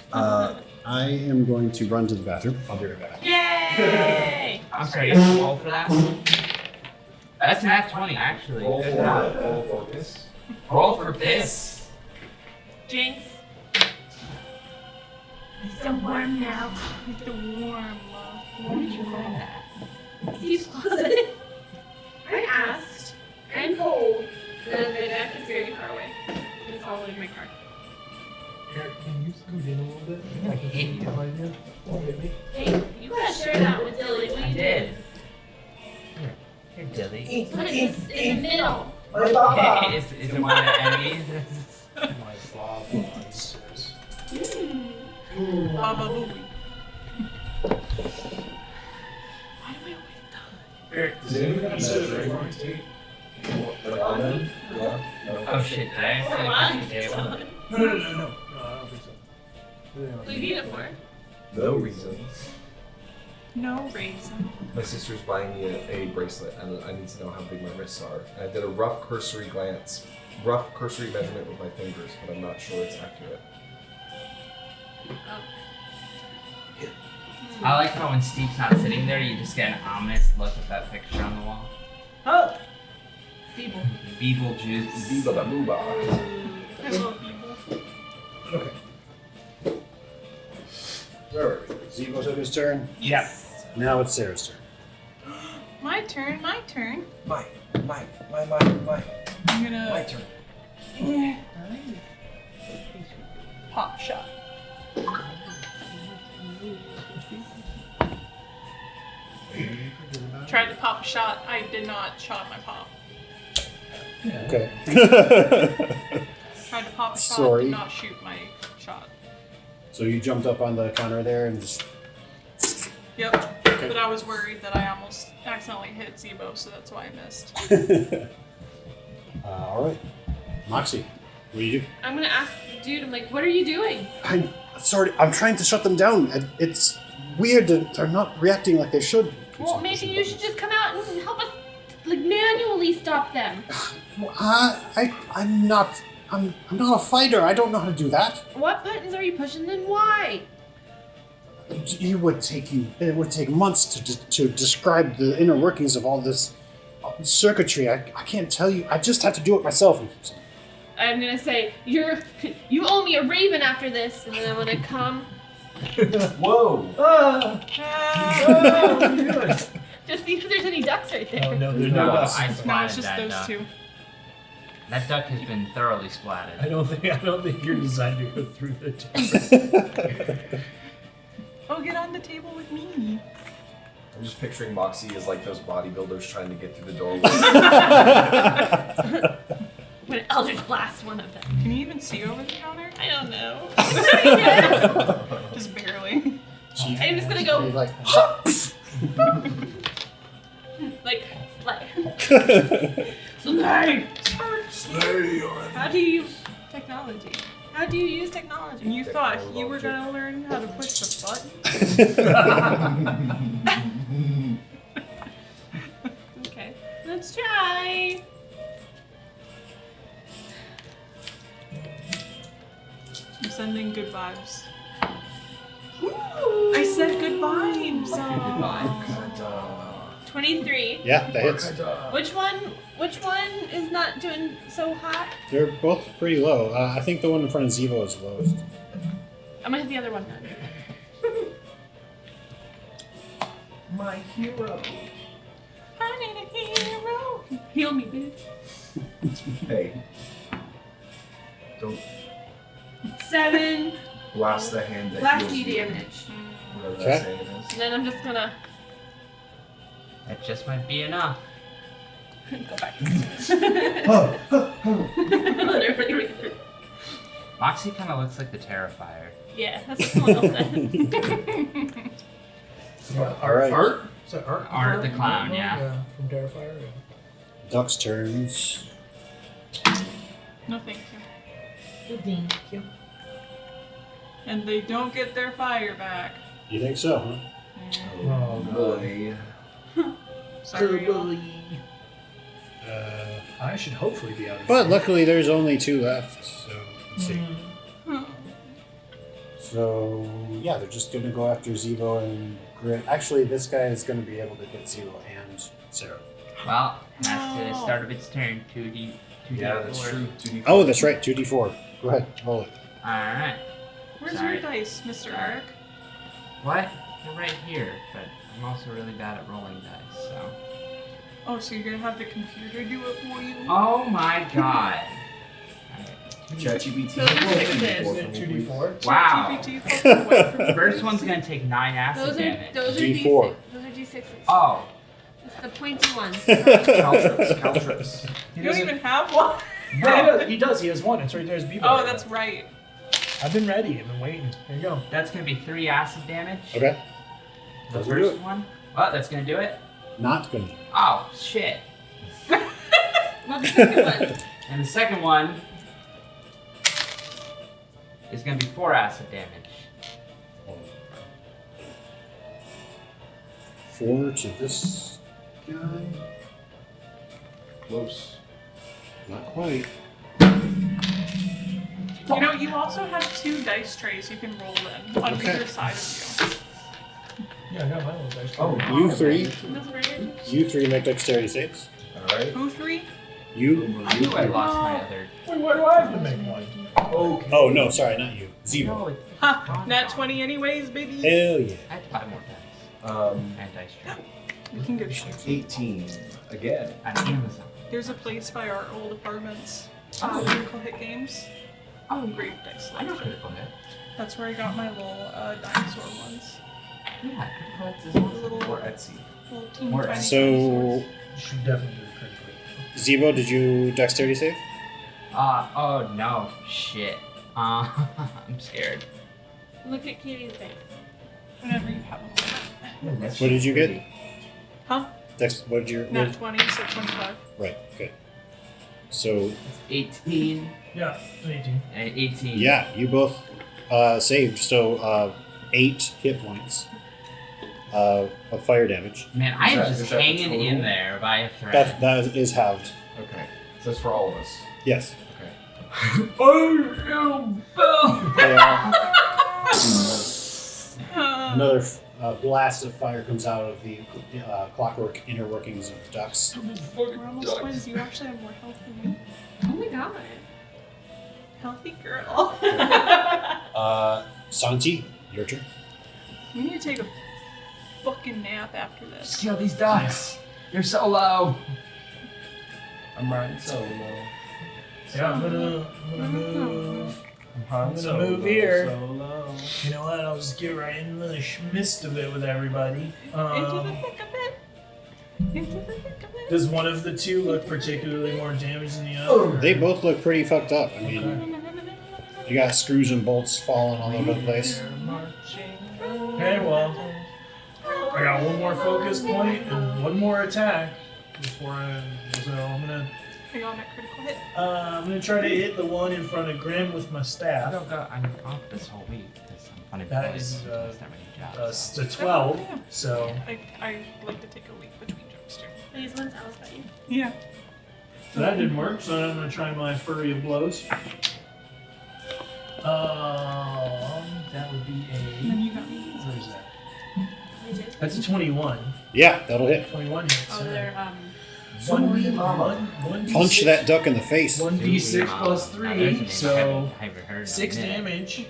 I am going to run to the bathroom. I'll be right back. Yay! I'm sorry, you have to roll for that? That's nat 20, actually. Roll Good for job. roll for piss. Roll for piss. Jinx. It's so warm now. It's the warm love. Where did you find that? Steve's closet. I asked. I'm cold. And the deck is very far away. It's all in my car. Can you scoot in a little bit? I hate you. Hey, you gotta share that with Dilly. What do I you do? did. Here, Dilly. Put it in the middle. Is it one of the enemies? My blob monsters. Baba Booey. Why do I always Does anyone consider Dragon's Gate? Like on them? Yeah? No. Oh shit, did I say What? the table? No, I don't think so. What do you need it for? No reason. No reason. My sister's buying me a bracelet, and I need to know how big my wrists are. And I did a rough cursory measurement with my fingers, but I'm not sure it's accurate. I like how when Steve's not sitting there, you just get an ominous look at that picture on the wall. Oh! Feeble. Beetlejuice. Viva la booba. I love people. Okay. Where are we? Zee-Bo took his turn. Yeah. Now it's Sarah's turn. My turn. My. I'm gonna turn. pop shot. Tried to pop a shot. I did not shot my pop. Okay. Tried to pop a shot. Sorry. Did not shoot my shot. So you jumped up on the counter there and just. Yep. But I was worried that I almost accidentally hit Zee-Bo, so that's why I missed. All right. Moxie, what do you do? I'm gonna ask the dude, I'm like, what are you doing? I'm sorry. I'm trying to shut them down. It's weird that they're not reacting like they should. Well, maybe you should just come out and help us, like, manually stop them. I'm not a fighter. I don't know how to do that. What buttons are you pushing, then why? It would take months to describe the inner workings of all this circuitry. I can't tell you. I just have to do it myself. I'm gonna say, you owe me a raven after this, and then I'm gonna come. Whoa! Just see if there's any ducks right there. Oh, no, there's No, no I ducks. No, splatted it's just that those duck. two. That duck has been thoroughly splatted. I don't think you're designed to go through the table. Oh, get on the table with me. I'm just picturing Moxie as like those bodybuilders trying to get through the doorway. I'm gonna Eldritch Blast one of them. Can you even see over the counter? I don't know. Just barely. I'm just gonna go, Like, like, slay. Slay your How do you Technology. How do you use technology? And you thought you were gonna learn how to push the button? Okay, let's try. I'm sending good vibes. said good vibes. Goodbye. 23. Yeah, that hits. Which one is not doing so hot? They're both pretty low. I think the one in front of Zee-Bo is lowest. I'm gonna hit the other one then. My hero. I need a hero. Heal me, bitch. Hey. Don't 7 blast the hand that blast heals you you. damage. Whatever Okay. that saying is. And then I'm just gonna That just might be enough. go back. Moxie kind of looks like the Terrifier. Yeah, that's what someone else said. All right. Art? Is that Art? Art the Clown, yeah. From Terrifier. Yeah. Duck's turns. No, thank you. Thank you. And they don't get their fire back. You think so, huh? Oh, boy. Sorry, y'all. I should hopefully be out of But here. luckily, there's only 2 left. So let's see. Hmm. So yeah, they're just gonna go after Zee-Bo and Grit. Actually, this guy is gonna be able to hit Zee-Bo and Sarah. Well, that's the No. start of its turn. 2D. Yeah, that's true. 2d4. Oh, that's right. 2d4. Go ahead, roll it. Alright. Where's Sorry. your dice, Mr. Eric? What? They're right here, but I'm also really bad at rolling dice, so. Oh, so you're gonna have the computer do it for you? Oh my god. ChatGPT. So they're 6s. 2d4. Wow. GPT fucking away from The first one's gonna take 9 acid Those are damage. D4. Those are D6s. Oh. It's the pointy ones. Caltrips. You don't even have one? Yeah, he does. He has one. It's right there. His Zee-Bo. Oh, that's right. I've been ready. I've been waiting. Here you go. That's gonna be 3 acid damage. Okay. The Doesn't do first it. one. Oh, that's gonna do it? Not gonna. Oh, shit. Not the second one. And the second one is gonna be 4 acid damage. 4 to this guy. Close. Not quite. You know, you also have 2 dice trays you can roll in on Okay. either side of Yeah, I got my little dice. Oh, You 3. That's right. You 3 make dexterity saves. Alright. you. Who 3? You. I knew I lost my other. Wait, why do I have to make one? Okay. Oh no, sorry, not you. Zee-Bo. Ha! Nat 20 anyways, baby. Hell yeah. I had 5 more dice. And dice tray. We can get shit. 18. Again. At Amazon. There's a place by our old apartments. Oh. Critical Hit Games. Oh, Great dice I know selection. Critical Hit. That's where I got my little dinosaur ones. Yeah, Critical Hit is awesome. Little, Or Etsy. little teeny Or- tiny So, You should definitely do the critical. Zee-Bo, did you dexterity save? Oh no. Shit. I'm scared. Look at Katie's face. whenever you have them. What did you get? Huh? What did you? Nat 20, so 25. Right. Okay. So 18 Yeah, 18. and 18. yeah, you both saved. So 8 hit points of fire damage. Man, I am Is just that the hanging total? in there by a thread. That is halved. Okay. So that's for all of us. Yes. Okay. They are. Another blast of fire comes out of the clockwork inner workings of the ducks. We're almost twins. You actually have more health than me. Oh my god. Healthy girl. Santi, your turn. We need to take a fucking nap after this. Just kill these ducks. They're so low. I'm riding solo. Yeah, I'm gonna move. I'm gonna move here. You know what? I'll just get right in the midst of it with everybody. Into the thick of it. Into the thick of it. Does one of the two look particularly more damaged than the other? They both look pretty fucked up. I mean, you got screws and bolts falling all over the place. Okay, well, I got one more focus point and one more attack before so I'm gonna Are you on that critical hit? I'm gonna try to hit the one in front of Grim with my I staff. don't go. I'm off this whole week because I'm That unemployed. is, It's not really a job. so. To 12. So I like to take a week between jokes too. These ones Alice got you. Yeah. that didn't work. So I'm gonna try my flurry of blows. That would be And then a. you got me. Where is that? That's a 21. Yeah, that'll hit. 21 hits. Oh, they're One Punch that duck in the face. 1d6 plus Now, there's a 3, name so I haven't heard of 6 in a minute. damage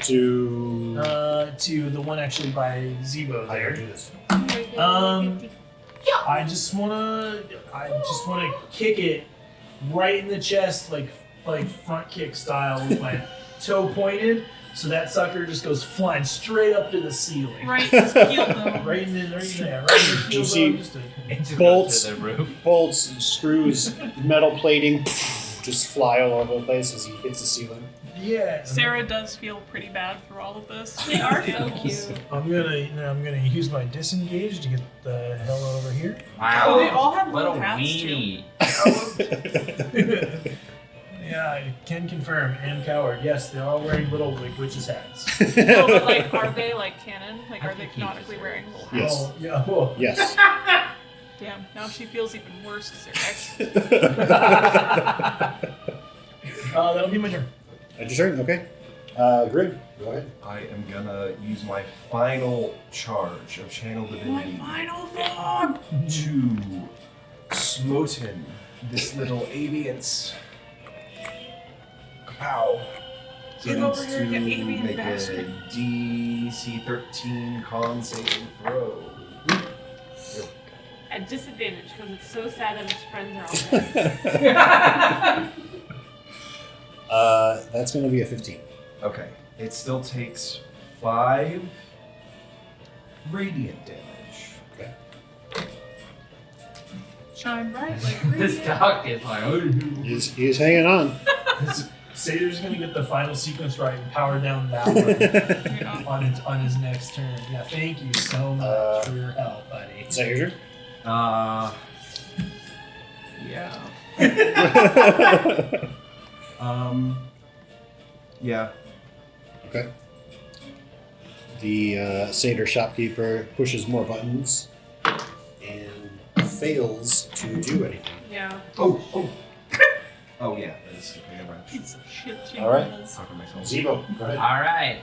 To. to the one actually by Zee-Bo How do I there. do this? I just wanna kick it right in the chest, like front kick style, with my toe pointed, so that sucker just goes flying straight up to the ceiling. Right, just heal them. Right in there, right in the You see just It just bolts, goes to the roof. bolts, screws, metal plating, just fly all over the place as he hits the ceiling. yeah. Sarah does feel pretty bad through all of this. They are so Animals. cute. I'm gonna use my disengage to get the hell over here. Wow. Oh, they all have what a little hats, weenie. Yeah, I can confirm. And coward. Yes, they're all wearing little like witches hats. No, but like, are they like canon? Like, are they canonically wearing little hats? Yes. Oh, yeah. Well, Yes. Damn, now she feels even worse because they're extra. that'll be my turn. At your turn, okay. Grim, go ahead. I am gonna use my final charge of Channel Divinity Final thought! to smoten this little aviance. Kapow. So Get it over needs here, to you avian make bastard. a DC 13 con saving throw. At disadvantage because it's so sad that his friends are all dead. That's going to be a 15. Okay. It still takes 5 radiant damage. Okay. Shine bright like This radiant. dog is like, oh. He's hanging on. Satyrs gonna get the final sequence right and power down that one Yeah. on his next turn. Yeah, thank you so much for your help, buddy. Is that your turn? Yeah. Yeah. Okay. The satyr shopkeeper pushes more buttons and fails to do anything. Yeah. Oh yeah. That is okay. Piece of shit, All right. jingles. Talking to myself. Zee-Bo, go ahead. Alright.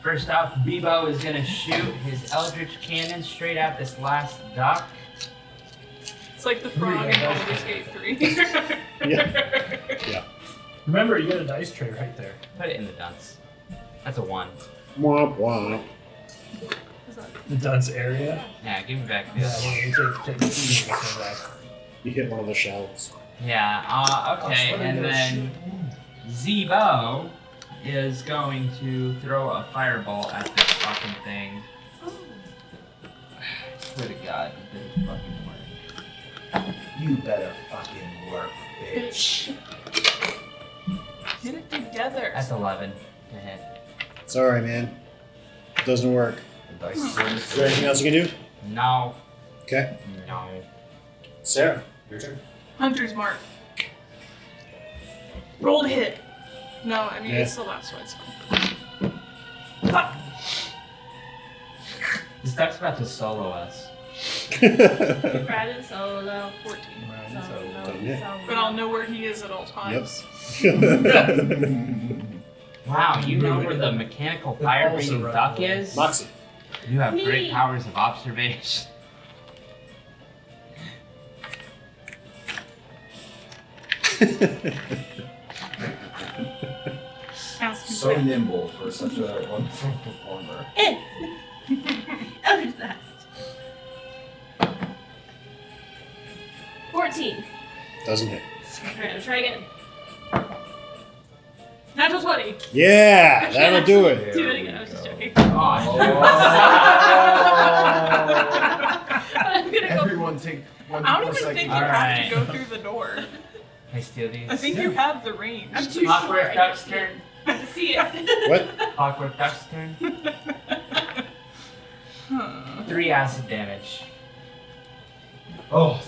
First off, Bebo is gonna shoot his Eldritch Cannon straight at this last duck. It's like the frog in Baldur's Gate 3. Yeah. Remember, you got a dice tray right there. Put it in the dunce. That's a 1. Womp womp. The dunce area. Yeah, give me back Yeah, this. well, you take this one back. You hit one of the shelves. Yeah, okay, and then Zee-Bo is going to throw a fireball at this fucking thing. Swear to God, it didn't fucking work. You better fucking work, bitch. Get it together. That's 11 to hit. Sorry, man. It doesn't work. The dice Is there anything else you can do? No. Okay. No. Sarah, your turn. Hunter's Mark. Roll to hit. No, I mean, Yeah. it's the last one. It's This duck's about to solo us. Brad solo 14. Brad Solo. Doesn't hit. But I'll know where he is at all times. Wow, you know where the mechanical fire breathing Also duck right. is? Moxie. You have great Me. powers of observation. Ask him So to- nimble for such a wonderful performer. Eldritch Blast. 14. Doesn't hit. Alright, let's try again. Natural 20. Yeah, that'll do it. Do it again. I was just joking. Oh, I'm gonna go. Everyone take 1 I don't more even second. think you Alright. have to go through the door. I steal these. I think you have the range. I'm too Clockwork short. Duck's turn. I can see it. What? Clockwork Duck's turn. 3 acid damage. Oh,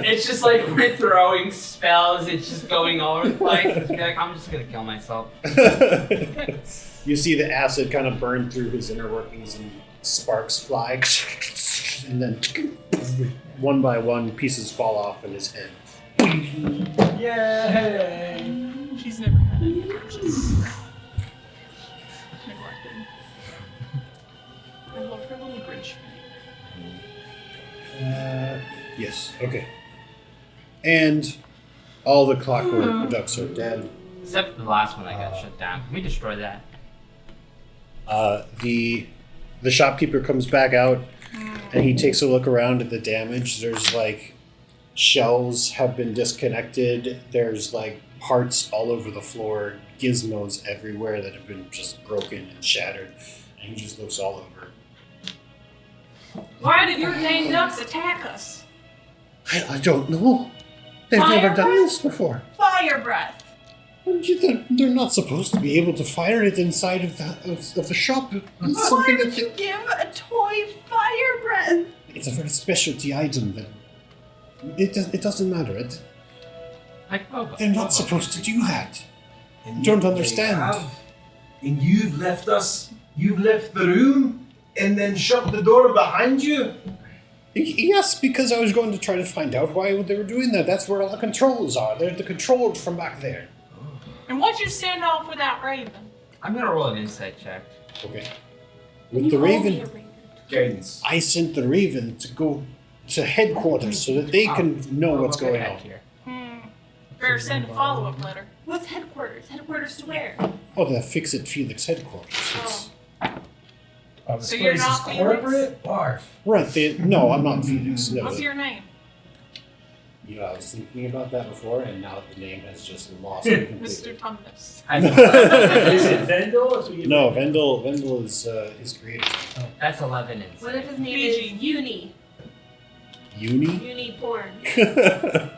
It's just like we're throwing spells, it's just going all over the place. It's like, I'm just gonna kill myself. You see the acid kind of burn through his inner workings and sparks fly. And then one by one pieces fall off in his head. Yay! She's never had any purchase. Neglected. Yes. Okay. And all the clockwork ducks are dead. Except for the last one that got shut down. Can we destroy that? The shopkeeper comes back out and he takes a look around at the damage. There's like shelves have been disconnected. There's like parts all over the floor, gizmos everywhere that have been just broken and shattered. And he just looks all over. Why did your dang ducks attack us? I don't know. They've never done this before. Fire breath. They're not supposed to be able to fire it inside of the shop. It's something that give a toy fire breath? it's a very specialty item. That it doesn't matter. They're not supposed to do that. And Don't yet understand. they have. And you've left us. You've left the room and then shut the door behind you. Yes, because I was going to try to find out why they were doing that. That's where all the controls are. They're controlled from back there. And why'd you stand off with that raven? I'm gonna roll an insight check. Okay. With the raven, Guidance. I sent the raven to go to headquarters so that they can know what's going on. Here. Better send a follow-up letter. What's headquarters? Headquarters to where? Oh, the Fix-It Felix headquarters. It's, This So you're place not is Felix? corporate? Barf. right. No, I'm not Felix. No. What's your name? You know, I was thinking about that before, and now the name has just lost me completely. Mr. Tumnus. Is it Vendel? So you- No, Vendel is his creator. That's 11 insight. What if his name Fiji. is Uni? Uni? Unicorn.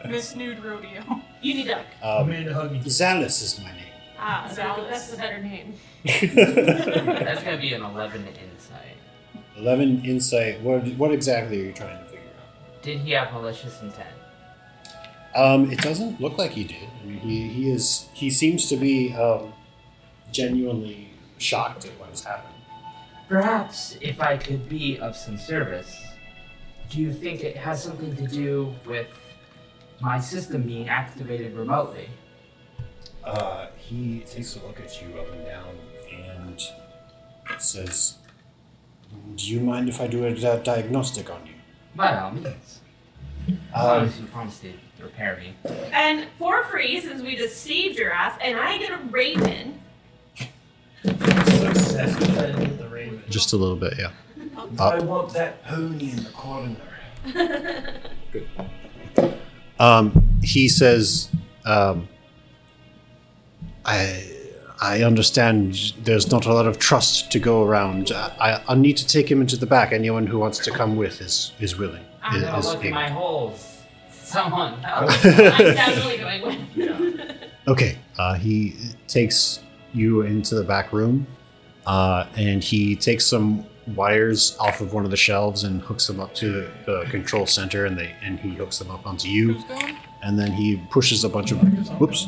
Miss Nude Rodeo. Uniduck. Amanda Huggins. Zalus is my Ah, Zalus. that's the better name. name. That's gonna be an 11 insight. 11 insight. What exactly are you trying to figure out? Did he have malicious intent? It doesn't look like he did. I mean, he seems to be genuinely shocked at what has happened. Perhaps if I could be of some service, do you think it has something to do with my system being activated remotely? He takes a look at you up and down and says, "Do you mind if I do a diagnostic on you?" By all means. As long as you promise to repair me. And for free, since we just saved your ass, and I get a raven. Success with the Raven. Just a little bit, yeah. I want that pony in the corner. He says, I understand there's not a lot of trust to go around. I need to take him into the back. Anyone who wants to come with is willing. I'm gonna is look at able. my holes. Someone else. I'm definitely going with. Okay, he takes you into the back room, and he takes some wires off of one of the shelves and hooks them up to the control center, and he hooks them up onto you, Who's going? and then he pushes a bunch of. Whoops.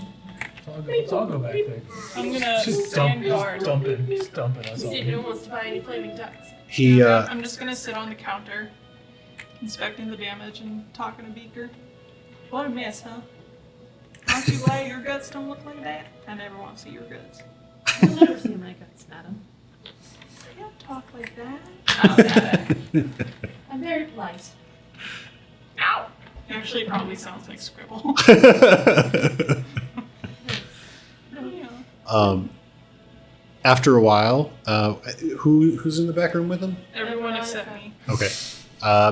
I'll go back there. I'm gonna Just stand guard. dumping us all. See if anyone wants to buy any flaming ducks. He I'm just gonna sit on the counter, inspecting the damage and talking to Beaker. What a mess, huh? Aren't you glad your guts don't look like that? I never want to see your guts. You'll never see my guts, madam. You don't talk like that. I'm very polite. Ow! Actually, it probably sounds like scribble. Yeah. After a while, who's in the back room with him? Everyone except me. Okay.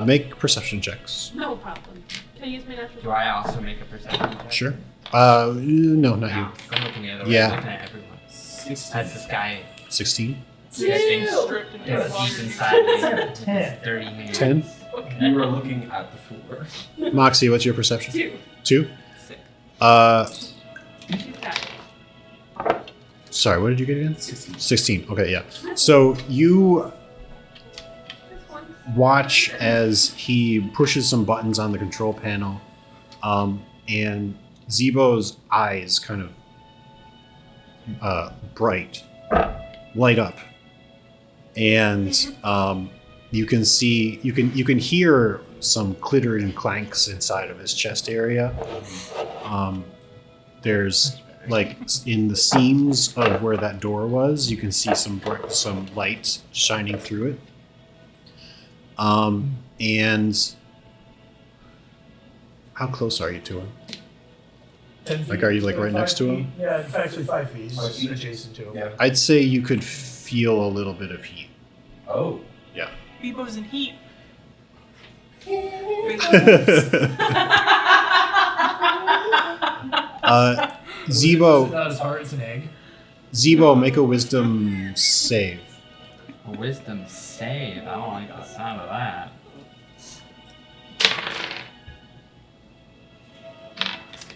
Make perception checks. No problem. Can I use my natural? Do I also make a perception check? Sure. No, not No, you. I'm looking the other way. Yeah. I'm looking at everyone. That's this guy 16? Getting stripped and deep water. inside me with his 10. dirty hands. 10? You are looking at the floor. Moxie, what's your perception? 2. 2? Sick. She's got it. Sorry, what did you get again? 16. Okay, yeah. So you watch as he pushes some buttons on the control panel, and Zee-Bo's eyes kind of light up, and you can hear some clitter and clanks inside of his chest area. There's like in the seams of where that door was, you can see some light shining through it. And How close are you to him? 10 feet. Like, are you, like, right 5 next to him? feet. Yeah, it's actually 5 feet. He's 5 feet? adjacent to him. Yeah. I'd say you could feel a little bit of heat. Oh. Yeah. Zee-Bo's in heat. Zee-Bo, It's not as hard as an egg. Zee-Bo, make a wisdom save. A wisdom save. I don't like the sound of that.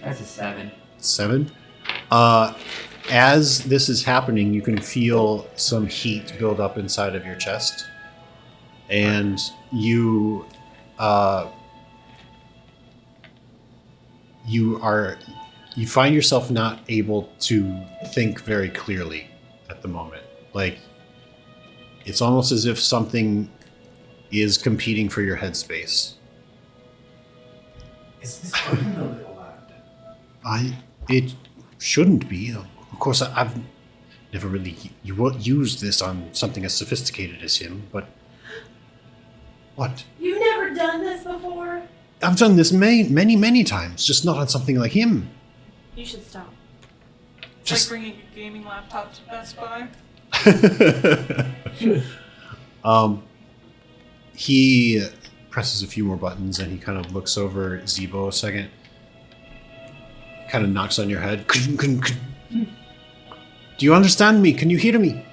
That's a 7. 7. As this is happening, you can feel some heat build up inside of your chest, and you find yourself not able to think very clearly at the moment. Like, it's almost as if something is competing for your headspace. Is this even a little lad? It shouldn't be. Of course, I've never really used this on something as sophisticated as him, but... What? You've never done this before? I've done this many times, just not on something like him. You should stop. It's Just- like bringing a gaming laptop to Best Buy. He presses a few more buttons and he kind of looks over Zee-Bo a second. Kind of knocks on your head. Do you understand me? Can you hear me?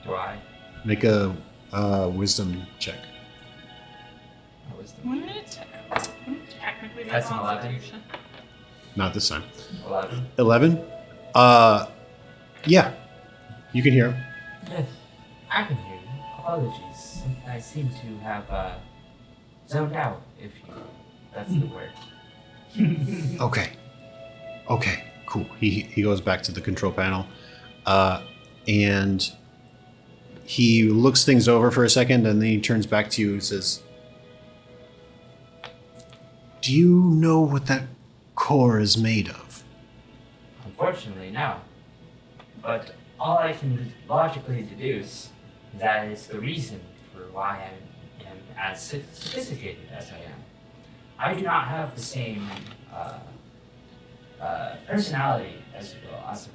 Do I? Make a wisdom check. A wisdom. Wouldn't it technically be That's an 11. concentration? Not this time. 11. 11? Yeah. You can hear him. Yes, I can hear you. Apologies. I seem to have zoned out, if that's the word. Okay, cool. He goes back to the control panel, and he looks things over for a second, and then he turns back to you and says, "Do you know what that core is made of?" Unfortunately, no. But all I can logically deduce is that it's the reason for why I am as sophisticated as I am. I do not have the same personality as a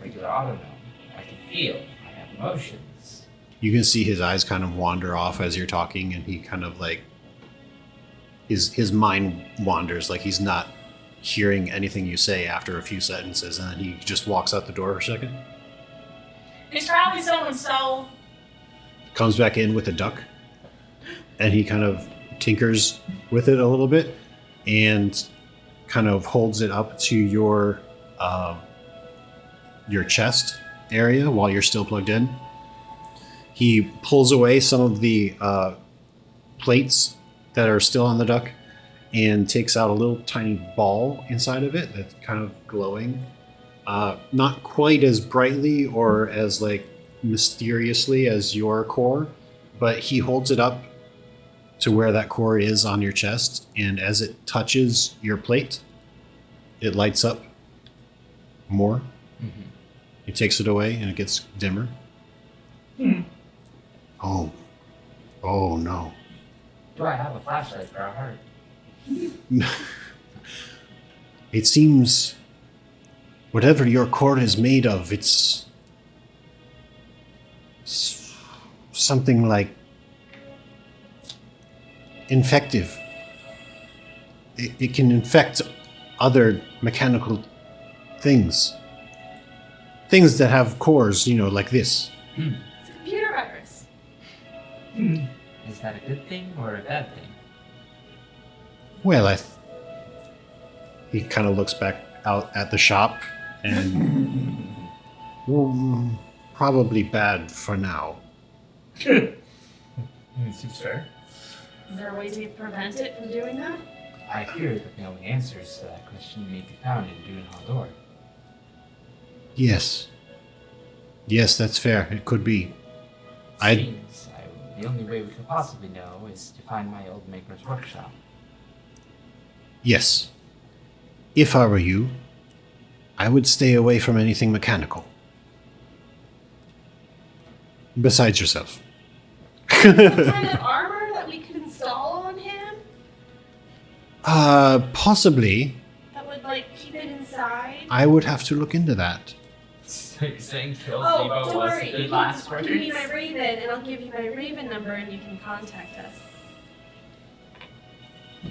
regular autognome. I can feel. I have emotions. You can see his eyes kind of wander off as you're talking, and he kind of like his mind wanders, like he's not hearing anything you say after a few sentences, and then he just walks out the door for a second. It's probably someone's soul. Comes back in with a duck, and he kind of tinkers with it a little bit and kind of holds it up to your chest area while you're still plugged in. He pulls away some of the plates that are still on the duck and takes out a little tiny ball inside of it that's kind of glowing. Not quite as brightly or as like mysteriously as your core, but he holds it up to where that core is on your chest, and as it touches your plate, it lights up more. Mm-hmm. He takes it away and it gets dimmer. Oh no. Do I have a flashlight for a heart? It seems whatever your core is made of, it's something like infective. It can infect other mechanical things. Things that have cores, like this. It's a computer virus. Is that a good thing or a bad thing? Well, he kind of looks back out at the shop and probably bad for now. Seems fair. Is there a way to prevent it from doing that? I fear that the only answers to that question may be found in Dune Haldor. Yes, that's fair. It could be. Seems the only way we could possibly know is to find my old maker's workshop. Yes. If I were you, I would stay away from anything mechanical. Besides yourself. Some kind of armor that we could install on him? Possibly. That would like keep it inside. I would have to look into that. So you're saying kill Oh, Zee-Bo don't was worry. the You last can give me my raven, and I'll give you my raven number, and you can contact us.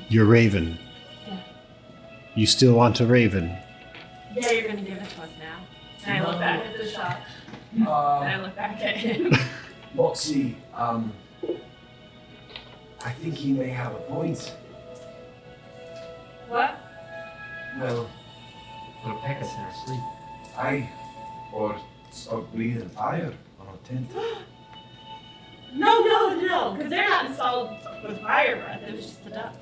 Your raven. Yeah. You still want a raven? Yeah, you're gonna give it to us now. And I look back at the shop. And I look back at him. Moxie, I think he may have a point. What? Well, It'll pick us in our sleep. or stop breathing fire on our tent. No, because they're not installed with fire breath. It was just the ducks.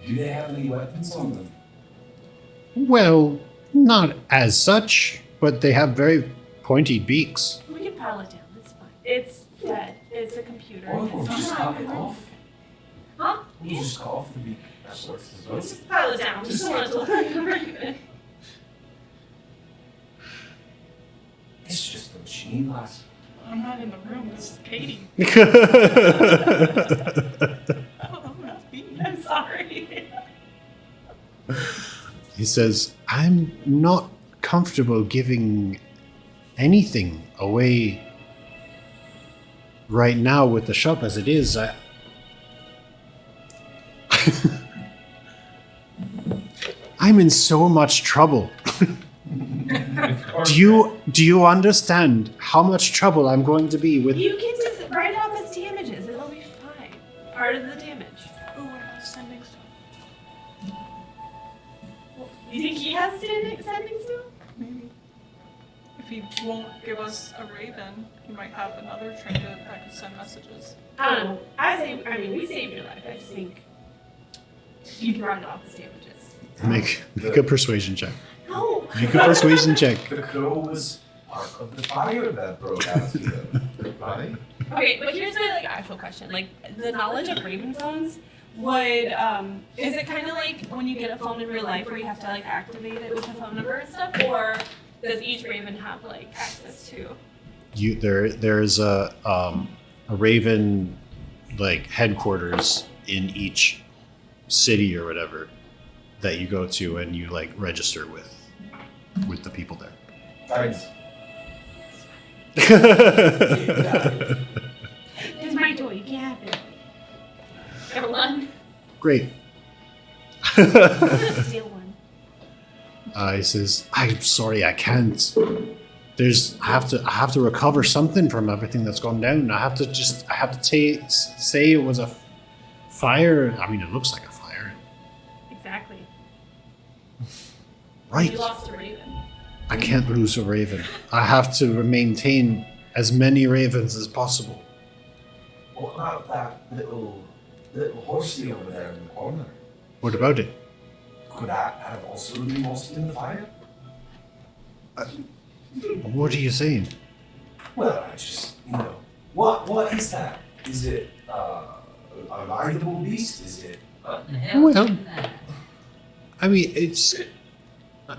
Do they have any weapons on them? Well, not as such, but they have very pointy beaks. We can pile it down. It's fine. It's dead. It's a computer. Or It's we'll not just cut it mine. off. Huh? We'll just cut off the beak. That works as well. Let's just pile it down. Just want it to look like a raven. It's just a machine, lass. I'm not in the room. This is Katie. I'm sorry. He says, I'm not comfortable giving anything away right now with the shop as it is. I'm in so much trouble. Do you understand how much trouble I'm going to be with? You can just write off as damages. It'll be fine. Part of the damage. Oh, what about sending stuff? You think he has sending still? Maybe. If he won't give us a raven, he might have another trinket that could send messages. I don't know. We saved your life. I just think you can write it off as damages. Make a persuasion check. No. Make a persuasion check. The crow was part of the fire that broke out here, right? Okay, but here's my actual question. The knowledge of raven phones would is it kind of like when you get a phone in real life where you have to activate it with a phone number and stuff, or does each raven have access to? There's a raven headquarters in each city or whatever that you go to and you register with the people there. Thanks. It's my toy. You can't have it. Everyone. Great. I'm gonna steal one. He says, "I'm sorry, I can't. I have to recover something from everything that's gone down. I have to say it was a fire. I mean, it looks like a fire, Exactly. right? You lost a raven. I can't lose a raven. I have to maintain as many ravens as possible." What about that little horsey over there in the corner? What about it? Could that have also been lost in the fire? What are you saying? Well, I just, what is that? Is it a rideable beast? Is it? What in the hell? Well, I mean, it's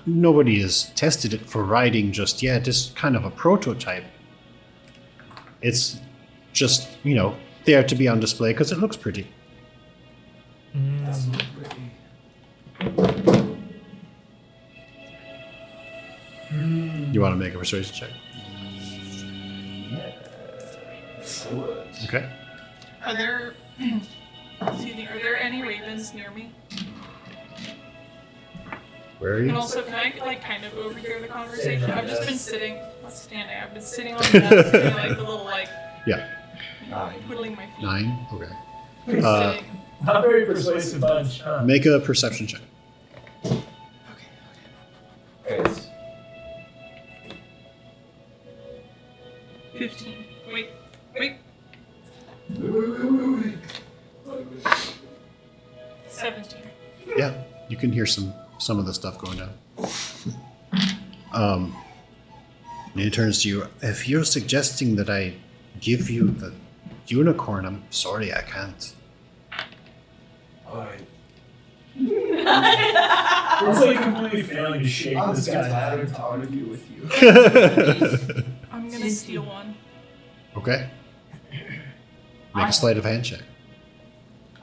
nobody has tested it for riding just yet. It's kind of a prototype. It's just there to be on display because it looks pretty. That's not pretty. You want to make a persuasion check? Okay. Are there are there any ravens near me? Where are And you? also, can I kind of overhear the conversation? I've just been sitting, not standing. I've been sitting on the desk doing the little Yeah. twiddling my feet. 9. Okay. Sitting. Not very persuasive bunch, huh? Make a perception check. Okay. 15. Wait. Wait. 17. Yeah, you can hear some of the stuff going down. And he turns to you. If you're suggesting that I give you the unicorn, I'm sorry, I can't. Alright. It's completely failing to shake I'm this getting guy. tired to argue with you. I'm gonna steal one. Okay. Make a sleight of hand check.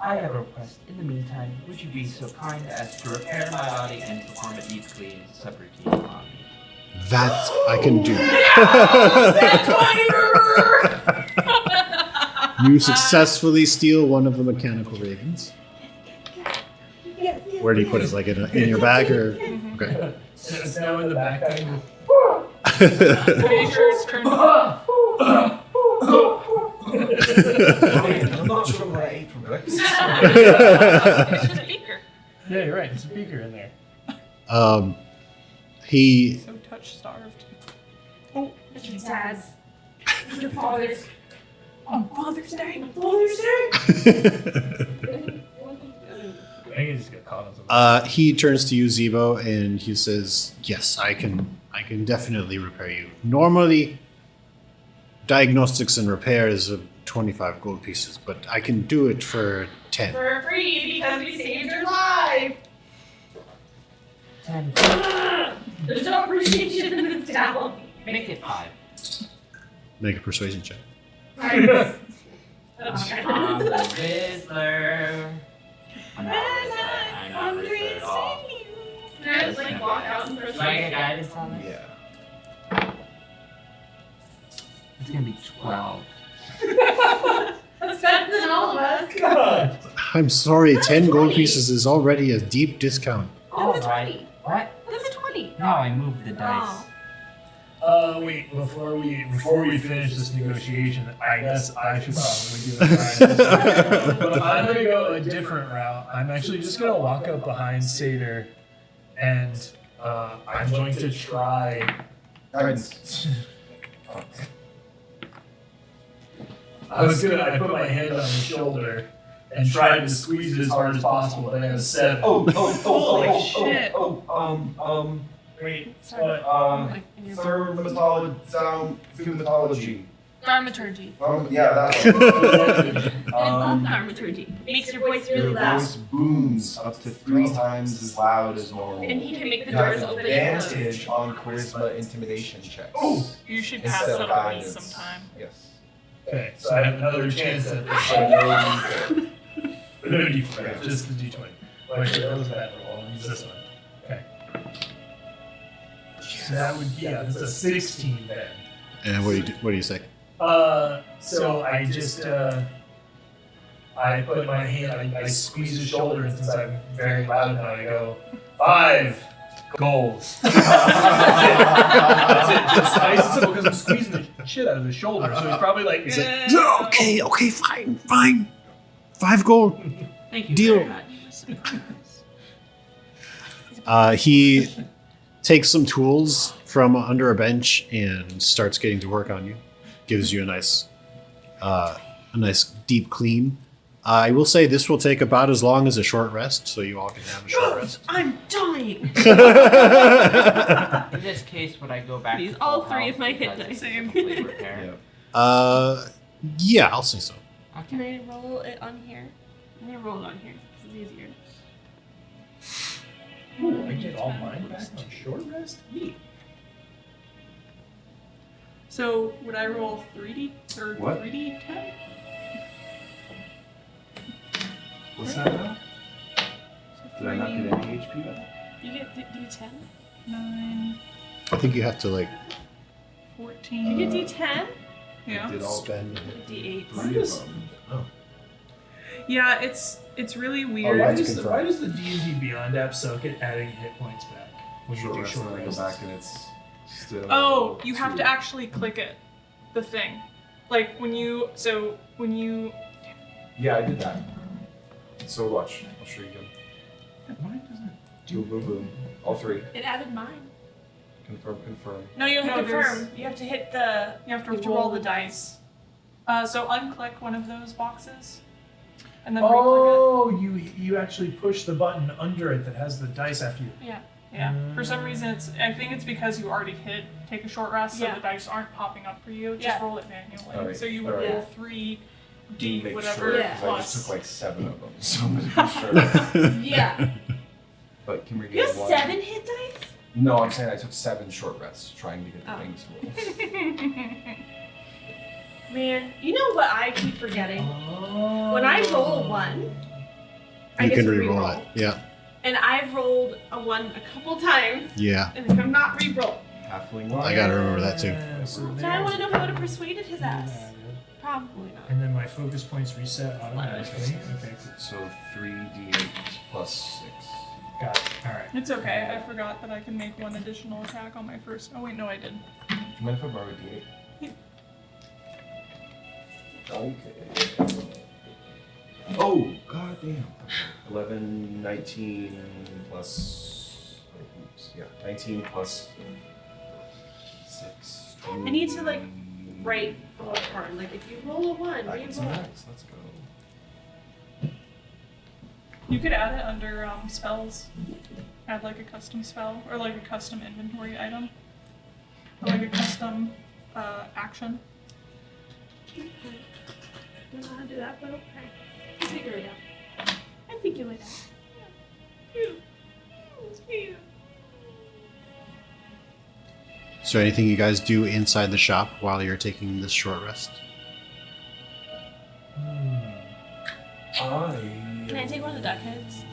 I have a request. In the meantime, would you be so kind as to repair my body and perform a deep clean subroutine on me? That I can do. You successfully steal one of the mechanical ravens. Where do you put it? Like in your bag or? Okay. It's now in the backpack. Pretty sure it's turned off. I'm not sure what I ate for breakfast. It's just a beaker. Yeah, you're right. There's a beaker in there. He So touch starved. It's your dad's. It's your father's. On Father's Day. Father's Day! I think he just got caught on something. he turns to you, Zee-Bo, and he says, "Yes, I can definitely repair you. Normally, diagnostics and repair is 25 gold pieces, but I can do it for 10." For free because we saved your life! 10. There's no appreciation in this town. Make it 5. Make a persuasion check. I'm the Rizzler. I'm not Rizzler. I'm not Rizzler at all. Can I just like walk out and Do I get persuade? guidance on this? Yeah. It's gonna be 12. That's better than all of us. God. I'm sorry, 10 gold pieces is already a deep discount. Alright. What? That's a 20. No, I moved the dice. Wait, before we finish this negotiation, I guess I should probably give it a try. But I'm gonna go a different route. I'm actually just gonna walk up behind Seder, and I'm going to try. Guidance. I put my hand on his shoulder and tried to squeeze it as hard as possible. But I got a 7. Holy shit. Wait, Sorry. what? Thaumaturgy. Thaumaturgy. Yeah, that I love thaumaturgy. Makes your voice really Your loud. voice booms up to 3 times as loud as normal. And he can make the You have doors open and close. advantage on charisma intimidation checks. Oh! You should pass Instead it of on me guidance. sometime. Yes. Okay, so I have another chance at this. But no d4. But no d4, just the d20. Oh, actually, that was a bad roll. I'll use this one. Okay. So that would be, that's a 16 then. And what do you say? So I just, I put my hand, I squeeze his shoulder, and since I'm very loud now, I go, 5 goals. That's it. Just nice and simple, because I'm squeezing the shit out of his shoulder, so he's probably like, He's like, okay, fine. 5 gold. Thank you Deal. very much. He takes some tools from under a bench and starts getting to work on you. Gives you a nice deep clean. I will say this will take about as long as a short rest, so you all can have a short rest. I'm dying. In this case, would I go back Use to all full 3 health of my hit because dice. it's a complete repair? Yeah, I'll say so. Can I roll it on here? I'm gonna roll it on here because it's easier. ooh, I get all mine back on short rest? Neat. So would I roll 3D or What? 3D10? What's that now? Did I not get any HP back? You get D10? 9, I think you have to 14. You get D10? Yeah. Did all spend. D8. 3 of them. Oh. Yeah, it's really Oh, weird. Why to does the confirm. D&D Beyond app suck at adding hit points back when you Short do rest, short and then I go rests? back and it's still. Oh, you have 2. to actually click it. The thing. Like when you Yeah, I did that. So watch. I'll show you again. Why doesn't Boom, boom, boom. All 3. It added mine. Confirm. No, you have No, to there's- confirm. You have to hit the. you have to roll the dice. So unclick one of those boxes. And then re-click Oh, you actually push the button under it that has the dice after you. it. Yeah. For some reason I think it's because you already hit take a short rest, so Yeah. the dice aren't popping up for you. Just Yeah. roll it manually. Alright, So you would alright. roll 3D Make whatever sure, Yeah. 'cause I just plus. took like 7 of them, so I'm gonna be sure. Yeah. But can we You get have 1? 7 hit dice? No, I'm saying I took 7 short rests trying to get the Oh. things to roll. Man, you know what I keep forgetting? When I roll a 1, I You get can to re-roll re-roll. it. Yeah. And I've rolled a 1 a couple times, Yeah. and if I'm not re-roll, Halfling I lion. gotta remember that too. Yeah, so then I want to there's know how I would have persuaded his ass. that. Probably not. And then my focus points reset automatically. Okay, cool. So 3d8 plus 6. Got it. Alright. It's okay. I forgot that I can make one additional attack on my first. Oh wait, no, I did. Do you mind if I borrow a d8? Okay. Oh, goddamn. 11, 19 plus. Oops, yeah, 19 plus 6. I need to, like, write a card. Like, if you roll a 1, I can see re-roll. max. Let's go. You could add it under spells. Add like a custom spell or like a custom inventory item, or like a custom action. I don't know how to do that, but okay. I'll figure it out. I figure it out. Yeah. Is there anything you guys do inside the shop while you're taking this short rest? Can I take one of the duck heads?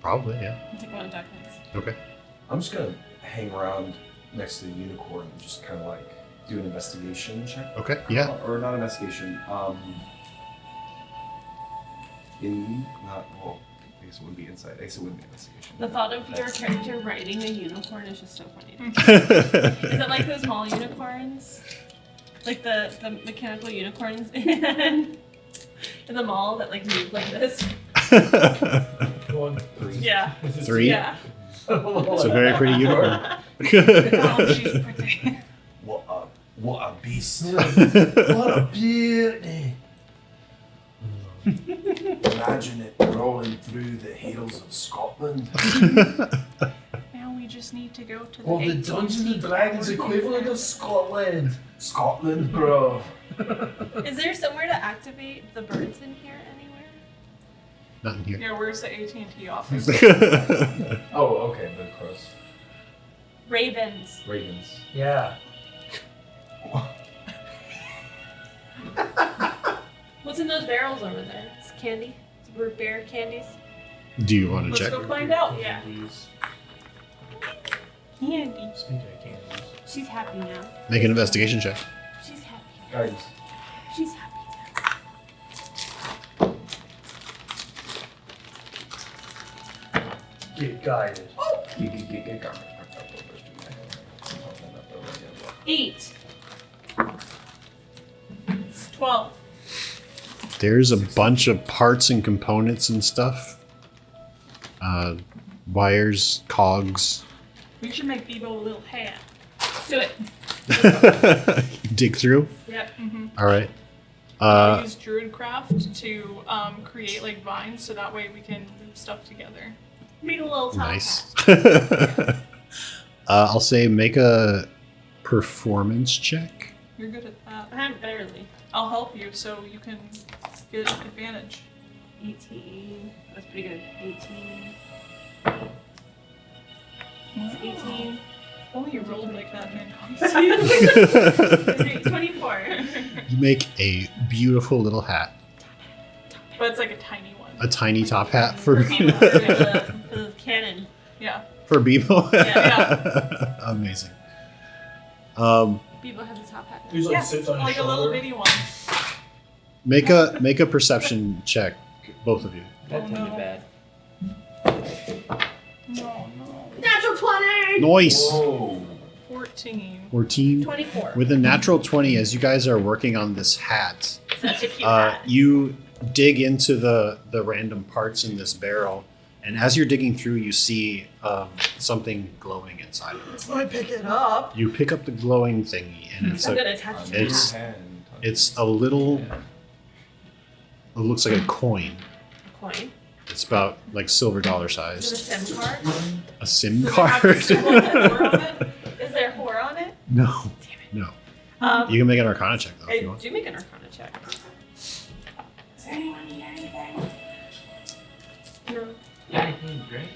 Probably, yeah. I'll take one of the duck heads. Okay. I'm just gonna hang around next to the unicorn and just kind of like do an investigation check. Okay, yeah. Or not investigation. Well, I guess it wouldn't be inside. I guess it wouldn't be investigation. The thought of your character riding a unicorn is just so funny. Is it like those mall unicorns? Like the mechanical unicorns in the mall that like move like this? 1, 3. Yeah. 3? Yeah. It's a very pretty unicorn. Oh, she's pretty. What a beast. What a beauty. Imagine it rolling through the hills of Scotland. Now we just need to go to the. Or the AT&T Dungeons and Dragons Tower. equivalent of Scotland. Scotland, bro. Is there somewhere to activate the birds in here anywhere? Not in here. Yeah, where's the AT&T office? Oh, okay. The crows. Ravens. Ravens. Yeah. What's in those barrels over there? It's candy. It's root beer candies. Do you want to Let's check? go find out. Yeah. These. Candy. Speaking of candies. She's happy now. Make an investigation check. She's happy. Guidance. She's happy. Get guided. 8. 12. There's a bunch of parts and components and stuff. Wires, cogs. We should make Zee-Bo a little hat. Do it. Dig through. Yep. Mm-hmm. All right. I use Druidcraft to create like vines, so that way we can move stuff together. Make a little top Nice. hat. I'll say make a performance check. You're good at that. I'm barely. I'll help you so you can get advantage. 18. That's pretty good. 18. 18. Only you rolled like that during conversation. 24. You make a beautiful little hat. But it's like a tiny one. A tiny top hat for People for the cannon. Yeah. for Zee-Bo. Yeah. Amazing. People has a top hat. Who's like Yeah, sits on his like a shoulder. little bitty one. Make a perception check, both of you. That Oh, sounded no. bad. No. Natural 20! Nice. Whoa. 14. 14. 24. With a natural 20, as you guys are working on this hat, Such a cute hat. you dig into the random parts in this barrel, and as you're digging through, you see something glowing inside of it. I pick it up. You pick up the glowing thingy, and it's I'm a, gonna touch it. it's- it's a little. It looks like a coin. Coin. It's about like silver dollar Is it a sized. SIM card? A SIM Does it have card? a symbol with a whore on it? Is there a whore on it? No, no. You can make an Arcana check though if you I want. do make an Arcana check. Does anyone need anything? No. Yeah, anything to drink?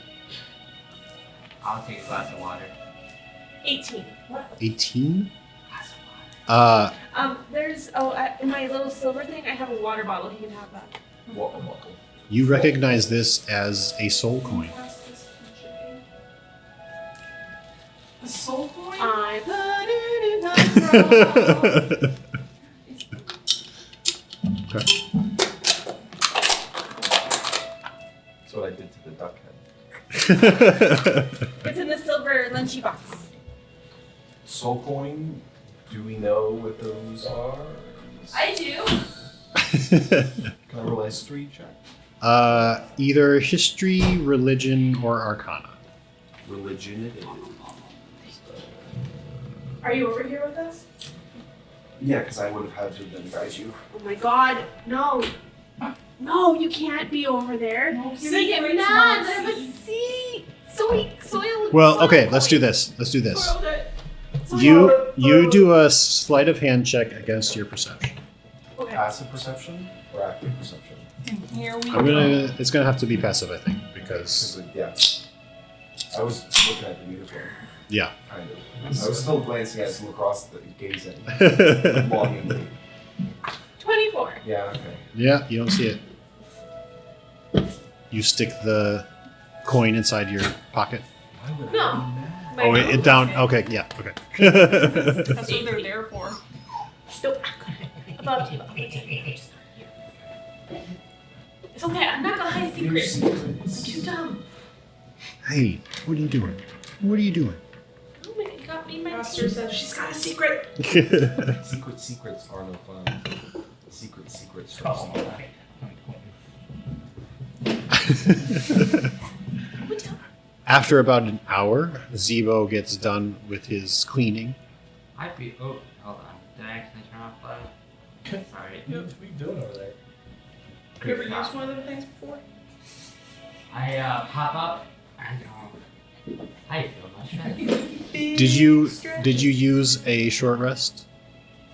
I'll take a glass of water. 18. 18. There's in my little silver thing, I have a water bottle. He can have that. Waddle waddle. You recognize this as a soul coin. The soul coin? I put it in my Okay. That's what I did to the duck head. It's in the silver lunchy box. Soul coin. Do we know what those are? I do. Can I roll a history check? Either history, religion, or arcana. Religion it is. Are you over here with us? Yeah, because I would have had to then guide you. Oh my god, no. No, you can't be over there. No, You're see, gonna get it's mad. not I have a see. seed. Soil. Well, okay, let's do this. Let's do this. You do a sleight of hand check against your perception. Okay. Passive perception or active perception? And here we I'm go. gonna. It's gonna have to be passive, I think, because Yeah. I was looking at the uniform, yeah. kind of. I was still glancing at it from across the gazing Yeah, longingly. 24. Yeah, okay. you don't see it. You stick the coin inside your pocket. Why would No. I be mad? Oh, it down. Okay, yeah, okay. That's what they're there for. Still above table. It's okay. I'm not gonna hide secrets. I'm too dumb. Hey, what are you doing? What are you doing? Oh my god, got me my Master says she's got a secret. Secrets are no fun. Secrets Oh, After about an hour, Zee-Bo gets done with his cleaning. Oh, hold on. Did I actually turn off light? Sorry. What are you doing over there? You ever used one of them things before? I pop up. I feel much better. Did you use a short rest?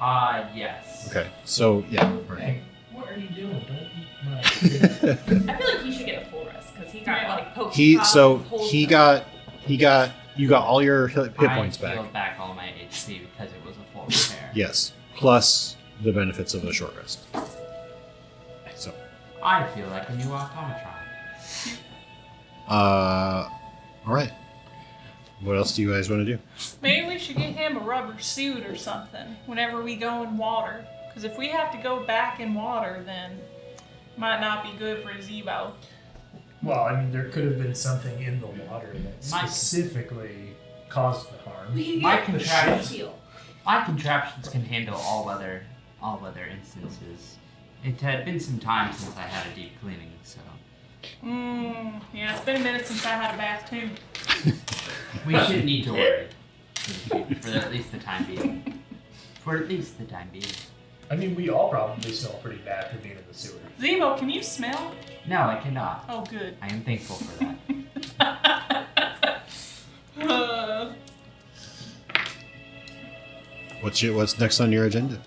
Yes. Okay, so yeah. Right. Hey, what are you doing? Don't eat my. I feel like he should get a full rest because he got like poked. You got all your hit points I back. healed back all my HP because it was a full repair. Yes, plus the benefits of a short rest. So, I feel like a new automatron. all right. What else do you guys want to do? Maybe we should get him a rubber suit or something whenever we go in water. Because if we have to go back in water, then it might not be good for Zee-Bo. Well, I mean, there could have been something in the water that specifically caused the harm. My contraptions can handle all weather instances. It had been some time since I had a deep cleaning, so Yeah, it's been a minute since I had a bath too. we shouldn't need to worry for at least the time being. I mean, we all probably smell pretty bad for being in the sewer. Zee-Bo, can you smell? No, I cannot. Oh, good. I am thankful for that. What's next on your agenda?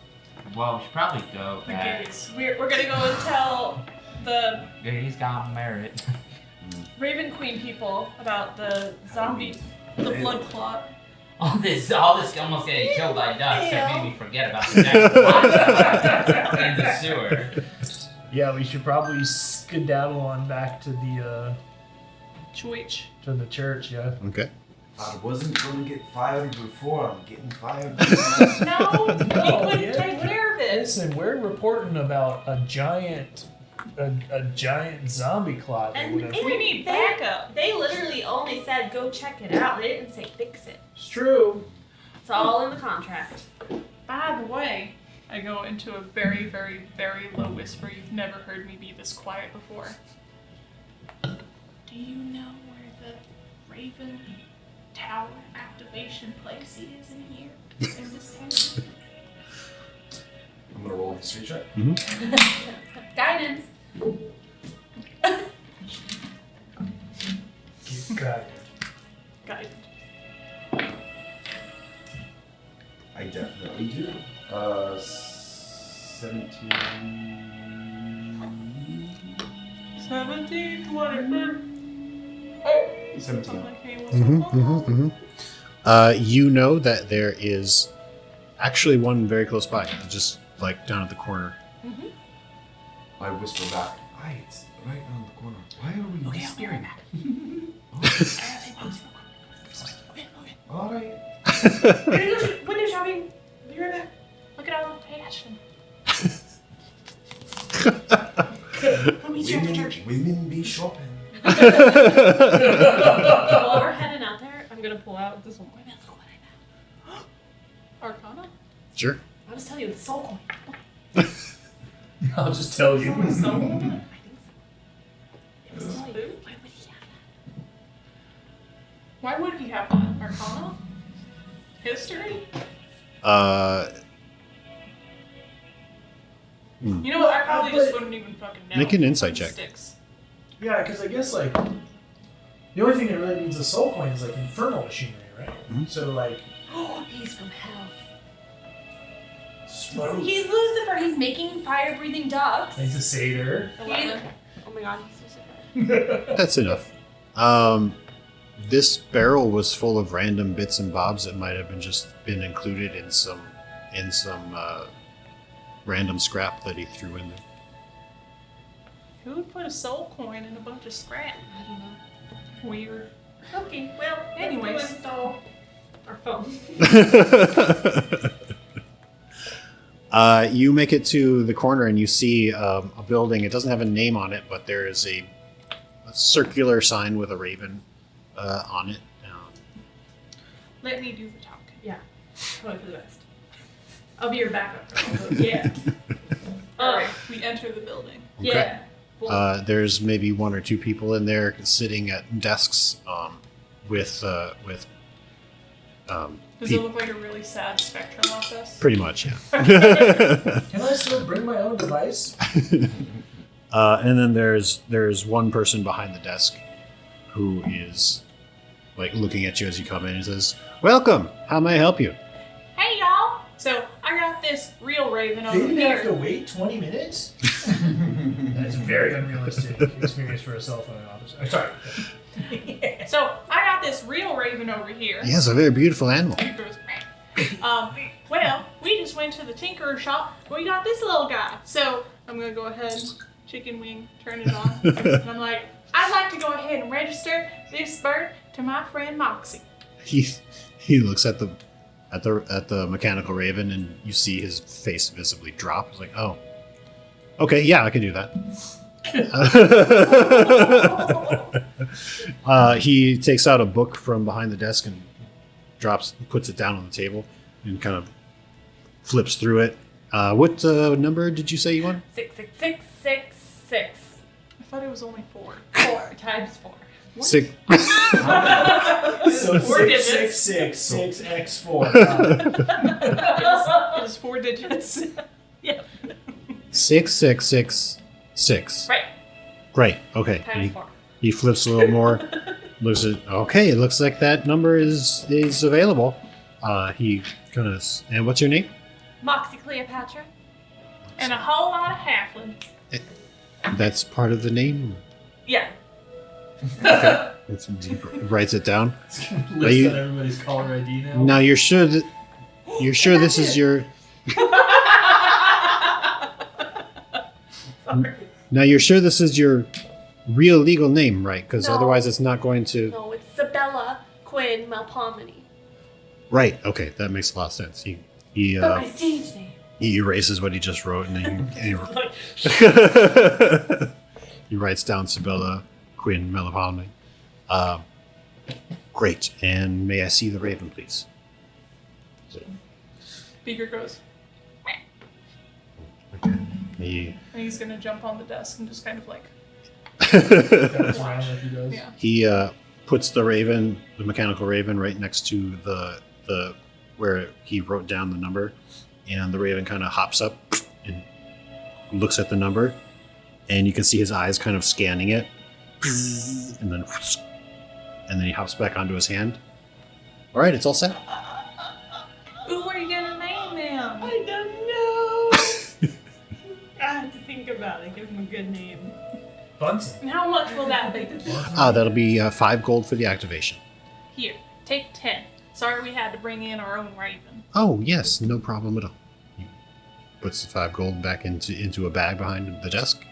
Well, we should probably go The back. gays. We're gonna go and tell the He's got merit. Raven Queen people about the zombie, the blood clot. All this almost getting killed by ducks that made me forget about the next monster in the sewer. Yeah, we should probably skedaddle on back to the Choich. church. Yeah. Okay. I wasn't going to get fired before. I'm getting fired. No, we couldn't yeah. take care of it. Listen, we're reporting about a giant zombie clot. that And would've- We need backup. They literally only said go check it out. They didn't say fix it. It's true. It's all in the contract. By the way, I go into a very, very, very low whisper. You've never heard me be this quiet before. Do you know where the Raven Tower activation place is in here? In this town? I'm gonna roll a history check. Guidance. God. Guide. I definitely do. 17. 17, whatever. 17. You know that there is actually one very close by, just like down at the corner. I whisper back. Why? It's right around the corner. Why are we? Okay, I'll be right back. All right. Window shopping. Be right back. Look at all the fashion. I'll meet you after church. Women be shopping. While we're heading out there, I'm gonna pull out this one. Wait a minute, look what I have. Arcana? Sure. I'll just tell you, it's soul coin. I'll just tell you. Soul coin? I think so. It was like, why would he have that? Why would he have that? Arcana? History? You know what? I probably just wouldn't even fucking know. Make an insight check. Sticks. Yeah, because I guess like the only thing that really needs a soul coin is like infernal machinery, right? Mhm. So like Oh, he's from hell. smoke. He's Lucifer. He's making fire-breathing ducks. He's a satyr. 11. Oh my god, he's Lucifer. That's enough. This barrel was full of random bits and bobs that might have been included in some random scrap that he threw in there. Who would put a soul coin in a bunch of scrap? I don't know. Weird. Okay, well, Anyways. let's install our phone. You make it to the corner and you see a building. It doesn't have a name on it, but there is a circular sign with a raven on it. Let me do the talking. Yeah, probably for the best. I'll be your backup. Yeah. Alright, we enter the building. Yeah. There's maybe one or two people in there sitting at desks with Does it look like a really sad Spectrum office? pretty much, yeah. Can I still bring my own device? And then there's one person behind the desk who is like looking at you as you come in and says, "Welcome. How may I help you?" Hey y'all! So I got this real raven They over didn't have to here. wait 20 minutes? That is a very unrealistic experience for a cell phone officer. Sorry. So I got this real raven over here. He has a very beautiful animal. He goes, well, we just went to the tinkerer shop. We got this little guy. So I'm gonna go ahead, chicken wing, turn it on. And I'm like, I'd like to go ahead and register this bird to my friend Moxie. He looks at the mechanical raven and you see his face visibly drop. He's like, "Oh, okay, yeah, I can do that." He takes out a book from behind the desk and puts it down on the table and kind of flips through it. What number did you say you want? 66666. I thought it was only 4. 4 times 4. Six. So Four digits. 666 6x4. It is 4 digits. Yeah. 6666. Right. Great. Okay. Times 4. He flips a little more. Looks at. Okay. It looks like that number is available. He kind of. And what's your name? Moxie Cleopatra. And a whole lot of halfling. That's part of the name. Yeah. He writes it down. List you- on everybody's caller ID now. Now you're sure this is your. Now you're sure this is your real legal name, right? Because No. otherwise it's not going to. No, it's Sabella Quinn Melpomene. Right. Okay, that makes a lot of sense. He But my stage name. he erases what he just wrote and then Like, he writes down Sabella Quinn Melipalme. Great. And may I see the raven, please? Beaker goes, He and he's gonna jump on the desk and just kind of like, That's around like he does. yeah. he puts the raven, the mechanical raven, right next to the where he wrote down the number, and the raven kind of hops up and looks at the number, and you can see his eyes kind of scanning it, and then he hops back onto his hand. All right, it's all set. Ooh, what are you gonna name him? I don't know. I have to think about it. Give him a good name. Bunsen. And how much will that be? That'll be 5 gold for the activation. Here, take 10. Sorry we had to bring in our own raven. Oh yes, no problem at all. He puts the 5 gold back into a bag behind the desk,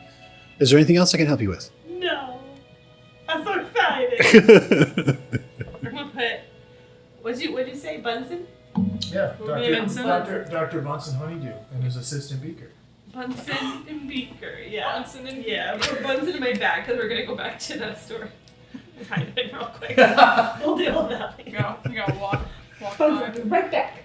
Is there anything else I can help you with? No. I'm so excited. We're gonna put. What'd you say, Bunsen? Yeah, Bunsen. Dr. Bunsen Honeydew and his assistant Beaker. Bunsen and Beaker. Yeah. Bunsen and Yeah. Put Bunsen in my bag because we're gonna go back to that store. Hide it real quick. We'll deal with that later. You gotta walk by. Right back.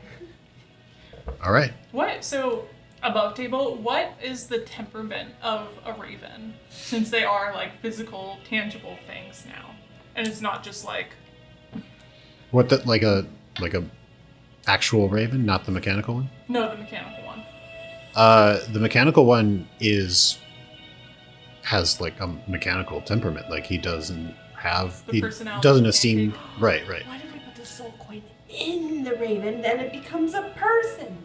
All right. What? So, above table, what is the temperament of a raven? Since they are like physical, tangible things now, and it's not just like What that like a actual raven, not the mechanical one? no, the mechanical one. The mechanical one has like a mechanical temperament. Like he doesn't have The he personality doesn't can't esteem take- right. What if we put the soul coin in the raven, then it becomes a person?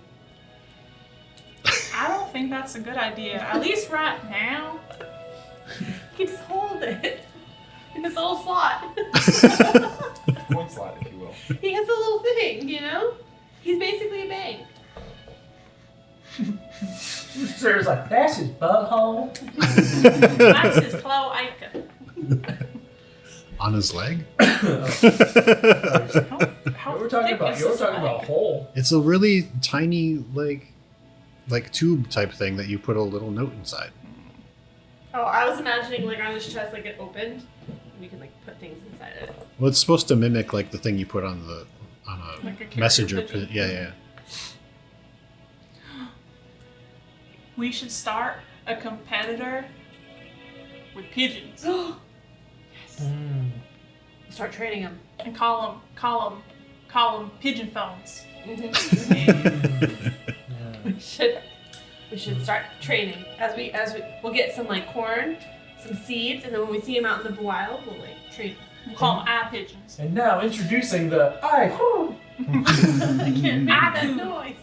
I don't think that's a good idea. At least right now. He just hold it in his little slot. Coin slot, if you will. He has a little thing, you know? He's basically a bank. Sarah's like, that's his butthole. That's his cloaca. On his leg? How We're talking thick about is you're this talking leg? about hole. It's a really tiny like tube type thing that you put a little note inside. Oh, I was imagining like on his chest, like it opened. And we can like put things inside it. Well, it's supposed to mimic like the thing you put on a Like a carrier messenger. pigeon. Yeah. We should start a competitor with pigeons Start training him. and call them pigeon phones. We should start training as we'll get some like corn, some seeds, and then when we see him out in the wild, we'll like train. We'll call them eye pigeons. And now introducing the I can't make that noise.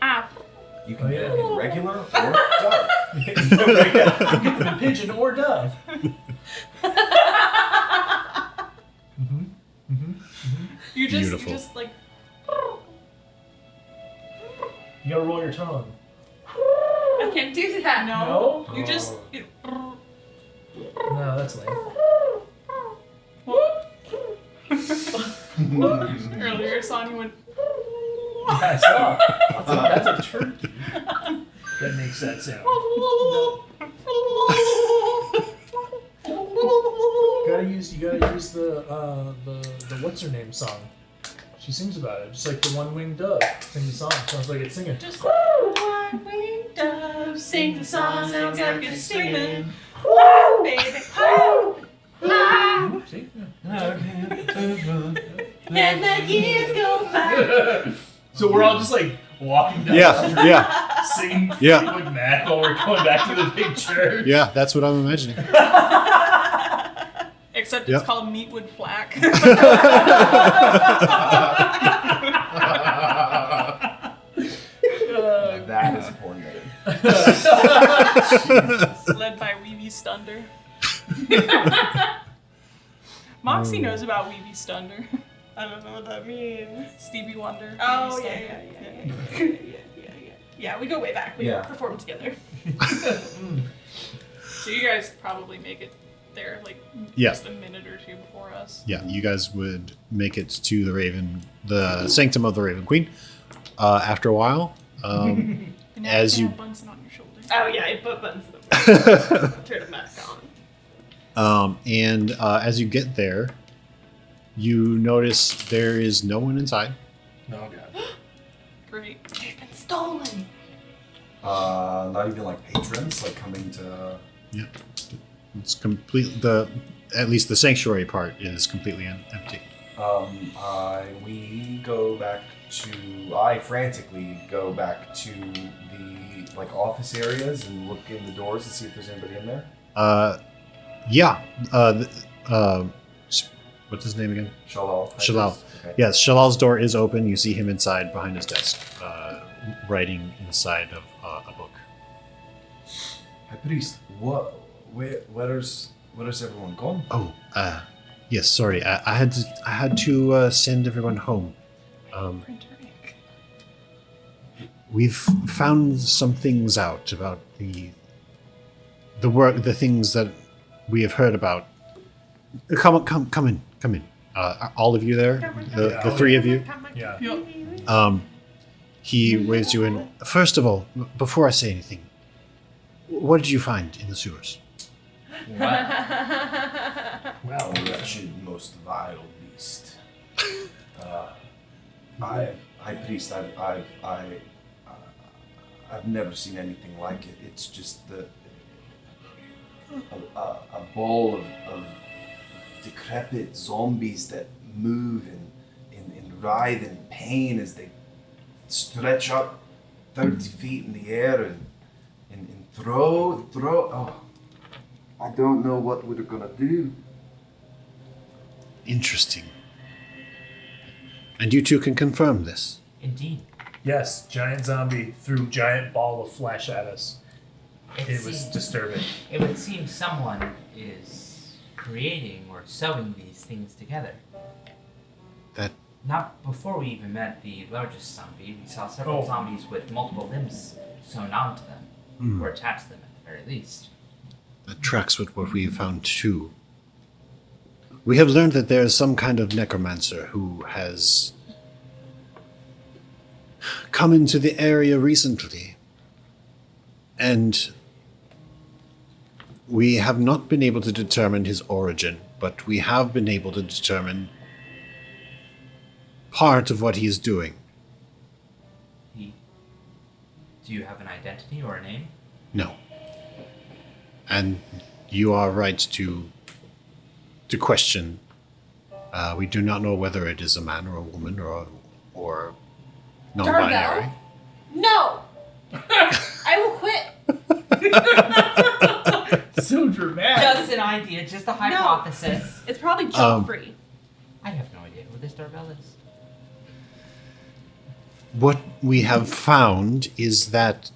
Eye. You can Oh, get yeah. it in regular or dark. you get them in pigeon or dove. You Beautiful. just like You gotta roll your tongue. I can't do that. no. No? You just No, that's lame. earlier song you went. I saw. That's a turkey. That makes that sound. You gotta use the what's her name song. She sings about it, just like the one winged dove. Sing the song. Sounds like it's singing. Just one winged dove, sing the song, sounds like it's singing. Woo, baby, woo, ah. See? And the years go by. So we're all just like walking down the Yeah, street, yeah, singing Yeah. Fleetwood Mac while we're going back to the big church. yeah. That's what I'm imagining. Except Yep. it's called Meatwood Flack. That is a porn name. Led by Weeby Stunder. Moxie knows about Weeby Stunder. I don't know what that means. Stevie Wonder. Oh Weeby yeah. Stunder. Yeah, we go way back. We Yeah. perform together. So you guys probably make it there like Yeah. just a minute or two before us. Yeah, you guys would make it to the sanctum of the Raven Queen. After a while, And now As you you- have Bunsen on your shoulder. Oh yeah, I put buttons in the turn it back on. and as you get there, you notice there is no one inside. Oh god. Great. They've been stolen. Not even like patrons, like coming to. It's complete. At least the sanctuary part is completely empty. I frantically go back to the like office areas and look in the doors and see if there's anybody in there. Yeah. What's his name again? Shalal. Shalal. Okay. Yes, Shalal's door is open. You see him inside behind his desk, writing inside of a book. High priest, where's everyone gone? Oh, yes. Sorry, I had to send everyone home. Printer ink. We've found some things out about the the things that we have heard about. Come in. All of you there, the three of you. Yeah. Yep. He waves you in. First of all, before I say anything, what did you find in the sewers? What? Well, Wretched, most vile beast. High priest, I've never seen anything like it. It's just a ball of decrepit zombies that move and writhe in pain as they stretch up 30 feet in the air and throw. Oh, I don't know what we're gonna do. Interesting. And you two can confirm this. Indeed. yes, giant zombie threw giant ball of flesh at us. It was disturbing. It would seem someone is creating or sewing these things together. That Not before we even met the largest zombie, we saw several zombies with multiple limbs sewn onto them, or attached to them at the very least. That tracks with what we have found too. We have learned that there is some kind of necromancer who has come into the area recently, and we have not been able to determine his origin, but we have been able to determine part of what he is doing. Do you have an identity or a name? No. And you are right to question. We do not know whether it is a man or a woman or non-binary. No! I will quit. So dramatic. Just an idea, just a hypothesis. It's probably Joffrey. I have no idea who this doorbell is. What we have found is that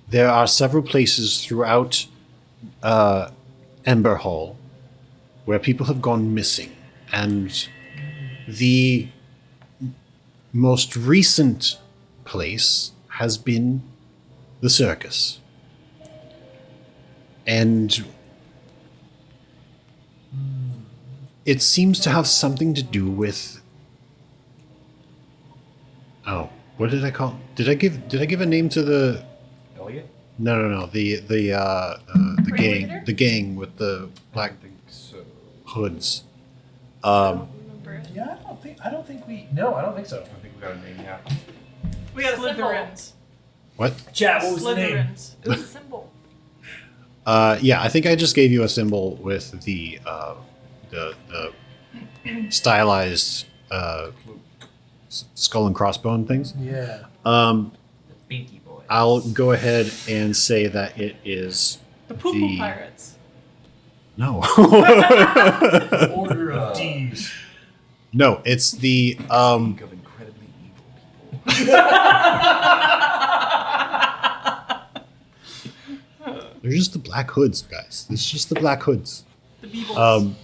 there are several places throughout Ember Hall where people have gone missing, and the most recent place has been the circus. And it seems to have something to do with... Oh, what did I call? Did I give a name to the... Elliot? No. The gang with the black hoods. Yeah, I don't think we. No, I don't think so. I think we got a name, yeah. We got Slytherins. What? Chat, what was the name? Slytherins. It was a symbol. Yeah, I think I just gave you a symbol with the stylized skull and crossbone things. Yeah. The Binky Boys. I'll go ahead and say that it is The Poo-Poo Pirates. no. Order of D's. No, it's the Think of incredibly evil people. they're just the black hoods, guys. It's just the black hoods. The Beebles.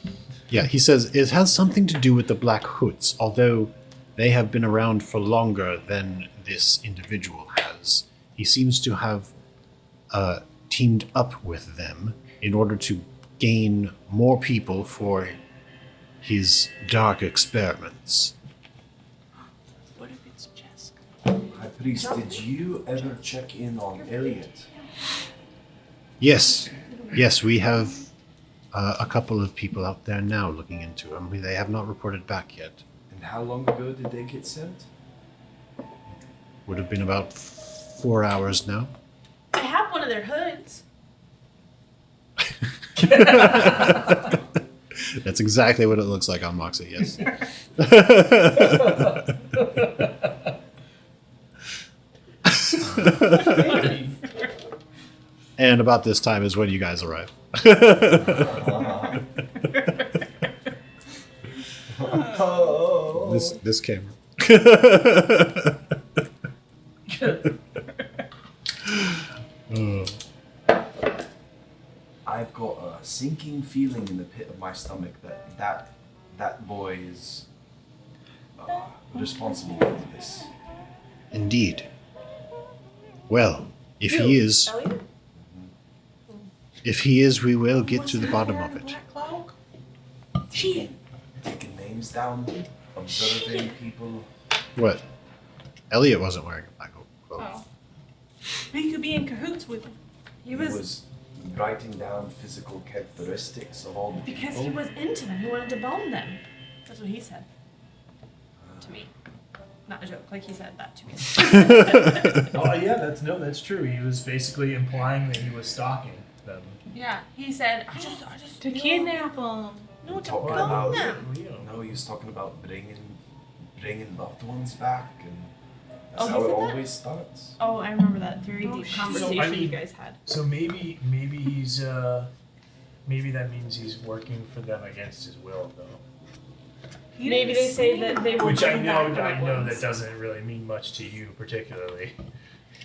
Yeah, he says it has something to do with the Black Hoods, although they have been around for longer than this individual has. He seems to have teamed up with them in order to gain more people for his dark experiments. What if it's Jessica? High Priest, did you ever check in on Elliot? Yes, we have a couple of people out there now looking into him. They have not reported back yet. And how long ago did they get sent? Would have been about 4 hours now. I have one of their hoods. That's exactly what it looks like on Moxie, yes. And about this time is when you guys arrive. This camera. I've got a sinking feeling in the pit of my stomach that boy is responsible for this. Indeed. Well, if he is, Elliot? If he is, we will get to the bottom of it. Cheating. Taking names down, observing people. What? Elliot wasn't wearing a black cloak. Oh. But he could be in cahoots with him. He was writing down physical characteristics of all the Because people. he was into them. He wanted to bone them. That's what he said. To me. Not a joke. Like he said that to me. Oh yeah, that's true. He was basically implying that he was stalking them. Yeah. He said, I just To kidnap him. No, to Talking bone about them. No, he was talking about bringing loved ones back, and that's Oh, he how it said that? always starts. Oh, I remember that very Oh, deep shit. conversation So, I mean- you guys had. So maybe he's maybe that means he's working for them against his will though. He Maybe didn't they say say that they will Which I bring know back I know loved that ones. doesn't really mean much to you particularly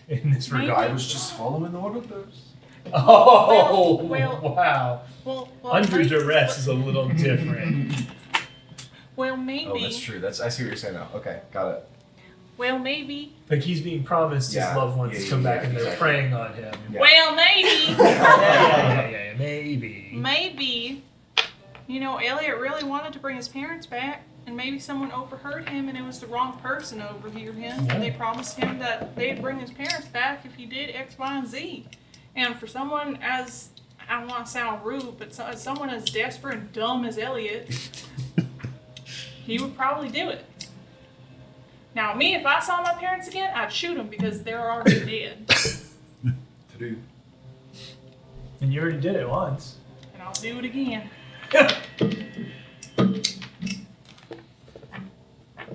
in this Maybe. regard. I was just following orders. Oh Well- wow. Well, Under maybe- duress is a little different. Well, maybe. Oh, that's true. I see what you're saying now. Okay, got it. Well, maybe. Like he's being promised Yeah, his loved ones yeah, to come back yeah, and they're exactly. preying on him. Yeah. Well, maybe. Yeah, maybe. Maybe. You know, Elliot really wanted to bring his parents back, and maybe someone overheard him, and it was the wrong person to overhear him. Yeah. And they promised him that they'd bring his parents back if he did X, Y, and Z. And for someone as, I don't want to sound rude, but as someone as desperate and dumb as Elliot, he would probably do it. Now, me, if I saw my parents again, I'd shoot them because they're already dead. True. And you already did it once. And I'll do it again.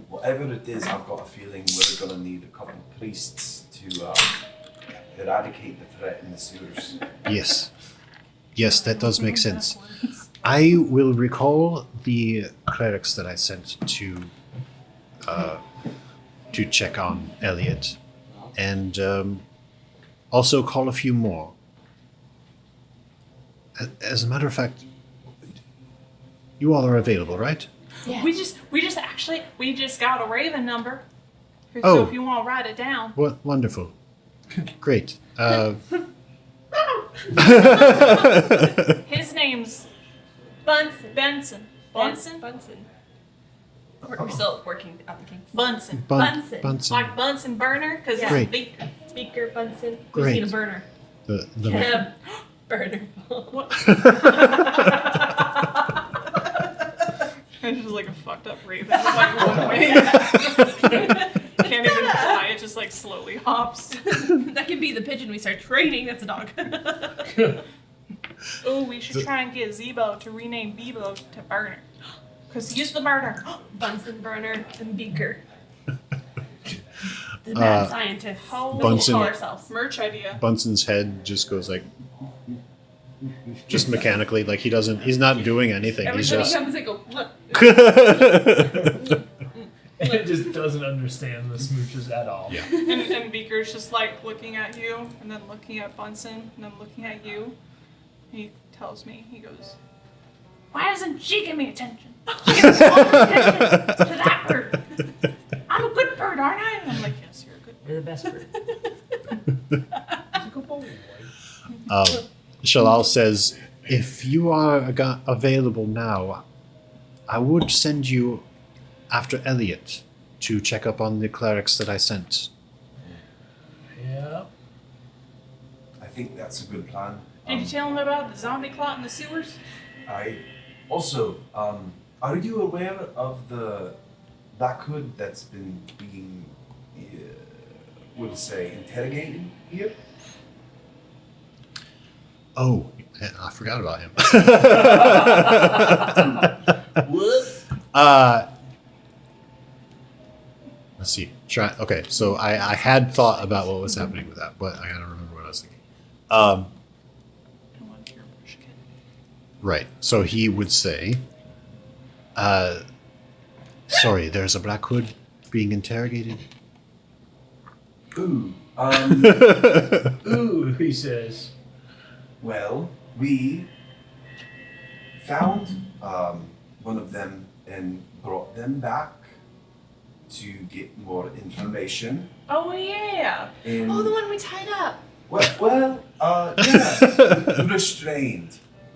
Whatever it is, I've got a feeling we're gonna need a couple of priests to eradicate the threat in the sewers. Yes. Yes, that does make sense. I will recall the clerics that I sent to check on Elliot, and also call a few more. As a matter of fact, you all are available, right? We just got a Raven number. So Oh. if you want to write it down. What wonderful, great. His name's Bunsen. Benson. Bunsen? Bunsen. We're still working out the kinks. Bunsen. Bunsen. Bunsen. Like Bunsen burner, because Yeah. Great. Speaker Bunsen. We Great. need a burner. The Burner. What? It's just like a fucked up Raven. It's like one way. Can't even fly. It just like slowly hops. That could be the pigeon we start training. That's a dog. Oh, we should try and get Zee-Bo to rename Bebo to Burner. Because he's the burner. Bunsen burner and beaker. The mad scientist. Holy Bunsen- Call ourselves. merch idea. Bunson's head just goes like, just mechanically, like he's not doing anything. Every He's time he just. comes, I go, what? And it just doesn't understand the smooches at all. Yeah. And Beaker's just like looking at you, and then looking at Bunsen, and then looking at you. He tells me, he goes, "Why doesn't she give me attention? She gives all the attention to that bird. I'm a good bird, aren't I?" And I'm like, "Yes, you're a good bird." You're the best bird. Shalal says, if you are available now, I would send you after Elliot to check up on the clerics that I sent. Yeah. I think that's a good plan. Did you tell him about the zombie clot in the sewers? I also, are you aware of the Black Hood that's been being, we'll say, interrogated here? Oh, I forgot about him. Let's see. Okay, so I had thought about what was happening with that, but I gotta remember what I was thinking. Right. So he would say, sorry, there's a Black Hood being interrogated. Ooh, Ooh, he says. well, we found one of them and brought them back to get more information. Oh yeah. And Oh, the one we tied up. Yeah.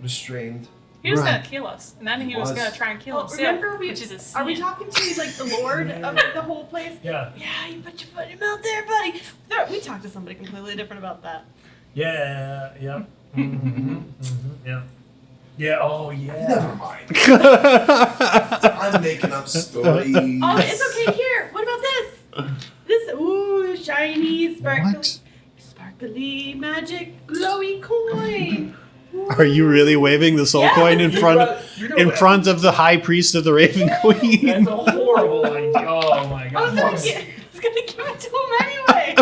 Restrained. He was Right. gonna kill us, and then he was Was. gonna try and kill Oh, himself, remember which is a sin. Are we talking to like the lord of the whole place? Yeah. Yeah, you put your foot in your mouth there, buddy. We talked to somebody completely different about that. Yeah. Yeah. Yeah. Yeah. Oh yeah. Never mind. I'm making up stories. Oh, it's okay. Here, what about this? This shiny, sparkly, magic, glowy coin. Are you really waving the soul Yes. coin in front You know in what? front of the high priest of the Raven Queen? That's a horrible idea. Oh my I was god. gonna give it to him anyway.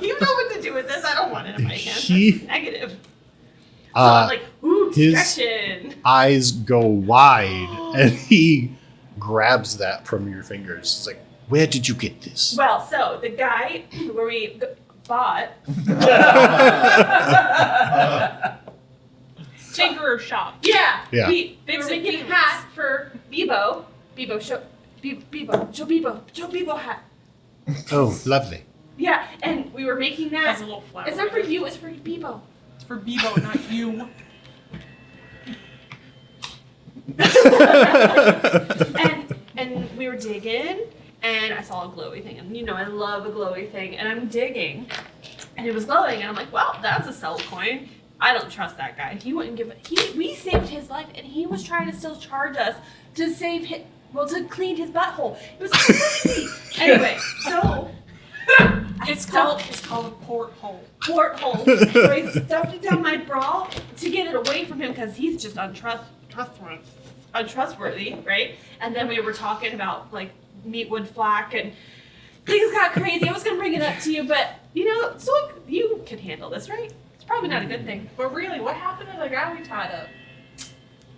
You know what to do with this. I don't want it in my hands. He- That's negative. So Uh, I'm like, ooh, his- distraction. eyes go wide, and he grabs that from your fingers. It's like, where did you get this? Well, so the guy where we bought. Tinkerer shop. Yeah. Yeah. We were Fix it, making a Phoenix. hat for Zee-Bo. Zee-Bo, show Zee-Bo hat. Oh, lovely. Yeah, and we were making Has that. a little flower. It's not for you, it's for Zee-Bo. It's for Bebo, not you. And we were digging, and I saw a glowy thing, and you know I love a glowy thing, and I'm digging, and it was glowing, and I'm like, well, that's a soul coin. I don't trust that guy. He wouldn't give it. We saved his life, and he was trying to still charge us to save his, to clean his butthole. It was crazy. Anyway, so It's called a porthole. porthole. So I stuffed it down my bra to get it away from him because he's just untrustworthy, right? And then we were talking about like meatwood flack and things got crazy. I was gonna bring it up to you, but so you can handle this, right? It's probably not a good thing. But really, what happened to the guy we tied up?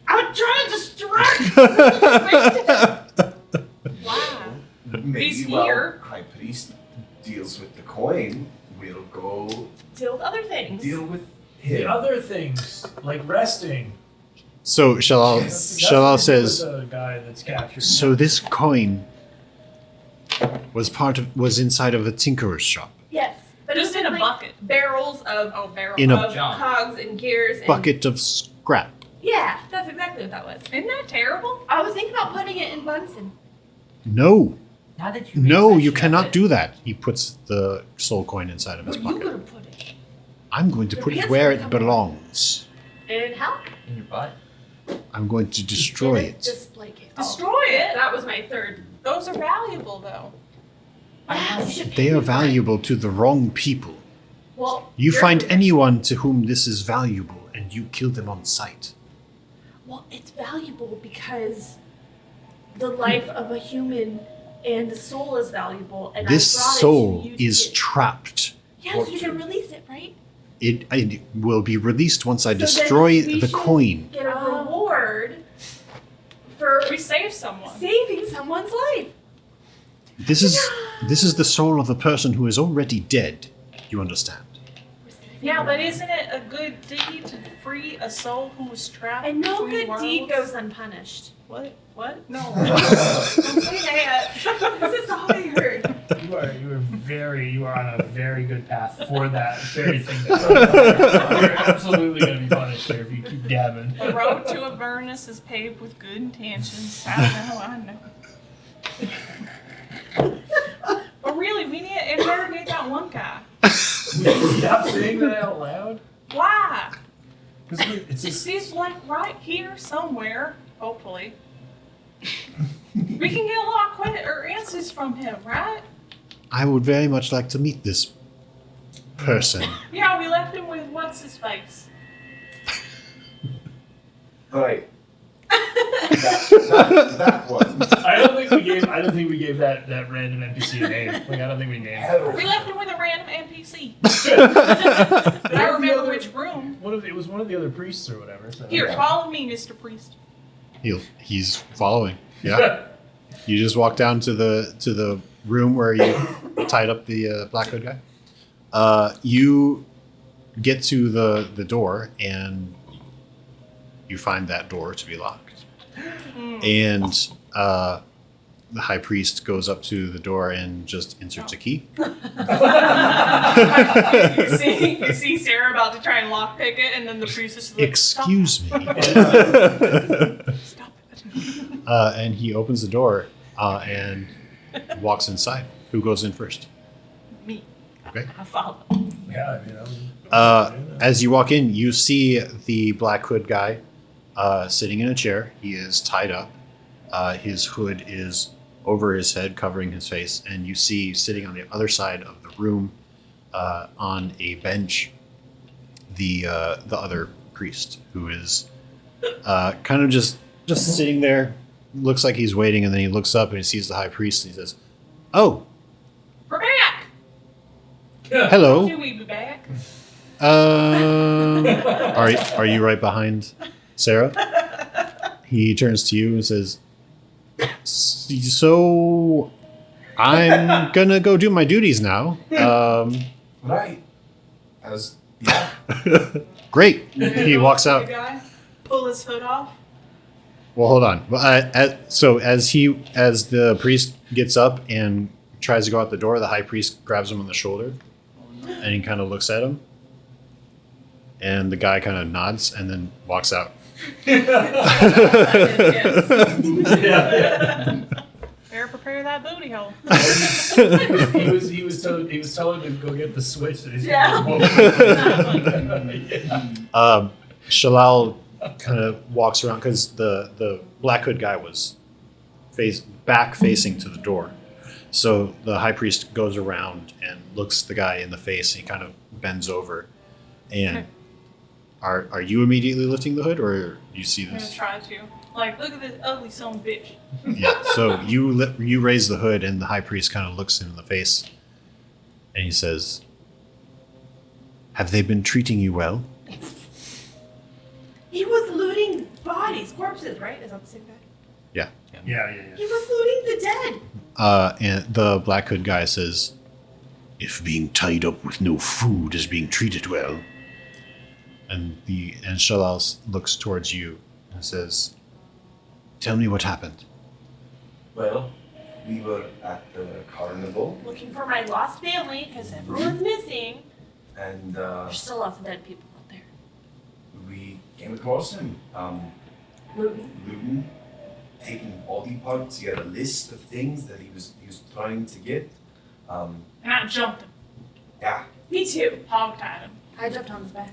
I'm trying to distract. Wow. Maybe He's while here. High Priest deals with the coin, we'll go Deal with other things. deal with The him. other things like resting. So Shalal That's says, the guy that's captured. so this coin was inside of a tinkerer's shop. Yes, but it Just was in a like bucket. barrels of Barrel. In a of cogs and gears. And, bucket of scrap. Yeah, that's exactly what that was. Isn't that terrible? I was thinking about putting it in Bunsen. No, Now that you no, mention you it, cannot do that. He puts the soul coin inside of his Where are you pocket. gonna put it? I'm going to Your put it pants where are it covered. belongs. In how? in your butt. I'm going to destroy In a it. Display case. Destroy it? That was my third. Those are valuable, though. Yeah, you should They pay are me for it. valuable to the wrong people. Well, You you're- find anyone to whom this is valuable, and you kill them on sight. Well, it's valuable because the life of a human and the soul is valuable, and This I brought soul it to you to is get- trapped. Yeah, so you can release it, right? It will be released once I So then destroy we the should coin. Get a reward for We saved someone. saving someone's life. This is the soul of a person who is already dead. You understand? Yeah, but isn't it a good deed to free a soul who was trapped And no between good deed worlds? goes unpunished. What? What? No. I'm saying that. This is all I heard. You are on a very good path for that very thing. You're absolutely going to be punished there if you keep dabbing. The road to Avernus is paved with good intentions. I know. But really, we need to interrogate that one guy. Stop saying that out loud. Why? It's He's like right here somewhere, hopefully. We can get a lot of answers from him, right? I would very much like to meet this person. Yeah, we left him with what's his face. Alright. that one. I don't think we gave that random NPC a name. Like I don't think we named it. We left him with a random NPC. But I remember which room. It was one of the other priests or whatever. So. Here, follow me, Mr. Priest. He's following. Yeah. You just walk down to the room where you tied up the Black Hood guy. You get to the door and you find that door to be locked. And the high priest goes up to the door and just inserts a key. you see Sarah about to try and lockpick it, and then the priest is like, Excuse me. Stop it. And he opens the door and walks inside. Who goes in first? Me. Okay. I follow. Yeah, I mean, As you walk in, you see the black hood guy sitting in a chair. He is tied up. His hood is over his head, covering his face, and you see sitting on the other side of the room, on a bench, the other priest, who is kind of just sitting there. Looks like he's waiting, and then he looks up and he sees the high priest, and he says, "Oh, We're back. hello. Do we be back? Are you right behind Sarah?" He turns to you and says, "So I'm gonna go do my duties now." Right. Yeah. Great. He walks out. The guy pull his hood off. Well, hold on. So as the priest gets up and tries to go out the door, the high priest grabs him on the shoulder, and he kind of looks at him, and the guy kind of nods and then walks out. Better prepare that booty hole. he was told to go get the switch that he's Shalal kind of walks around because the black hood guy was back facing to the door. So the high priest goes around and looks the guy in the face, and he kind of bends over. And are you immediately lifting the hood, or do you see I'm gonna this? try to. Like, look at this ugly son of a bitch. Yeah. So you raise the hood, and the high priest kind of looks him in the face, and he says, "Have they been treating you well?" He was looting bodies, corpses, right? Is that the same guy? Yeah. Yeah. He was looting the dead. And the black hood guy says, "If being tied up with no food is being treated well," and Shalal looks towards you and says, "Tell me what happened." Well, we were at the carnival, Looking for my lost family because everyone's missing. and There's still lots of dead people out there. we came across him. Looting, taking body parts. He had a list of things that he was trying to get. And I jumped him. Yeah, Me too. Hogtied him. I jumped on his back.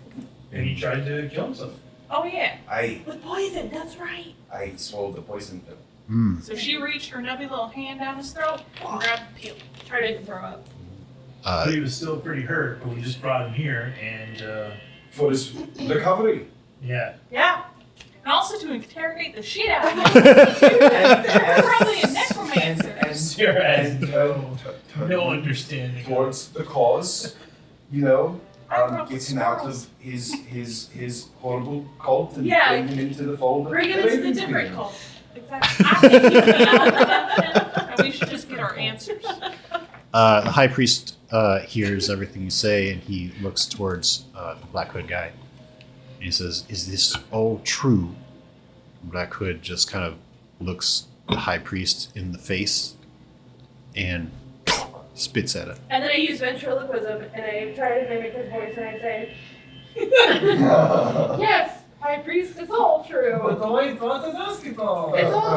And he tried to kill himself. Oh, yeah. With poison, that's right. I swallowed the poison pill. So she reached her nubby little hand down his throat and grabbed the peel. Tried to make him throw up. But he was still pretty hurt, but we just brought him here, and For his recovery. yeah. Yeah. And also to interrogate the shit out of him. Probably a necromancer. Sarah has And no understanding. towards the cause, you know, I grew up with get him out squirrels. of his horrible cult and Yeah. bring him into the fold. of Bring him into the Raven different Queen. cult. Exactly. I think he's been out of that, and we should just get our answers. The high priest hears everything you say, and he looks towards the Black Hood guy. And he says, "Is this all true?" Black Hood just kind of looks the high priest in the face and spits at it. And then I use ventriloquism and I try to mimic his voice and I say, "Yes, high priest, it's all true. It's all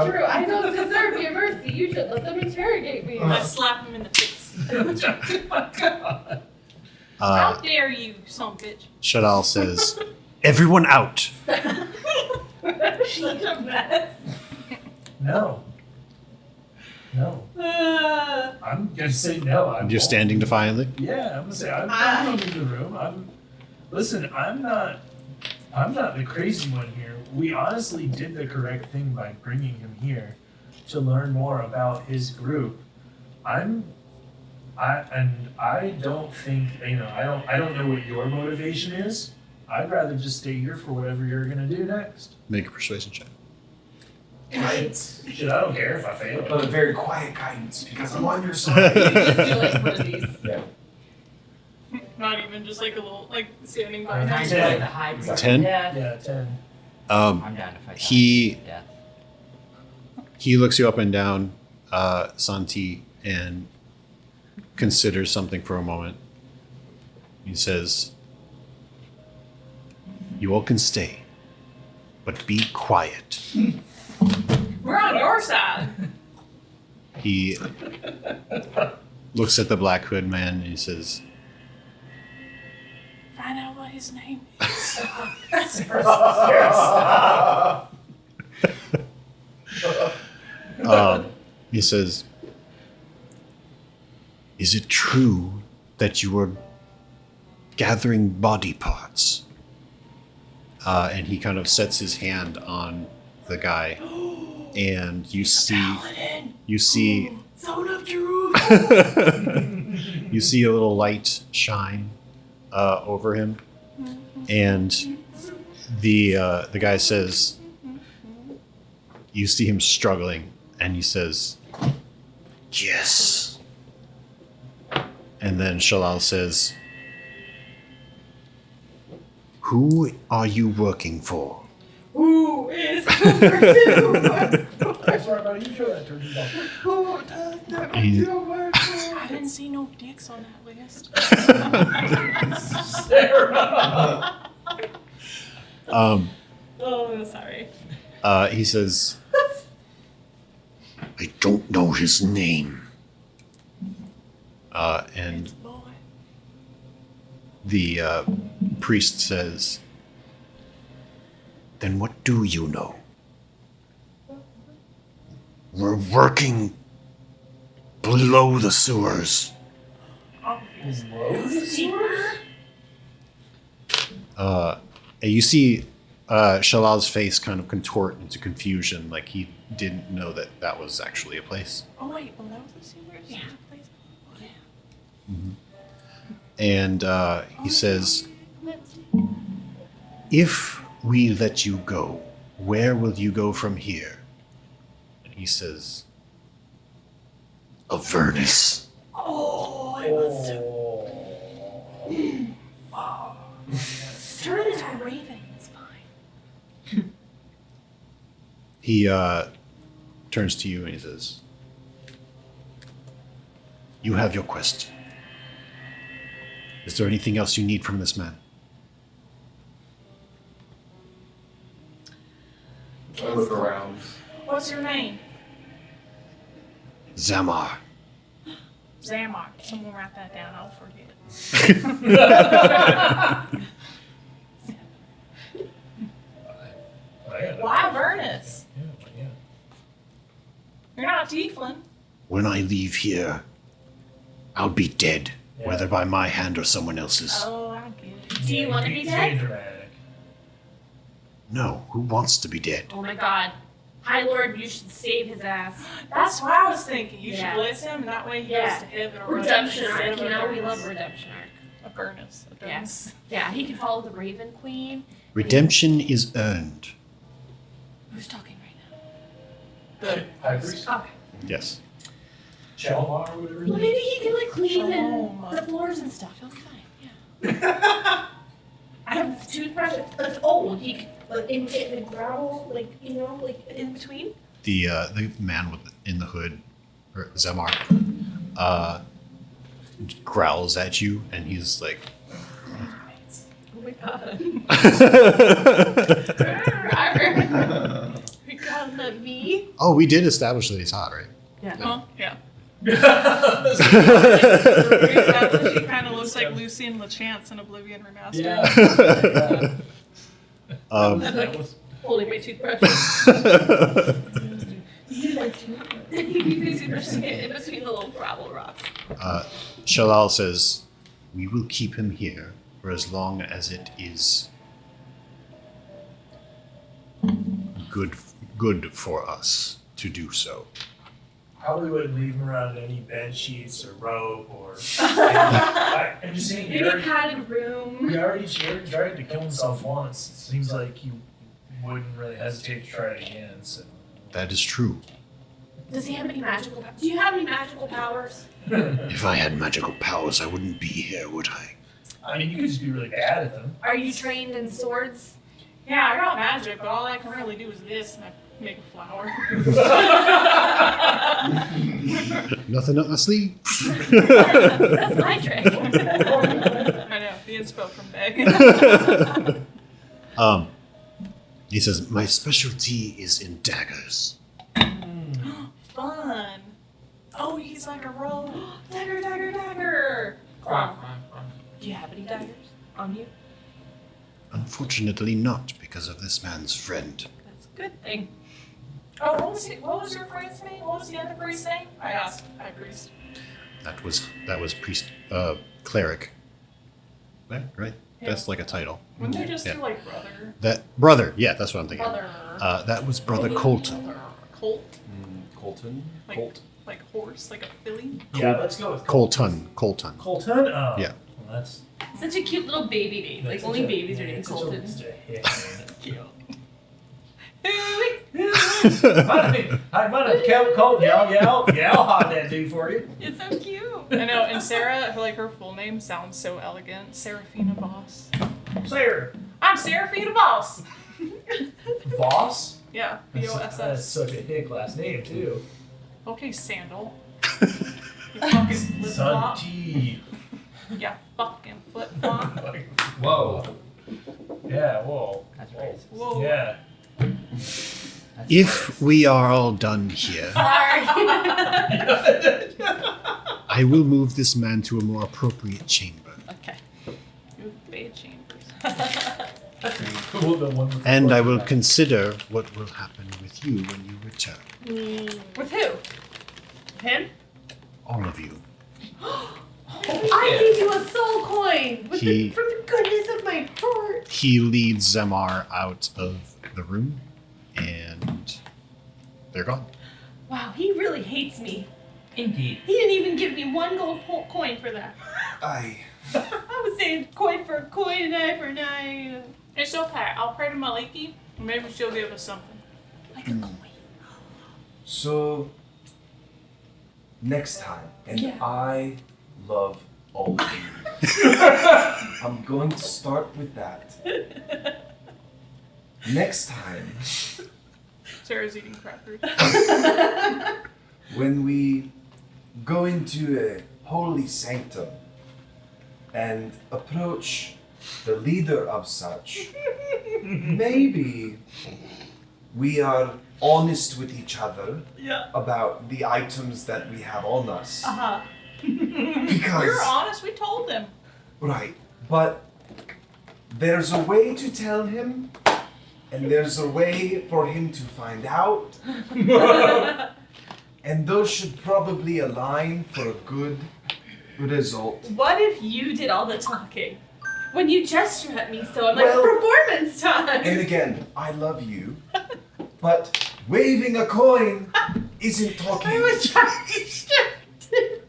true. I don't deserve your mercy. You should let them interrogate me." I slap him in the face. How Uh, dare you, son of a bitch. Shadal says, "Everyone out." Such a mess. No. I'm gonna say no. I'm You're standing defiantly. Yeah, I'm gonna say I'm coming to the room. Listen, I'm not the crazy one here. We honestly did the correct thing by bringing him here to learn more about his group. I don't think I don't know what your motivation is. I'd rather just stay here for whatever you're gonna do next. Make a persuasion check. Shit, I don't care if I fail. But a very quiet guidance because I'm on your side. You just do like one of these. Yeah. Not even just like a little, like standing by I'm him. trying to play the high priest. 10? Yeah, 10. Um, I'm down to fight He- death. he looks you up and down, Santi and considers something for a moment. He says, "You all can stay, but be quiet." We're on your side. He looks at the Black Hood man and he says, Find out what his name is. he says, "Is it true that you were gathering body parts?" And he kind of sets his hand on the guy, and you see Zone of Jerusalem. you see a little light shine over him, and the guy says, you see him struggling, and he says, "Yes." And then Shalal says, "Who are you working for?" Who is number 2? Sorry, buddy, you show that turkey ball. Who does number He- 2 work for? I didn't see no dicks on that list. Oh, sorry. He says, "I don't know his name." And the priest says, "Then what do you know?" "We're working below the sewers." And you see Shalal's face kind of contort into confusion, like he didn't know that that was actually a place. Oh wait, below the sewers? Yeah. And he says, "If we let you go, where will you go from here?" And he says, "Avernus." Turn it into a raven. It's fine. He turns to you and he says, "You have your quest. Is there anything else you need from this man?" I look around. What's your name? "Zamar." Zamar. Someone write that down. I'll forget. Why Avernus? Yeah. You're not Tieflin. "When I leave here, I'll be dead, whether by my hand or someone else's." Oh, I get it. Do you want to be Very dead? dramatic. "No, who wants to be dead?" Oh my god. High Lord, you should save his ass. That's what I was thinking. You Yeah. should bless him, and that way he Yeah. goes to heaven. Or Redemption whatever. arc, you know? We love redemption arc. Avernus. Avernus. Yeah, he can follow the Raven Queen. Redemption is earned. Who's talking right The High priest? now? Okay. Yes. Chalmar or whatever his Well, name maybe he can like clean Shalom. the floors and stuff. He'll be fine. Yeah. I have this toothbrush. It's old. He can, like, in the gravel, like, you know, like in between. The man in the hood, or Zamar, growls at you, and he's like, Oh my god. You're calling at me? "Oh, we did establish that he's hot, right?" Yeah. Huh? Yeah. name? She kind of looks like Lucy and LeChance in Oblivion Remastered. Yeah. Um, That was Holding my toothbrush. You like toothbrush to get in between the little gravel rocks. Shalal says, "We will keep him here for as long as it is good for us to do so." probably wouldn't leave him around any bed sheets or rope or. I'm just saying, Maybe a padded room. he already tried to kill himself once. It seems like he wouldn't really hesitate to try it again. So. That is true. Does he have any magical powers? Do you have any magical powers? If I had magical powers, I wouldn't be here, would I? I mean, you could just be really bad at them. Are you trained in swords? Yeah, I got magic, but all I can really do is this, and I make a flower. Nothing up my sleeve. That's my trick. I know, the inspo from Meg. He says, my specialty is in daggers. Fun. Oh, he's like a rogue. Dagger, dagger, dagger. Do you have any daggers on you? Unfortunately not, because of this man's friend. That's a good thing. Oh, what was your friend's name? What was the other priest's name? I asked High Priest. That was priest, cleric. Right? Yeah. That's like a title. Wouldn't they just Yeah. do like brother? Brother, yeah, that's what I'm thinking. Brother. That was Brother Colton. Colt? Colton? Like, Colt? like horse, like a filly? Yeah, let's go with Colton. Colton? Oh. Yeah. Well, that's Such a cute little baby name. Like, only babies are named Colton. Such a hit name. Cute. Hi, my name's Colt. Yeah, I'll hide that dude for you. It's so cute. I know, and Sarah, her full name sounds so elegant. Seraphina Voss. Sarah. I'm Seraphina Voss! Boss? Yeah, That's V-O-S-S. such a hick last name, too. Okay, Sandal. You fucking flip-flop. Santi. Yeah, fucking flip-flop. Whoa. Yeah, whoa. That's racist. Whoa. Yeah. That's If we are all done here, Sorry. I will move this man to a more appropriate chamber. Okay. Ooh, bed chambers. Cool, the one with the And I blood will back. consider what will happen with you when you return. With who? Him? All of you. I gave you a soul coin with He- from the goodness of my heart. He leads Zamar out of the room, and they're gone. Wow, he really hates me. Indeed. He didn't even give me one gold coin for that. I I was saying coin for a coin, an eye for an eye. It's okay. I'll pray to Maliki, and maybe she'll give us something. Like a coin. so next time, and Yeah. I love all of you. I'm going to start with that. Next time, Sarah's eating crackers. when we go into a holy sanctum and approach the leader of such, maybe we are honest with each other about the items that we have on us. Uh-huh. Because, We were honest. We told them. right, but there's a way to tell him, and there's a way for him to find out. And those should probably align for a good result. What if you did all the talking? When you gesture at me, so I'm like, Well- performance time! And again, I love you, but waving a coin isn't talking. I was trying to distract him.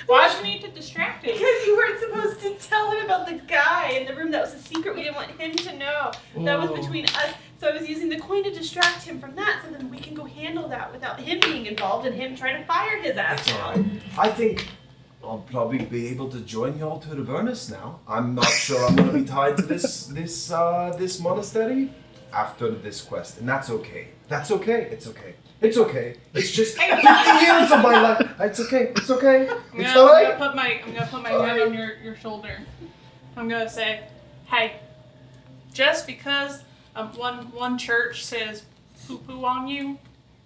Why'd you need to distract him? Because you weren't supposed to tell him about the guy in the room. That was a secret. We didn't want him to know. That was Oh. between us. So I was using the coin to distract him from that, so then we can go handle that without him being involved and him trying to fire his ass. That's alright. I think I'll probably be able to join y'all to Avernus now. I'm not sure I'm gonna be tied to this monastery after this quest, and that's okay. That's okay. It's okay. It's okay. It's just 50 years of my life. It's okay. It's okay. It's I'm alright. gonna put my hand on your shoulder. I'm gonna say, hey, just because one church says poo poo on you,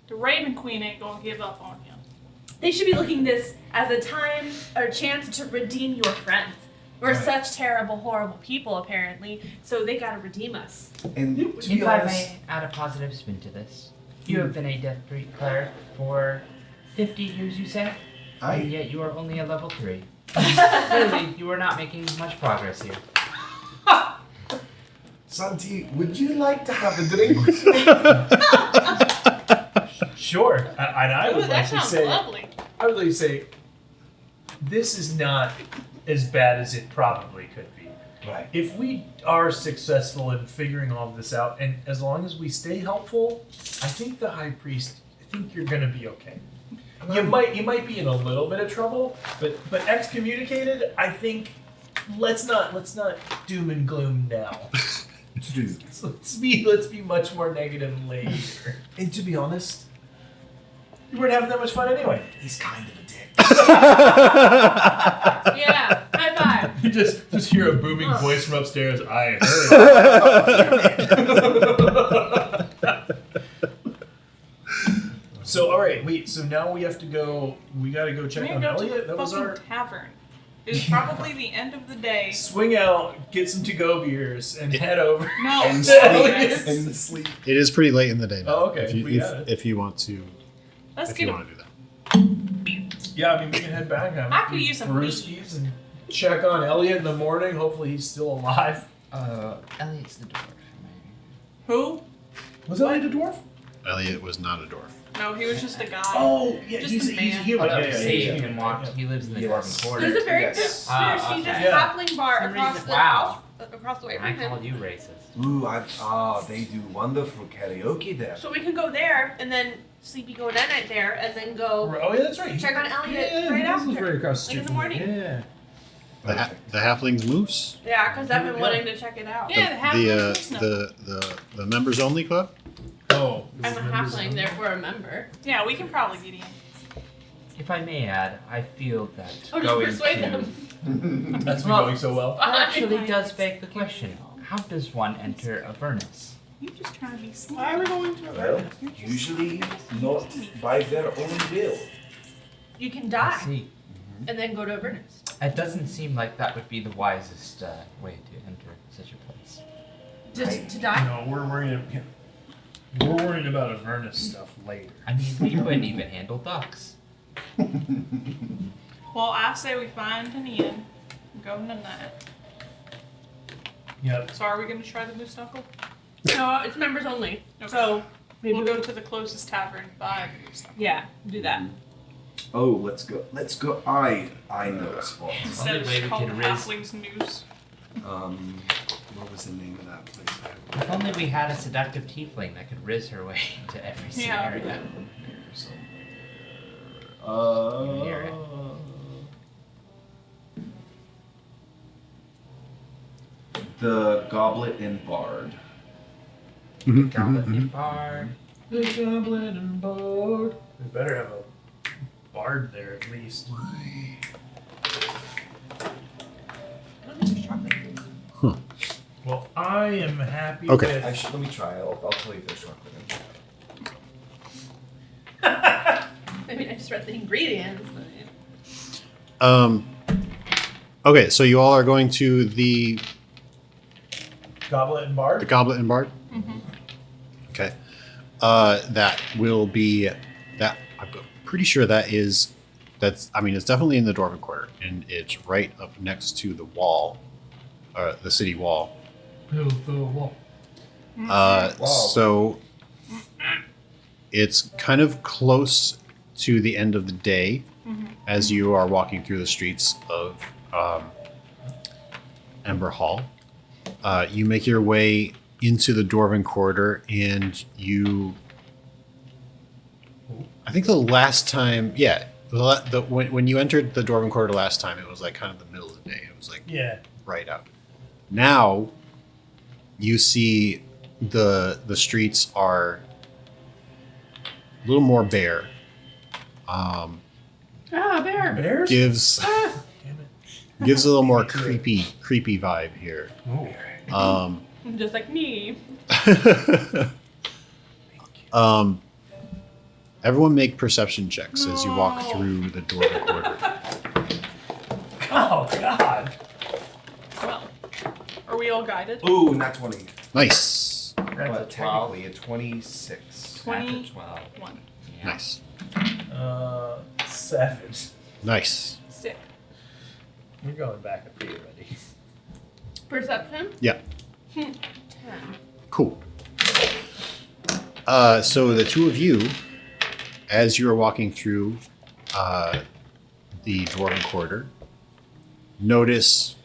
the Raven Queen ain't gonna give up on you. They should be looking this as a time or chance to redeem your friends. We're such terrible, horrible people, apparently, so they gotta redeem us. And to be If I honest, may add a positive spin to this, you have been a Death Breed cleric for 50 years, you say? And yet you are only a level 3. Clearly, you are not making much progress here. Santi, would you like to have a drink with me? Sure. And I Ooh, would that like to sounds say, lovely. I would like to say, this is not as bad as it probably could be. Right. If we are successful in figuring all of this out, and as long as we stay helpful, I think the High Priest, I think you're gonna be okay. You might be in a little bit of trouble, but excommunicated, I think let's not doom and gloom now. True. So let's be much more negative later. And to be honest, You weren't having that much fun anyway. he's kind of a dick. Yeah, high five. You just hear a booming voice from upstairs. I heard. So all right, wait. So now we have to go. We got to go check We on go to Elliot. the That was fucking our tavern. It's probably the end of the day. swing out, get some to-go beers, and head over. No, And sleep. yes. And sleep. It is pretty late in the day now. Oh, okay. If you, We got it. if you want to, Let's if get you a want to do that. Yeah, I mean we can head back. Have I a could few use some brewskis and check on Elliot in the morning. Hopefully he's still alive. Elliot's the dwarf. Who? Was Elliot a dwarf? Elliot was not a dwarf. No, he was just a guy. Oh, yeah, Just he's a man. human. Oh, Yeah, no, yeah, see, he's you human. can walk. He lives in the Yes. dwarven quarter. There's a very Yes. good Ah, prestigious okay. Yeah. halfling bar Some across reason- the wow. across the way I from him. call you racist. Ooh, they do wonderful karaoke there. So we can go there and then sleepy go night night there and then go Oh, yeah, that's right. check on Elliot Yeah, right he does after. live right across the Like in street the from morning. me. Yeah. The halflings moose. Yeah, because I've been Yeah. wanting to check it out. Yeah, the halflings know. The members only club. Oh. I'm a halfling, therefore a member. Yeah, we can probably get in. If I may add, I feel that Oh, just going persuade to them. That's been Well- going so well. actually does beg the question: how does one enter Avernus? You just trying to be sneaky. Why are we going to Well, usually not by their own will. You can I die see. and then go to Avernus. It doesn't seem like that would be the wisest way to enter such a place. Just to die? No, we're worried about Avernus stuff later. I mean, we couldn't even handle ducks. Well, I say we find an inn, go tonight. Yep. So are we going to try the moose knuckle? No, it's members only. Okay. So maybe We'll go to the closest tavern, buy the moose knuckle. Yeah, do that. Oh, let's go. Let's go. I know a spot. Instead of Only way just we calling can the risk- halflings news. What was the name of that place? If only we had a seductive tiefling that could riz her way into every Yeah. scenario. Somewhere. Hear it. The Goblet and Bard. Goblet and bard. The Goblin and Bard. We better have a bard there at least. Well, I am happy Okay. with... Actually, let me try. I'll tell you if there's chocolate in. I mean, I just read the ingredients. But... Okay, so you all are going to the Goblet and Bard? Goblet and Bard. Okay, that will be that. I'm pretty sure that's. I mean, it's definitely in the Dwarven Quarter, and it's right up next to the wall, the city wall. Wall. Wow. So it's kind of close to the end of the day as you are walking through the streets of Ember Hall. You make your way into the Dwarven Quarter, and you. I think the last time, when you entered the Dwarven Quarter last time, it was like kind of the middle of the day. It was like Yeah. right out. Now, you see the streets are a little more bare. bear. Bears? Gives Damn it. gives a little more creepy vibe here. Oh. Just like me. Everyone make perception checks as you walk through the Dwarven Quarter. Oh, God. Well, are we all guided? Ooh, not 20. Nice, But 12. technically, a 26. 21. Yeah. nice, 7. nice. Sick. We're going back up here already. Perception? Yeah, 10. cool. So the two of you, as you are walking through the Dwarven Quarter, notice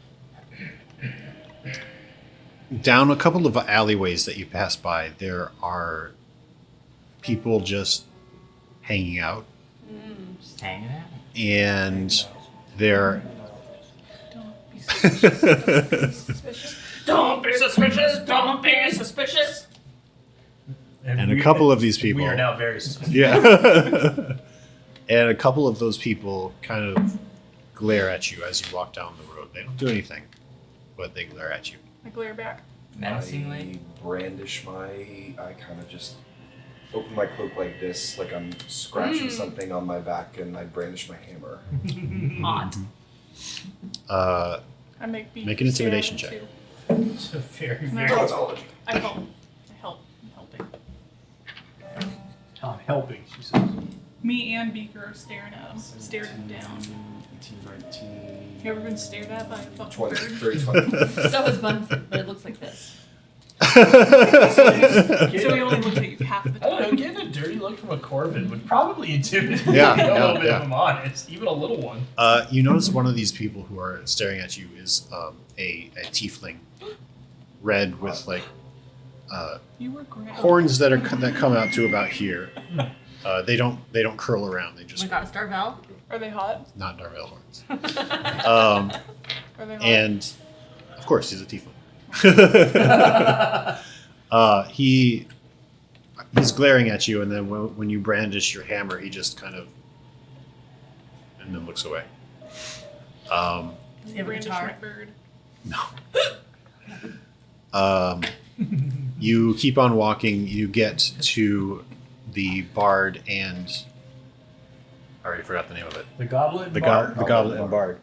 down a couple of alleyways that you pass by, there are people just hanging out, Just hanging out. and they're Don't be suspicious. Don't be suspicious. Don't be suspicious. Don't be suspicious. And a couple of these people. We are now very suspicious. Yeah. And a couple of those people kind of glare at you as you walk down the road. They don't do anything, but they glare at you. I glare back. Menacingly. I brandish I kind of just open my cloak like this, like I'm scratching something on my back, and I brandish my hammer. Hot. I make B. Make an intimidation check. It's a very, very. Cosmology. I help. I help. I'm helping. I'm helping, she says. Me and Beaker are staring at him. Staring him down. 18, 19. You ever been stared at by a fucking 20, bird? 30, 20. So is Bunsen, but it looks like this. So he only looks at you half the I don't know, time. getting a dirty look from a Corvid would probably intimidate Yeah, me a yeah, little bit, yeah. if I'm honest. Even a little one. You notice one of these people who are staring at you is a tiefling, red with like You were great. horns that come out to about here. They don't curl around. They Oh just my god, Starvel. Are they hot? not Darvel horns. Are they hot? And of course, he's a tiefling. He's glaring at you, and then when you brandish your hammer, he just kind of and then looks away. Does he have a Brandish guitar? my bird. No. You keep on walking. You get to the bard and I already forgot the name of it. The goblet. The Bard? goblet and bard.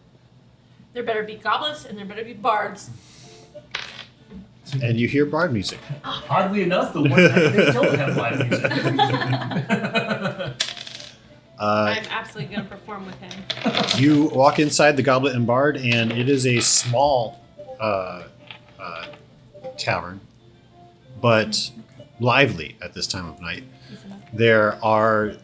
There better be goblets and there better be bards. And you hear bard music. Oddly enough, the one they don't have live music. I'm absolutely gonna perform with him. You walk inside the Goblet and Bard, and it is a small tavern, but lively at this time of night. There are,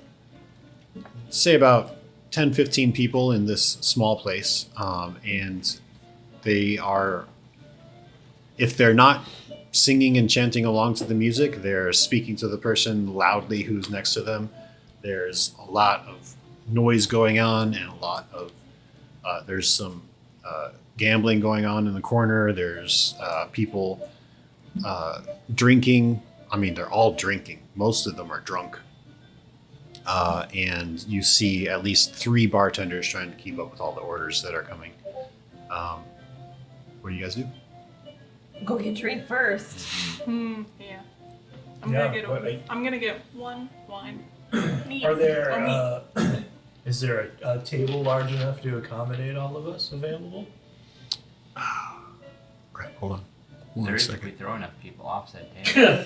say, about 10, 15 people in this small place, and they are, if they're not singing and chanting along to the music, they're speaking to the person loudly who's next to them. There's a lot of noise going on, and a lot of there's some gambling going on in the corner. There's people drinking. I mean, they're all drinking. Most of them are drunk. And you see at least 3 bartenders trying to keep up with all the orders that are coming. What do you guys do? Go get a drink first. Yeah. I'm gonna get one wine. Neat. Are there? Oh, neat. Is there a table large enough to accommodate all of us available? Crap, hold on. There One is if we second. throw enough people off said table.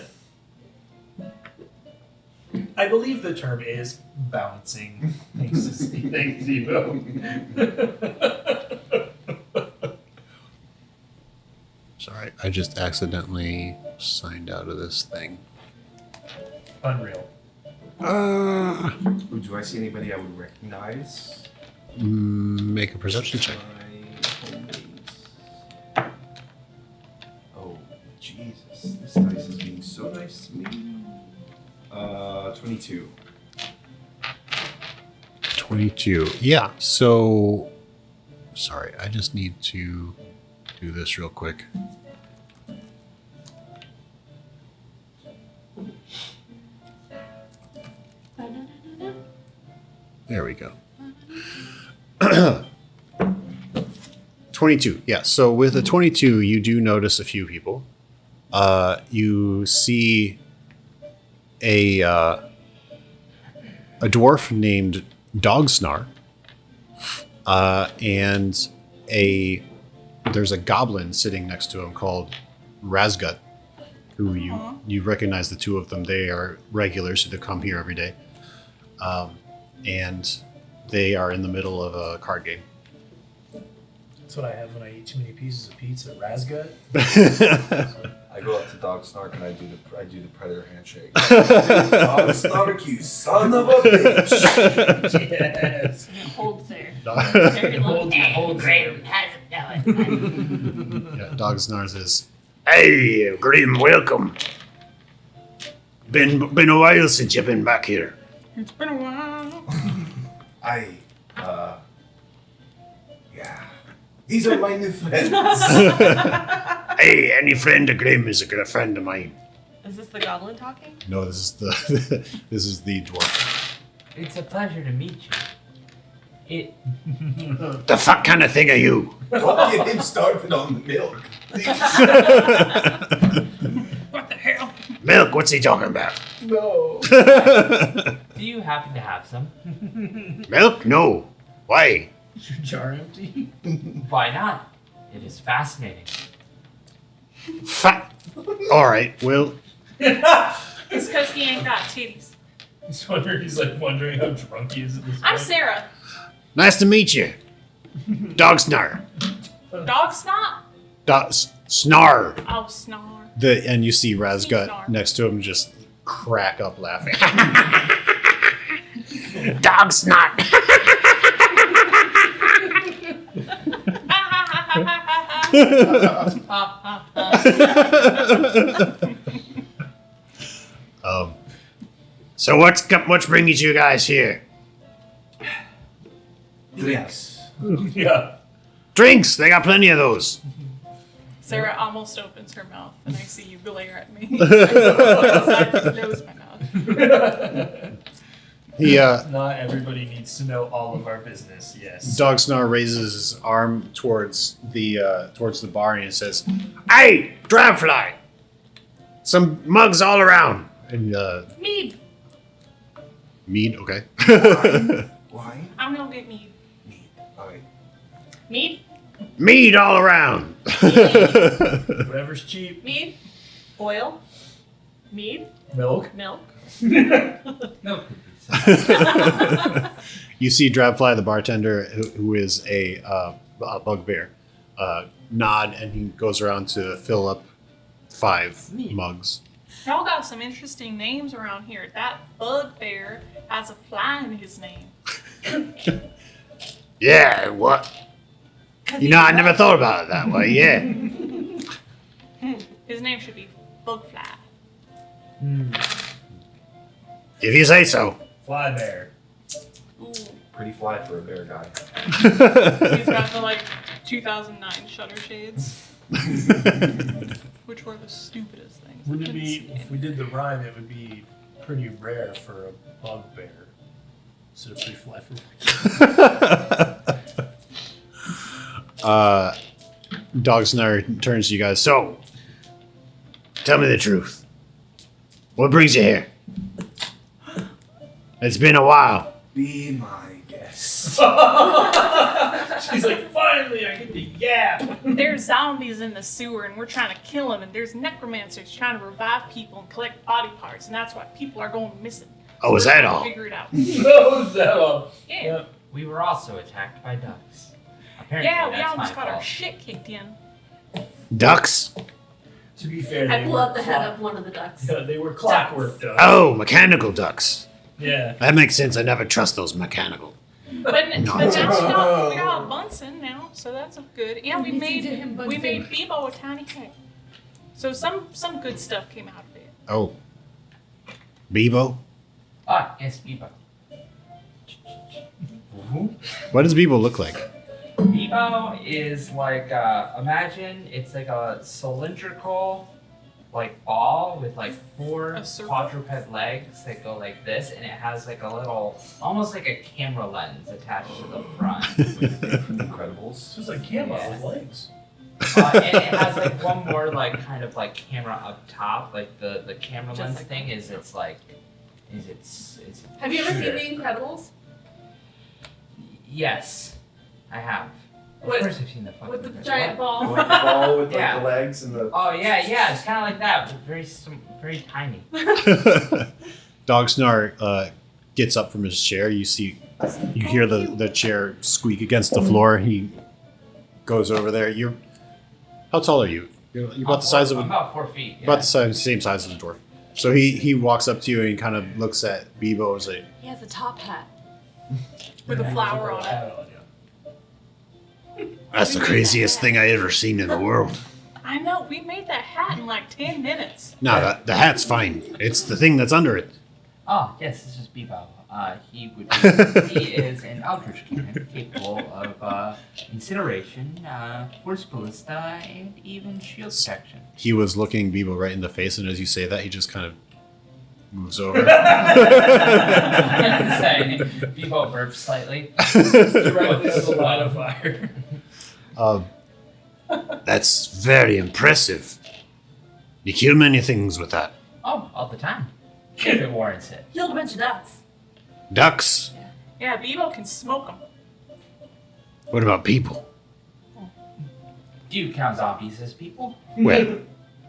I believe the term is bouncing. Thanks, Zee-Bo. Sorry, I just accidentally signed out of this thing. Unreal. Ooh, do I see anybody I would recognize? Make a perception check. Oh, Jesus. This dice is being so nice to me. 22. 22. Yeah, so... Sorry, I just need to do this real quick. There we go. 22. Yeah. So with a 22, you do notice a few people. You see a dwarf named Dogsnar, and there's a goblin sitting next to him called Razgut, who you recognize the two of them. They are regulars who come here every day. And they are in the middle of a card game. That's what I have when I eat too many pieces of pizza. Razgut. I go up to Dog Snark and I do the predator handshake. Dog Snark, you son of a bitch! Yes. Holds there. Hold there. How's it going? Yeah, Dogsnar says, "Hey, Grim, welcome. Been a while since you've been back here." It's been a while. Yeah. These are my new friends. Hey, any friend of Grim is a good friend of mine. Is this the goblin talking? No, this is the this is the dwarf. It's a pleasure to meet you. The fuck kind of thing are you? Don't get him started on the milk. What the hell? Milk, what's he talking about? No. Do you happen to have some? Milk? No. Why? Is your jar empty? Why not? It is fascinating. Alright, well, It's because he ain't got titties. He's wondering how drunk he is at this point. I'm Sarah. nice to meet you. Dog Snar. Dog snot? Snar. Oh, snarl. And you see Razgut Snar. next to him just crack up laughing. Dog snot. So what's bringing you guys here? Drinks. Yeah. Drinks. They got plenty of those. Sarah almost opens her mouth, and I see you glare at me. I decide to close my mouth. He Not everybody needs to know all of our business. Yes. Dog Snar raises his arm towards the bar and he says, "Hey, Dragonfly! Some mugs all around." And Mead. mead, okay. Why? I'm gonna get mead. Alright. Mead? Mead all around. Whatever's cheap. Mead? Oil? Mead? Milk. Milk? No. You see Drabfly, the bartender, who is a bugbear, nod, and he goes around to fill up 5 mugs. Y'all got some interesting names around here. That bugbear has a fly in his name. Yeah, what? You know, I never thought about it that way. Yeah. His name should be Bugfly. If you say so. Fly bear. Ooh. Pretty fly for a bear guy. He's got the 2009 shutter shades, which were the stupidest things. Wouldn't it be, if we did the rhyme, it would be pretty rare for a bugbear. Instead of pretty fly for Dog Snare turns to you guys. So, tell me the truth. What brings you here? It's been a while. Be my guest. She's like, finally, I get to yap. There's zombies in the sewer, and we're trying to kill them. And there's necromancers trying to revive people and collect body parts, and that's why people are going missing. Oh, is that all? Figure it out. No, is that all? Yeah. Yep. We were also attacked by ducks. Apparently, Yeah, we that's almost my got our fault. shit kicked in. Ducks? To be fair, I they pull were up the head clock- of one of the ducks. Yeah, they were clockwork ducks. Oh, mechanical ducks. Yeah. That makes sense. I never trust those mechanical. But No. now we got a Bunsen now, so that's good. Yeah, we made Zee-Bo a tiny cake. So some good stuff came out of it. Oh. Bebo? Ah, yes, Zee-Bo. What does Bebo look like? Zee-Bo is like, imagine it's like a cylindrical, ball with 4 A circle? quadruped legs that go like this, and it has a little, almost like a camera lens attached to the front. From Incredibles. It's just like camera Yeah. with legs. And it has one more kind of camera up top. The camera Just lens like thing is it's Have you ever seen shooter. The Incredibles? Yes, I have. Of With- course I've seen the fucking With the Incredibles. giant ball? The ball with Yeah. the legs and the. Oh yeah, it's kind of like that, but very tiny. Dog Snar gets up from his chair. You hear the chair squeak against the floor. He goes over there. How tall are you? You're about the size of I'm a, about 4 feet. Yeah. about the same size as a dwarf. So he walks up to you and he kind of looks at Bebo and says, He has a top hat. With a flower on it. "That's the craziest thing I ever seen in the world." I know, we made that hat in 10 minutes. No, the hat's fine. It's the thing that's under it. Oh yes, this is Zee-Bo. he is an eldritch cannon capable of incineration, force ballista, and even shield protection. He was looking Zee-Bo right in the face, and as you say that, he just kind of moves over. Sorry, Zee-Bo burps slightly. Directly on the line of fire. That's very impressive. You kill many things with that. Oh, all the time. If it warrants it. Killed a bunch of ducks. Ducks? Yeah, Zee-Bo can smoke them. What about people? Do you count zombies as people? Well,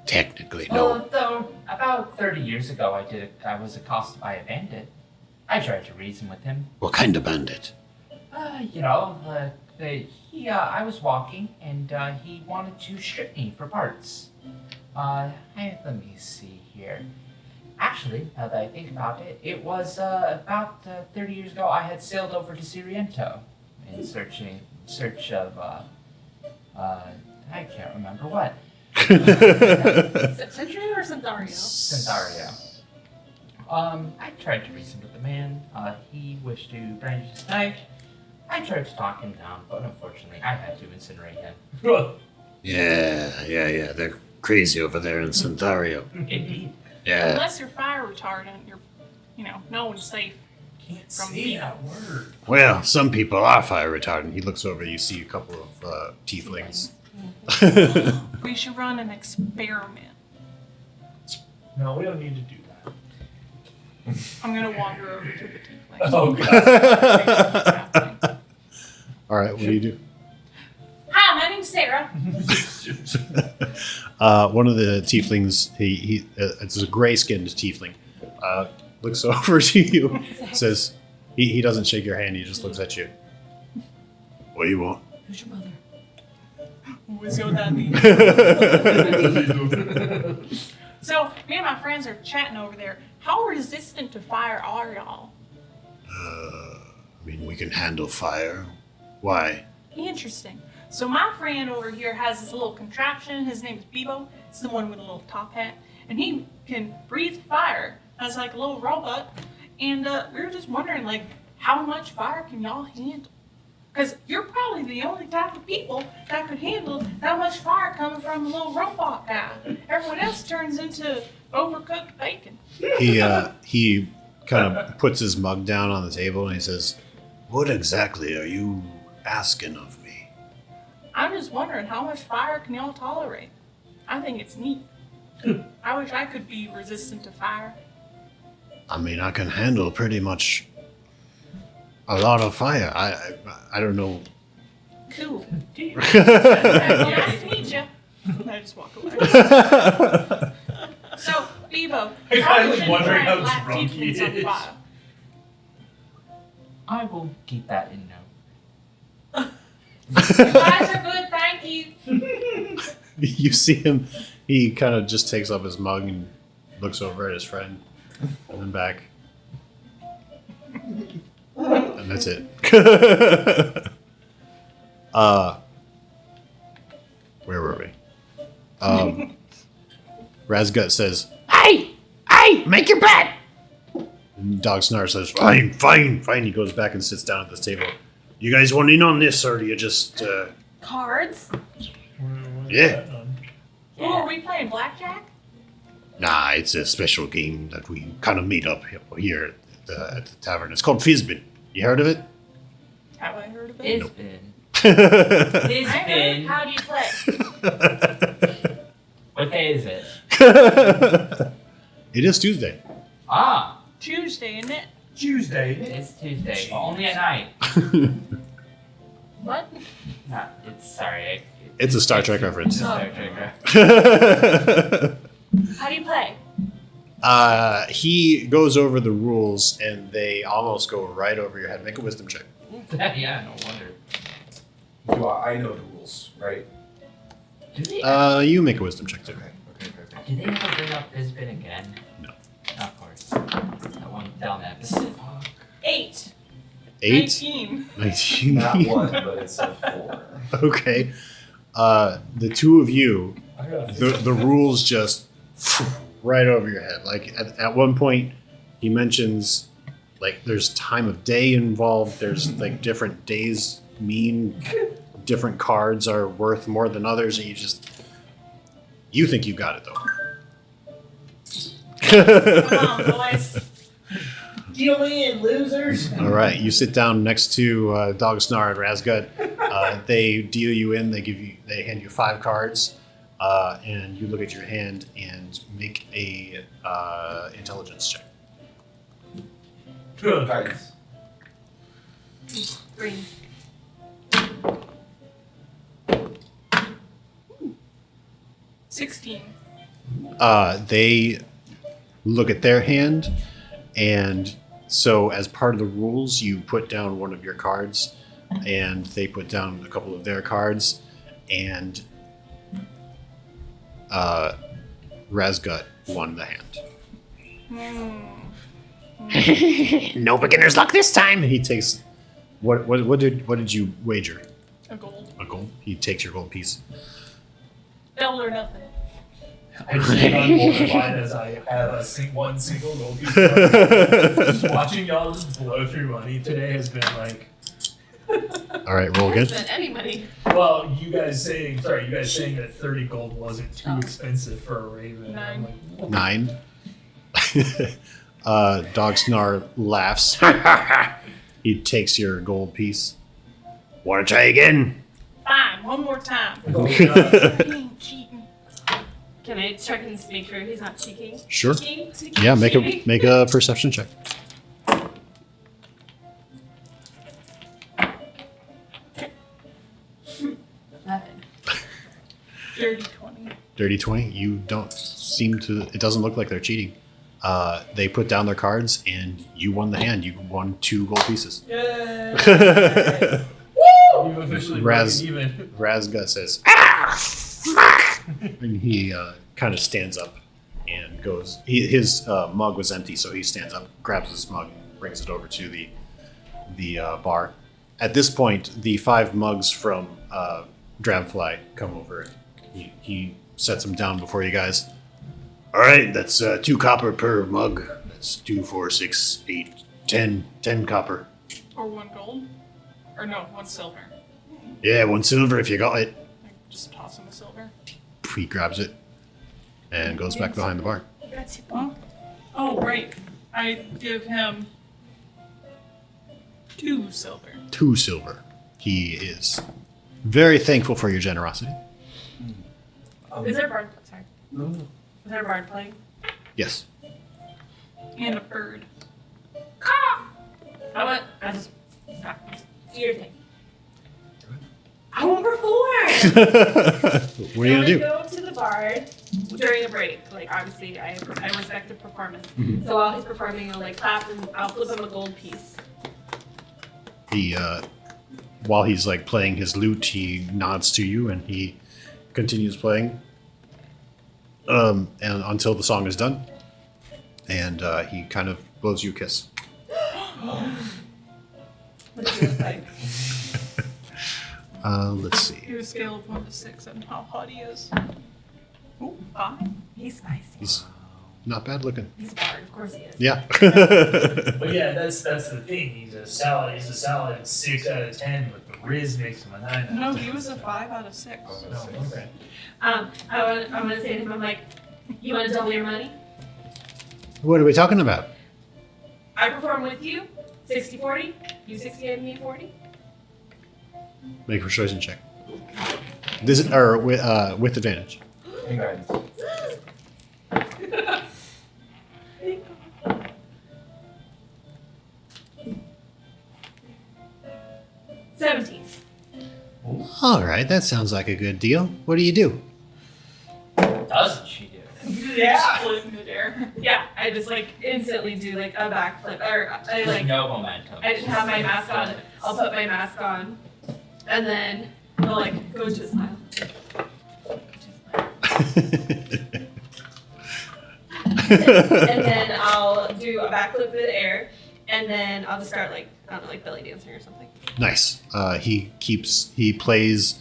technically, no. Although, about 30 years ago, I was accosted by a bandit. I tried to reason with him. What kind of bandit? I was walking, and he wanted to strip me for parts. Let me see here. Actually, now that I think about it, it was about 30 years ago I had sailed over to Siriento in search of, I can't remember what. Century or Centario? Centario. I tried to reason with the man. He wished to brandish his knife. I tried to talk him down, but unfortunately I had to incinerate him. Yeah. They're crazy over there in Centario. Indeed. Yeah. Unless you're fire retardant, no one's safe. Can't From say me. that word. Well, some people are fire retardant. He looks over, you see a couple of tieflings. We should run an experiment. No, we don't need to do that. I'm gonna wander over to the tiefling. Oh, God. All right, what do you do? Hi, my name's Sarah. One of the tieflings, it's a gray-skinned tiefling, looks over to you, says, he doesn't shake your hand, he just looks at you. What do you want? Who's your mother? Who is your daddy? So, me and my friends are chatting over there. How resistant to fire are y'all? We can handle fire. Why? Interesting. So my friend over here has this little contraption. His name is Zee-Bo. It's the one with a little top hat. And he can breathe fire as like a little robot. And we were just wondering, how much fire can y'all handle? Because you're probably the only type of people that could handle that much fire coming from a little robot guy. Everyone else turns into overcooked bacon. He kind of puts his mug down on the table and he says, "What exactly are you asking of me?" I'm just wondering, how much fire can y'all tolerate? I think it's neat. I wish I could be resistant to fire. I can handle pretty much a lot of fire. I don't know. Cool. Yeah. Nice to meet you. I just walk away. So, Zee-Bo, I'm how just should wondering how black drunk he tieflings on is. fire? I will keep that in note. You guys are good, thank you. You see him, he kind of just takes up his mug and looks over at his friend and then back. And that's it. Where were we? Razgut says, "Hey, make your bed!" And Dog Snar says, fine. He goes back and sits down at this table. You guys want in on this, or do you just, Cards? Yeah. Ooh, are we playing blackjack? Nah, it's a special game that we kind of meet up here at the tavern. It's called Fizbin. You heard of it? Have I heard of it? It's been. I It's heard. been. How do you play? What day is it? It is Tuesday. Ah, Tuesday, isn't it? Tuesday. it's Tuesday, but only at night. What? No, sorry. It's a Star Trek It's reference. a Star Trek reference. How do you play? He goes over the rules, and they almost go right over your head. Make a wisdom check. Yeah, no wonder. I know the rules, right? Do they, You make a wisdom check too. Okay. do they ever bring up Fizbin again? No. Of course. That one dumb episode. 8. 8? 19. 19. Not one, but it's a 4. Okay. The two of you, I got the rules just right over your head. Like at one point, he mentions like there's time of day involved. There's like different days mean different cards are worth more than others, and you think you got it though. Come on, boys. Deal in, losers. All right, you sit down next to Dogsnar and Razgut. They deal you in. They hand you 5 cards, and you look at your hand and make a intelligence check. Good. Guidance. Green. Ooh. 16. They look at their hand, and so as part of the rules, you put down one of your cards, and they put down a couple of their cards, and Razgut won the hand. No beginner's luck this time. He takes what did you wager? A gold. A gold. He takes your gold piece. Double or nothing. I just get unmortified as I have one single gold piece. Just watching y'all just blow through money today has been like. All right, roll again. Spend any money. Well, you guys saying that 30 gold wasn't too expensive for a raven. 9. I'm like, 9. Dogsnar laughs. He takes your gold piece. Want to try again? Fine, one more time. oh, He ain't cheating. Can I check and make sure he's not cheating? Sure. Cheating? Yeah, Cheating? make a perception check. Nothing. Dirty 20. Dirty 20. You don't seem to. It doesn't look like they're cheating. They put down their cards, and you won the hand. You won 2 gold pieces. you officially Raz- broke it even. Razgut says, "Ah, fuck!" And he kind of stands up and goes. His mug was empty, so he stands up, grabs his mug, brings it over to the bar. At this point, the 5 mugs from Drabfly come over. He sets them down before you guys. All right, that's 2 copper per mug. That's 2, 4, 6, 8, 10. 10 copper. Or 1 gold? Or no, 1 silver. Yeah, 1 silver if you got it. Like, just toss him the silver. He grabs it and goes back behind the bar. Huh? Oh, right. I give him 2 silver. 2 silver. He is very thankful for your generosity. Is there a bard? Sorry. No. Is there a bard playing? Yes. And a bird. I just. Do your thing. I won't perform! What are you gonna do? Go to the bard during a break. Like, obviously, I respect the performance. So while he's performing, I'll like clap and I'll flip him a gold piece. He, while he's like playing his lute, he nods to you and he continues playing. And until the song is done, and he kind of blows you a kiss. What does he look like? Let's see. Give a scale of 1 to 6 and how hot he is. Ooh, 5. He's spicy. He's not bad looking. He's a bard, of course he is. Yeah. But yeah, that's the thing. He's a solid 6 out of 10, but the Riz makes him a 9 out of 10. No, he was a 5 out of 6. No, okay. I'm gonna say to him, I'm like, you want to double your money? What are we talking about? I perform with you, 60-40. You 60 and me 40. Make a persuasion check. This is, or with advantage. And guidance. 17. All right, that sounds like a good deal. What do you do? Doesn't she do? Yeah. Split in midair. Yeah, I just like instantly do like a backflip, or I like no momentum. I just have my mask on. I'll put my mask on, and then I'll like go to a smile. And then I'll do a backflip in the air, and then I'll just start like, I don't know, like belly dancing or something. Nice. He plays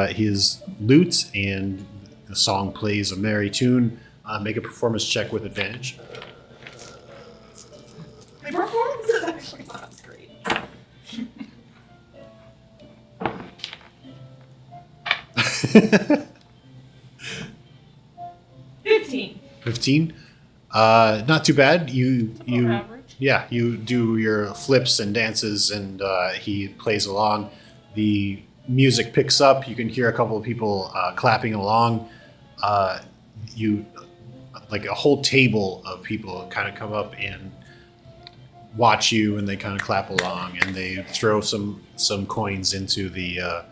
his lute, and the song plays a merry tune. Make a performance check with advantage. My performance is actually not great. 15. 15. Not too bad. You Average. yeah, you do your flips and dances, and he plays along. The music picks up. You can hear a couple of people clapping along. You like a whole table of people kind of come up and watch you, and they kind of clap along, and they throw some coins into the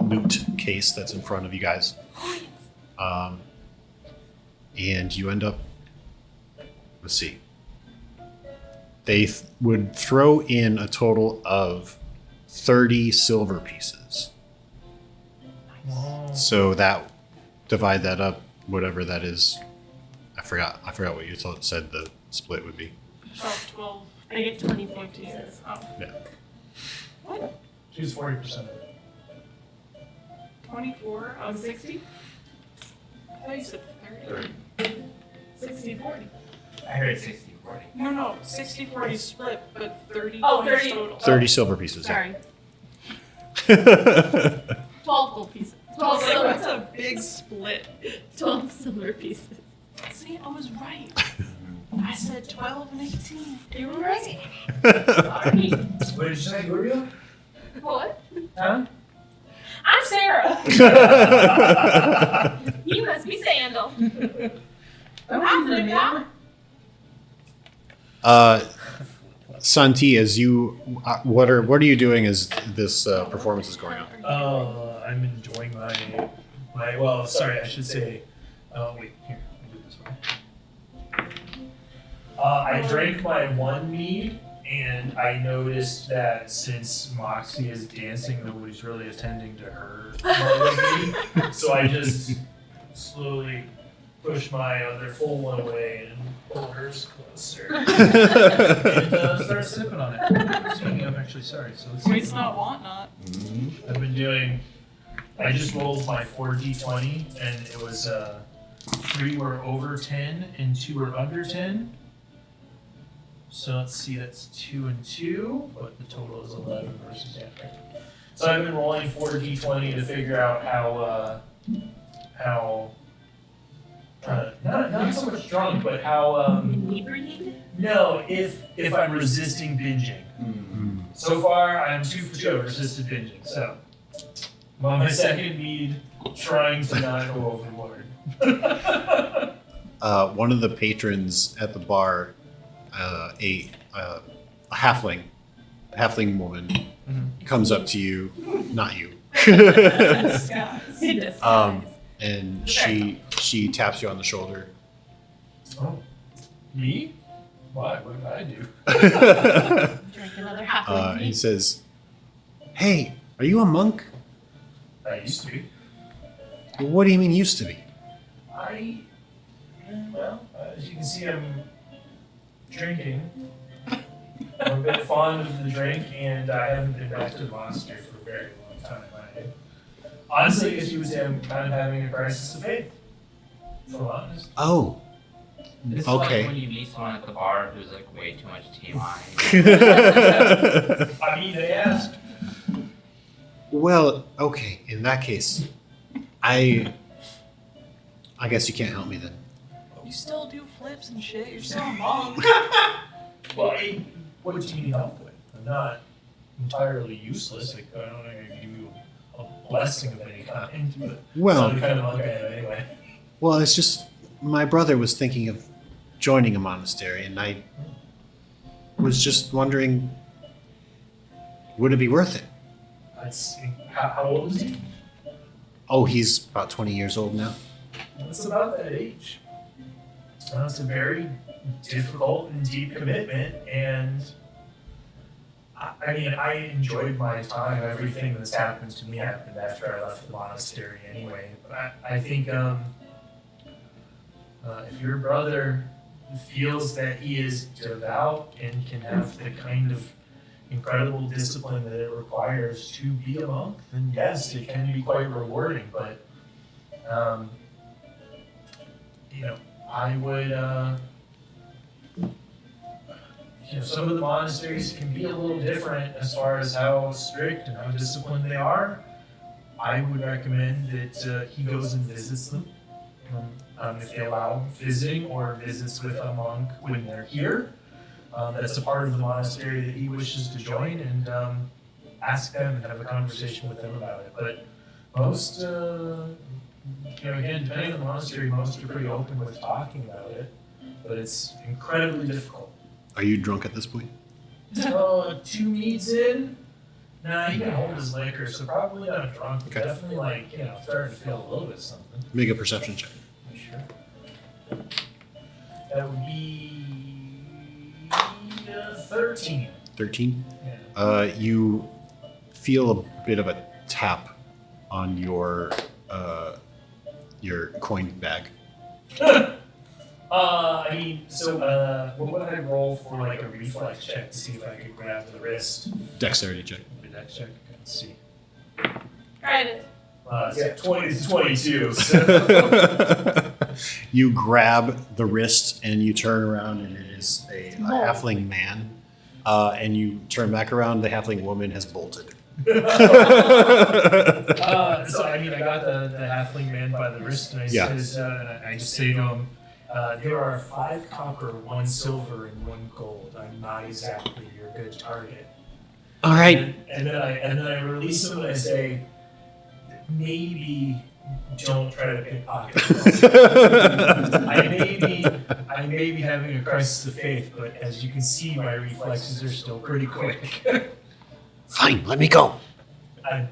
loot case that's in front of you guys. And you end up. Let's see. They would throw in a total of 30 silver pieces. Whoa. So that divide that up, whatever that is. I forgot what you said the split would be. 12. I get 24 pieces. Oh, Yeah. She's 40% of it. 24 On 60? I thought you said 30. 60, 40. I heard 60-40. No, 60-40 split, but 30 Oh, coins 30. total. 30 silver pieces. Sorry. Yeah. 12 gold pieces. 12 So silver. that's a big split. 12 silver pieces. See, I was right. I said 12 and 18. You were right. Sorry. What did you say, Gloria? What? Huh? I'm Sarah. You must be Sandal. I'm the guy. Santi, as you, what are you doing as this performance is going on? I'm enjoying my. Well, sorry, I should say. Wait, here. Let me do this one. I drank my one mead, and I noticed that since Moxie is dancing, nobody's really attending to her mead. So I just slowly pushed my other full one away and pulled hers closer. And start sipping on it. Speaking of, actually, sorry. So let's Waste not, want not. I've been doing. I just rolled my 4d20, and it was 3 were over 10 and 2 were under 10. So let's see, that's 2 and 2, but the total is 11 versus yeah. So I've been rolling 4d20 to figure out how not so much drunk, but how Inebriated? no, if I'm resisting binging. So far, I'm 2 for 2. I've resisted binging. So, I'm on my second mead, trying to not go overboard. One of the patrons at the bar, a halfling woman, comes up to you, not you, and she taps you on the shoulder. Oh, me? Why? What did I do? Drink another half And he says, "Hey, are you a monk?" I used to be. What do you mean used to be? Well, as you can see, I'm drinking. I'm a bit fond of the drink, and I haven't been back to the monastery for a very long time. Honestly, I guess you would say I'm kind of having a crisis of faith. For honest. Oh, This is okay. like when you meet someone at the bar who's like way too much TMI. I mean, they asked. Well, okay. In that case, I guess you can't help me then. You still do flips and shit. You're still a monk. Well, what do you need help with? I'm not entirely useless. Like, I don't know if I can give you a blessing of any kind, but Well, some kind of monk I am anyway. well, it's just my brother was thinking of joining a monastery, and I was just wondering, would it be worth it? How old is he? Oh, he's about 20 years old now. It's about that age. It's a very difficult and deep commitment, and I mean, I enjoyed my time. Everything that's happened to me happened after I left the monastery anyway. But I think if your brother feels that he is devout and can have the kind of incredible discipline that it requires to be a monk, then yes, it can be quite rewarding. But I would. some of the monasteries can be a little different as far as how strict and how disciplined they are. I would recommend that he goes and visits them if they allow visiting, or visits with a monk when they're here. That's a part of the monastery that he wishes to join, and ask them and have a conversation with them about it. But most, again, depending on the monastery, most are pretty open with talking about it. But it's incredibly difficult. Are you drunk at this point? 2 meads in? Nah, he can hold his liquor, so probably not drunk, but Okay. definitely starting to feel a little bit something. Make a perception check. Sure. That would be 13. 13. Yeah. You feel a bit of a tap on your coin bag. What would I roll for like a reflex check to see if I could grab the wrist? Dexterity check. The dex check. Let's see. Tried it. It's 20 to 22. So. You grab the wrist and you turn around, and it is a halfling man. And you turn back around, the halfling woman has bolted. So I got the halfling man by the wrist, and I just say to him, there are 5 copper, 1 silver, and 1 gold. I'm not exactly your good target. All right. And then I release him and I say, maybe don't try to pickpocket. I may be having a crisis of faith, but as you can see, my reflexes are still pretty quick. Fine, let me go. I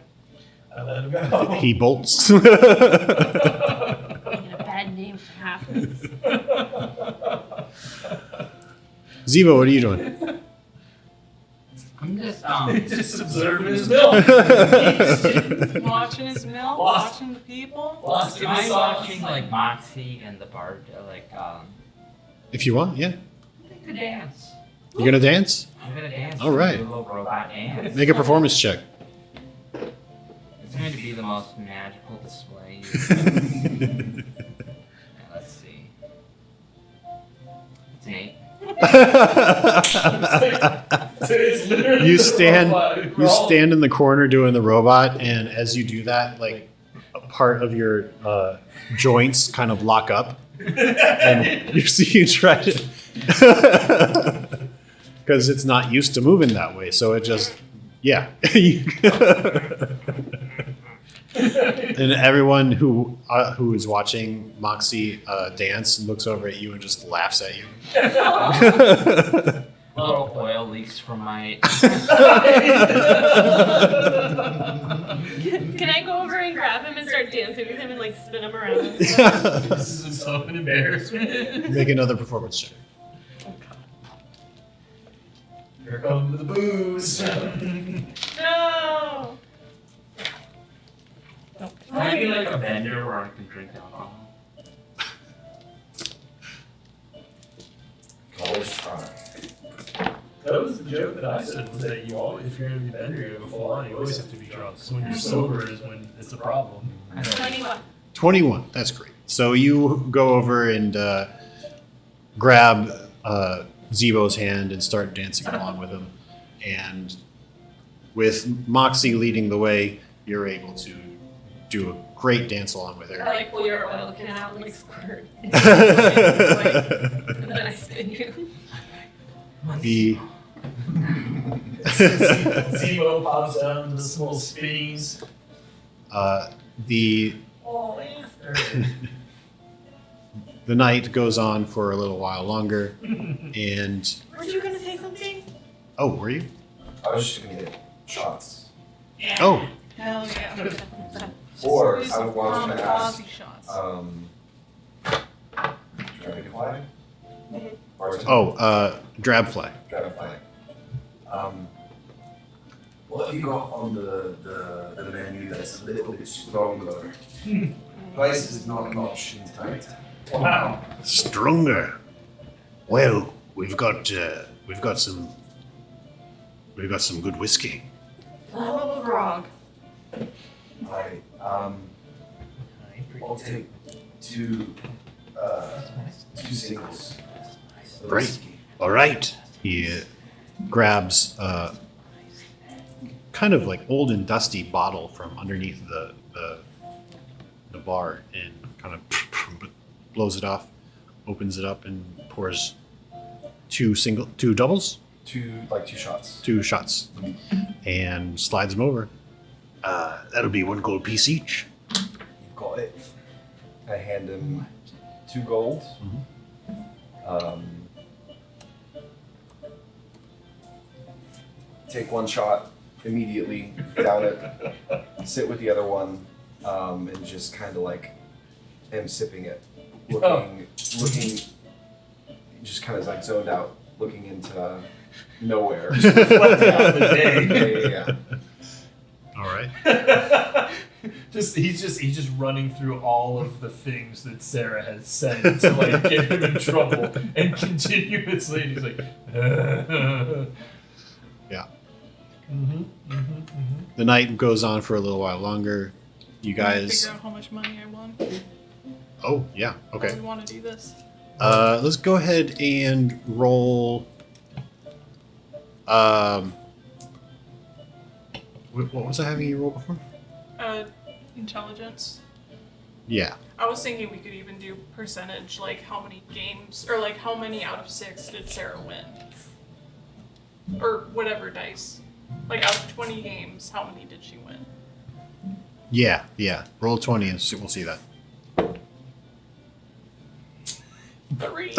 let him go. He bolts. You get a bad name for halflings. Zee-Bo, what are you doing? I'm just Just observing his milk. Watching his milk, Lost. watching the people. Lost in the I'm sauce. watching like Moxie and the bard If you want, yeah. they could dance. You gonna dance? I'm gonna dance. All right. Do a little robot dance. Make a performance check. It's going to be the most magical display. Let's see. It's an 8. You stand in the corner doing the robot, and as you do that, like a part of your joints kind of lock up, and you try to, because it's not used to moving that way, so it just And everyone who is watching Moxie dance looks over at you and just laughs at you. Little oil leaks from my. Can I go over and grab him and start dancing with him and like spin him around? And This is so an embarrassment. Make another performance check. Here comes the booze. No. Can I be like a vendor where I can drink alcohol? Always try. That was the joke that I said, was that if you're going to be bender, you go full on, you always have to be drunk. So when you're sober is when it's a problem. 21. 21. That's great. So you go over and grab Zee-Bo's hand and start dancing along with him. And with Moxie leading the way, you're able to do a great dance along with I her. like pull your oil can out and like squirt. And then I spin you. The Zee-Bo pops down into the small spinnies. the Oh, yeah. the night goes on for a little while longer, and Were you gonna say something? oh, were you? I was just gonna get shots. Oh, Hell yeah. Or I would want to ask, Coffee shots. Dragonfly? Or Drabfly. Dragonfly. What have you got on the menu that's a little bit stronger? Rice is not an option tonight. Wow. Stronger. Well, we've got some good whiskey. Love of a grog. Right. I'll take two singles. of Great. whiskey. All right. He grabs a kind of like old and dusty bottle from underneath the bar and kind of blows it off, opens it up, and pours two doubles, Two shots. 2 shots, and slides them over. That'll be 1 gold piece each. You've got it. I hand him 2 gold. Take 1 shot immediately, down it, sit with the other one, and just kind of like am sipping it, looking, just kind of like zoned out, looking into nowhere. Reflecting on the day. Yeah. All right. He's just running through all of the things that Sarah has said to like get him in trouble, and continuously he's like, Yeah. The night goes on for a little while longer. You guys. Figure out how much money I won. Oh yeah. How Okay. we want to do this? Let's go ahead and roll. What was I having you roll before? Intelligence. Yeah. I was thinking we could even do percentage, like how many games, or like how many out of 6 did Sarah win? Or whatever dice. Like out of 20 games, how many did she win? Yeah. Roll 20 and we'll see that. 3.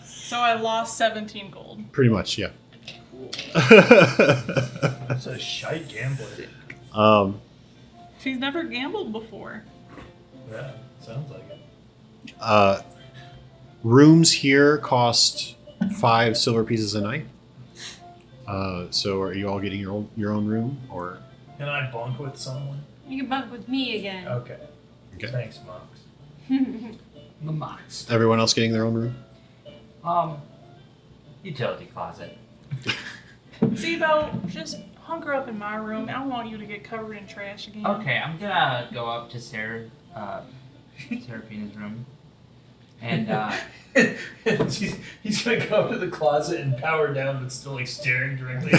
So I lost 17 gold. Pretty much, yeah. that's a shy gambler. She's never gambled before. Yeah, sounds like it. Rooms here cost 5 silver pieces a night. So are you all getting your own room, or? Can I bunk with someone? You can bunk with me again. Okay. Thanks, Mox. The Mox. Everyone else getting their own room? Utility closet. Zee-Bo, just hunker up in my room. I don't want you to get covered in trash again. Okay, I'm gonna go up to Seraphina's room. And he's gonna go up to the closet and power down, but still like staring directly. I'm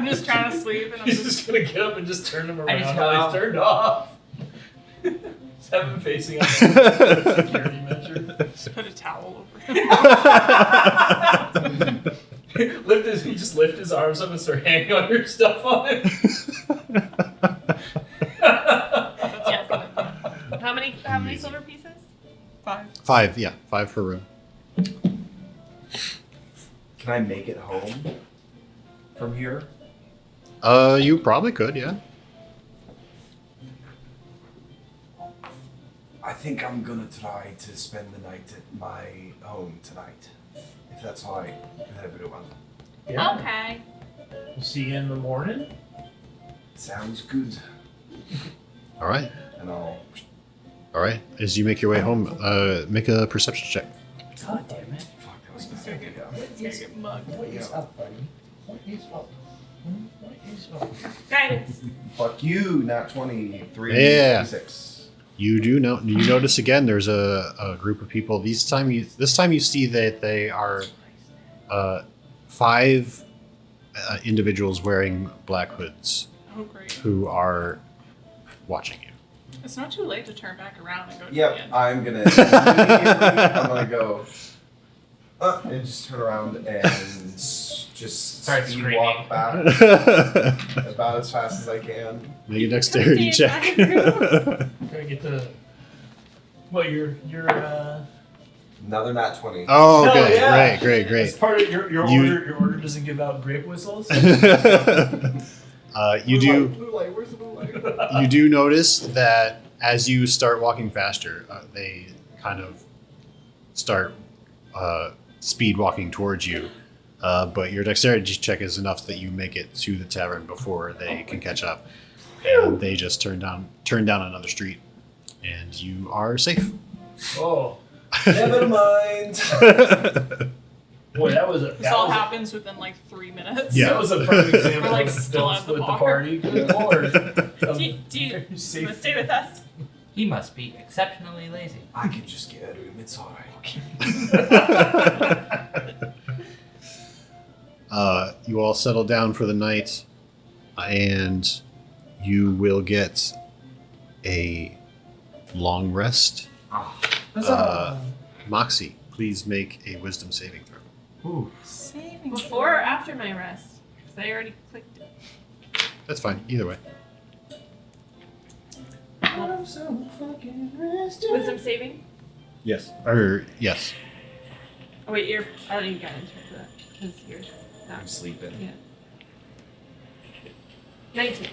just trying to sleep, and I'm He's just gonna get up and just turn him I around just while go- he's turned off. Just have him facing up. Security measure. just put a towel over him. He just lift his arms up and start hanging on your stuff on it. How many silver pieces? 5. 5, yeah. 5 per room. Can I make it home from here? You probably could, yeah. I think I'm gonna try to spend the night at my home tonight, if that's alright with everyone. Yeah. Okay. We'll see you in the morning. Sounds good. All right. And I'll. All right. As you make your way home, make a perception check. God damn it. Fuck, that was He's bad. gonna get mugged. What is up, buddy? What is up? What is up? Guidance. Fuck you, nat 23. Yeah. 26. You do know. You notice again. There's a group of people. This time you see that they are 5 individuals wearing black hoods Oh, great. who are watching you. It's not too late to turn back around and go to the Yep, end. I'm gonna go and just turn around and just Start speed screaming. walk back about as fast as I can. Make a dexterity Stay in check. my room. Try to get the. What your Another nat 20. Oh, Hell okay. yeah. Great. As part of your You- order, your order doesn't give out grape whistles. You do. Blue light, where's the blue light? You do notice that as you start walking faster, they kind of start speed walking towards you. But your dexterity check is enough that you make it to the tavern before they can catch up, and they just turn down another street, and you are safe. Oh, Never mind. boy, that was a. This That all was a, happens within like 3 minutes. Yeah. That was a perfect example. We're, like, of still don't at the split the bar. party. Good lord. Do you want to Safe. stay with us? He must be exceptionally lazy. I can just get at him. It's alright. You all settle down for the night, and you will get a long rest. Moxie, please make a wisdom saving throw. Ooh. Saving Before or after my rest? Because I already clicked it. That's fine, either way. Wisdom saving? Yes. Yes. Oh wait, I don't need guidance for that. Because you're I'm not. sleeping. Yeah. 19.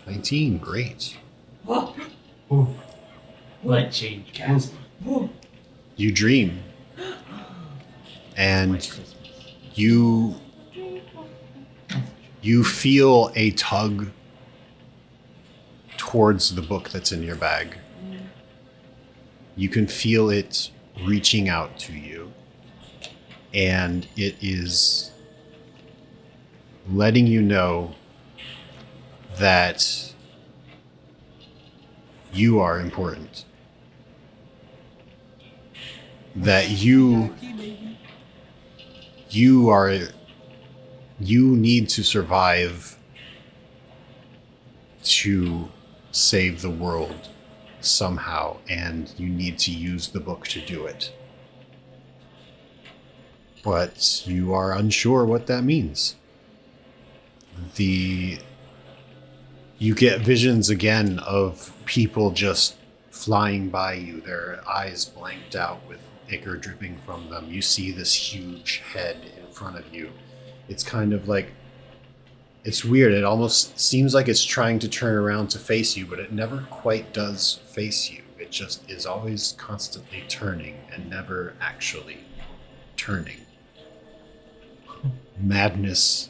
19, great. Light change. You dream, and you feel a tug towards the book that's in your bag. You can feel it reaching out to you, and it is letting you know that you are important. That you need to survive to save the world somehow, and you need to use the book to do it. But you are unsure what that means. You get visions again of people just flying by you, their eyes blanked out with ichor dripping from them. You see this huge head in front of you. It's kind of like, it's weird. It almost seems like it's trying to turn around to face you, but it never quite does face you. It just is always constantly turning and never actually turning. Madness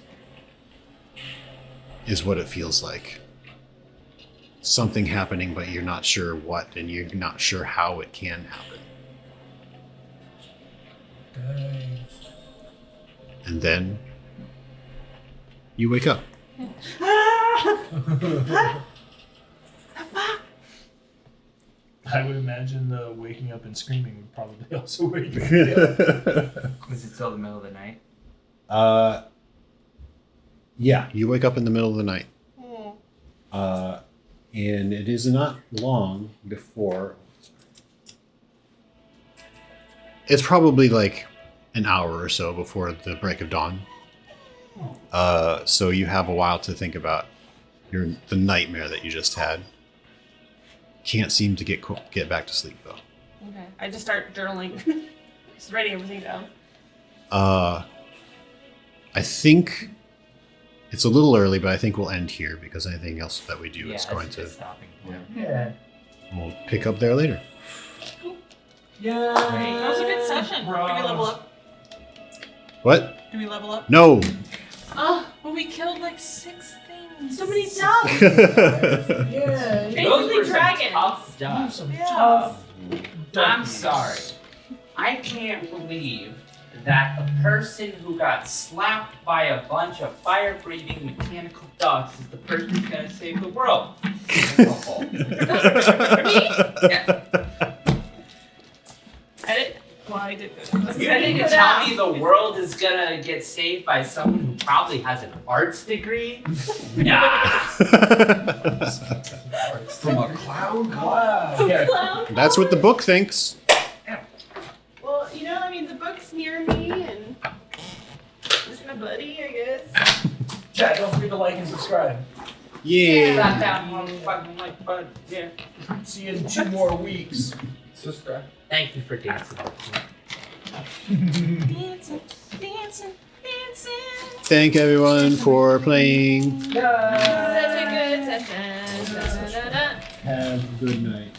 is what it feels like. Something happening, but you're not sure what, and you're not sure how it can happen. And then you wake up. I would imagine the waking up and screaming would probably also wake me up. Was it still the middle of the night? Yeah, you wake up in the middle of the night. And it is not long before. It's probably like an hour or so before the break of dawn. So you have a while to think about the nightmare that you just had. Can't seem to get back to sleep though. Okay. I just start journaling. Just writing everything down. I think it's a little early, but I think we'll end here because anything else that we do is going it's a to. stopping point. Yeah. We'll pick up there later. Yeah. That was a good session. Do we level up? What? Do we level up? No. Oh, Well, we killed like 6 things. so many dogs. Yeah. Basically dragons. Tough stuff. Some Yeah. tough. I'm sorry. I can't believe that the person who got slapped by a bunch of fire-breathing mechanical dogs is the person who's gonna save the world. Yeah. Edit. Well, I did good. You mean to tell me the world is gonna get saved by someone who probably has an arts degree? Nah. From a clown? Wow. Yeah. Clown. That's what the book thinks. Well, you know, I mean, the book's near me, and it's my buddy, I guess. Chat, don't forget to like and subscribe. Yeah. Slap down one fucking like bud. Yeah. See you in 2 more weeks. Sister. Thank you for dancing. Dancing, dancing, dancing. Thank everyone for playing. Such a good session. Da, da, da, da. Have a good night.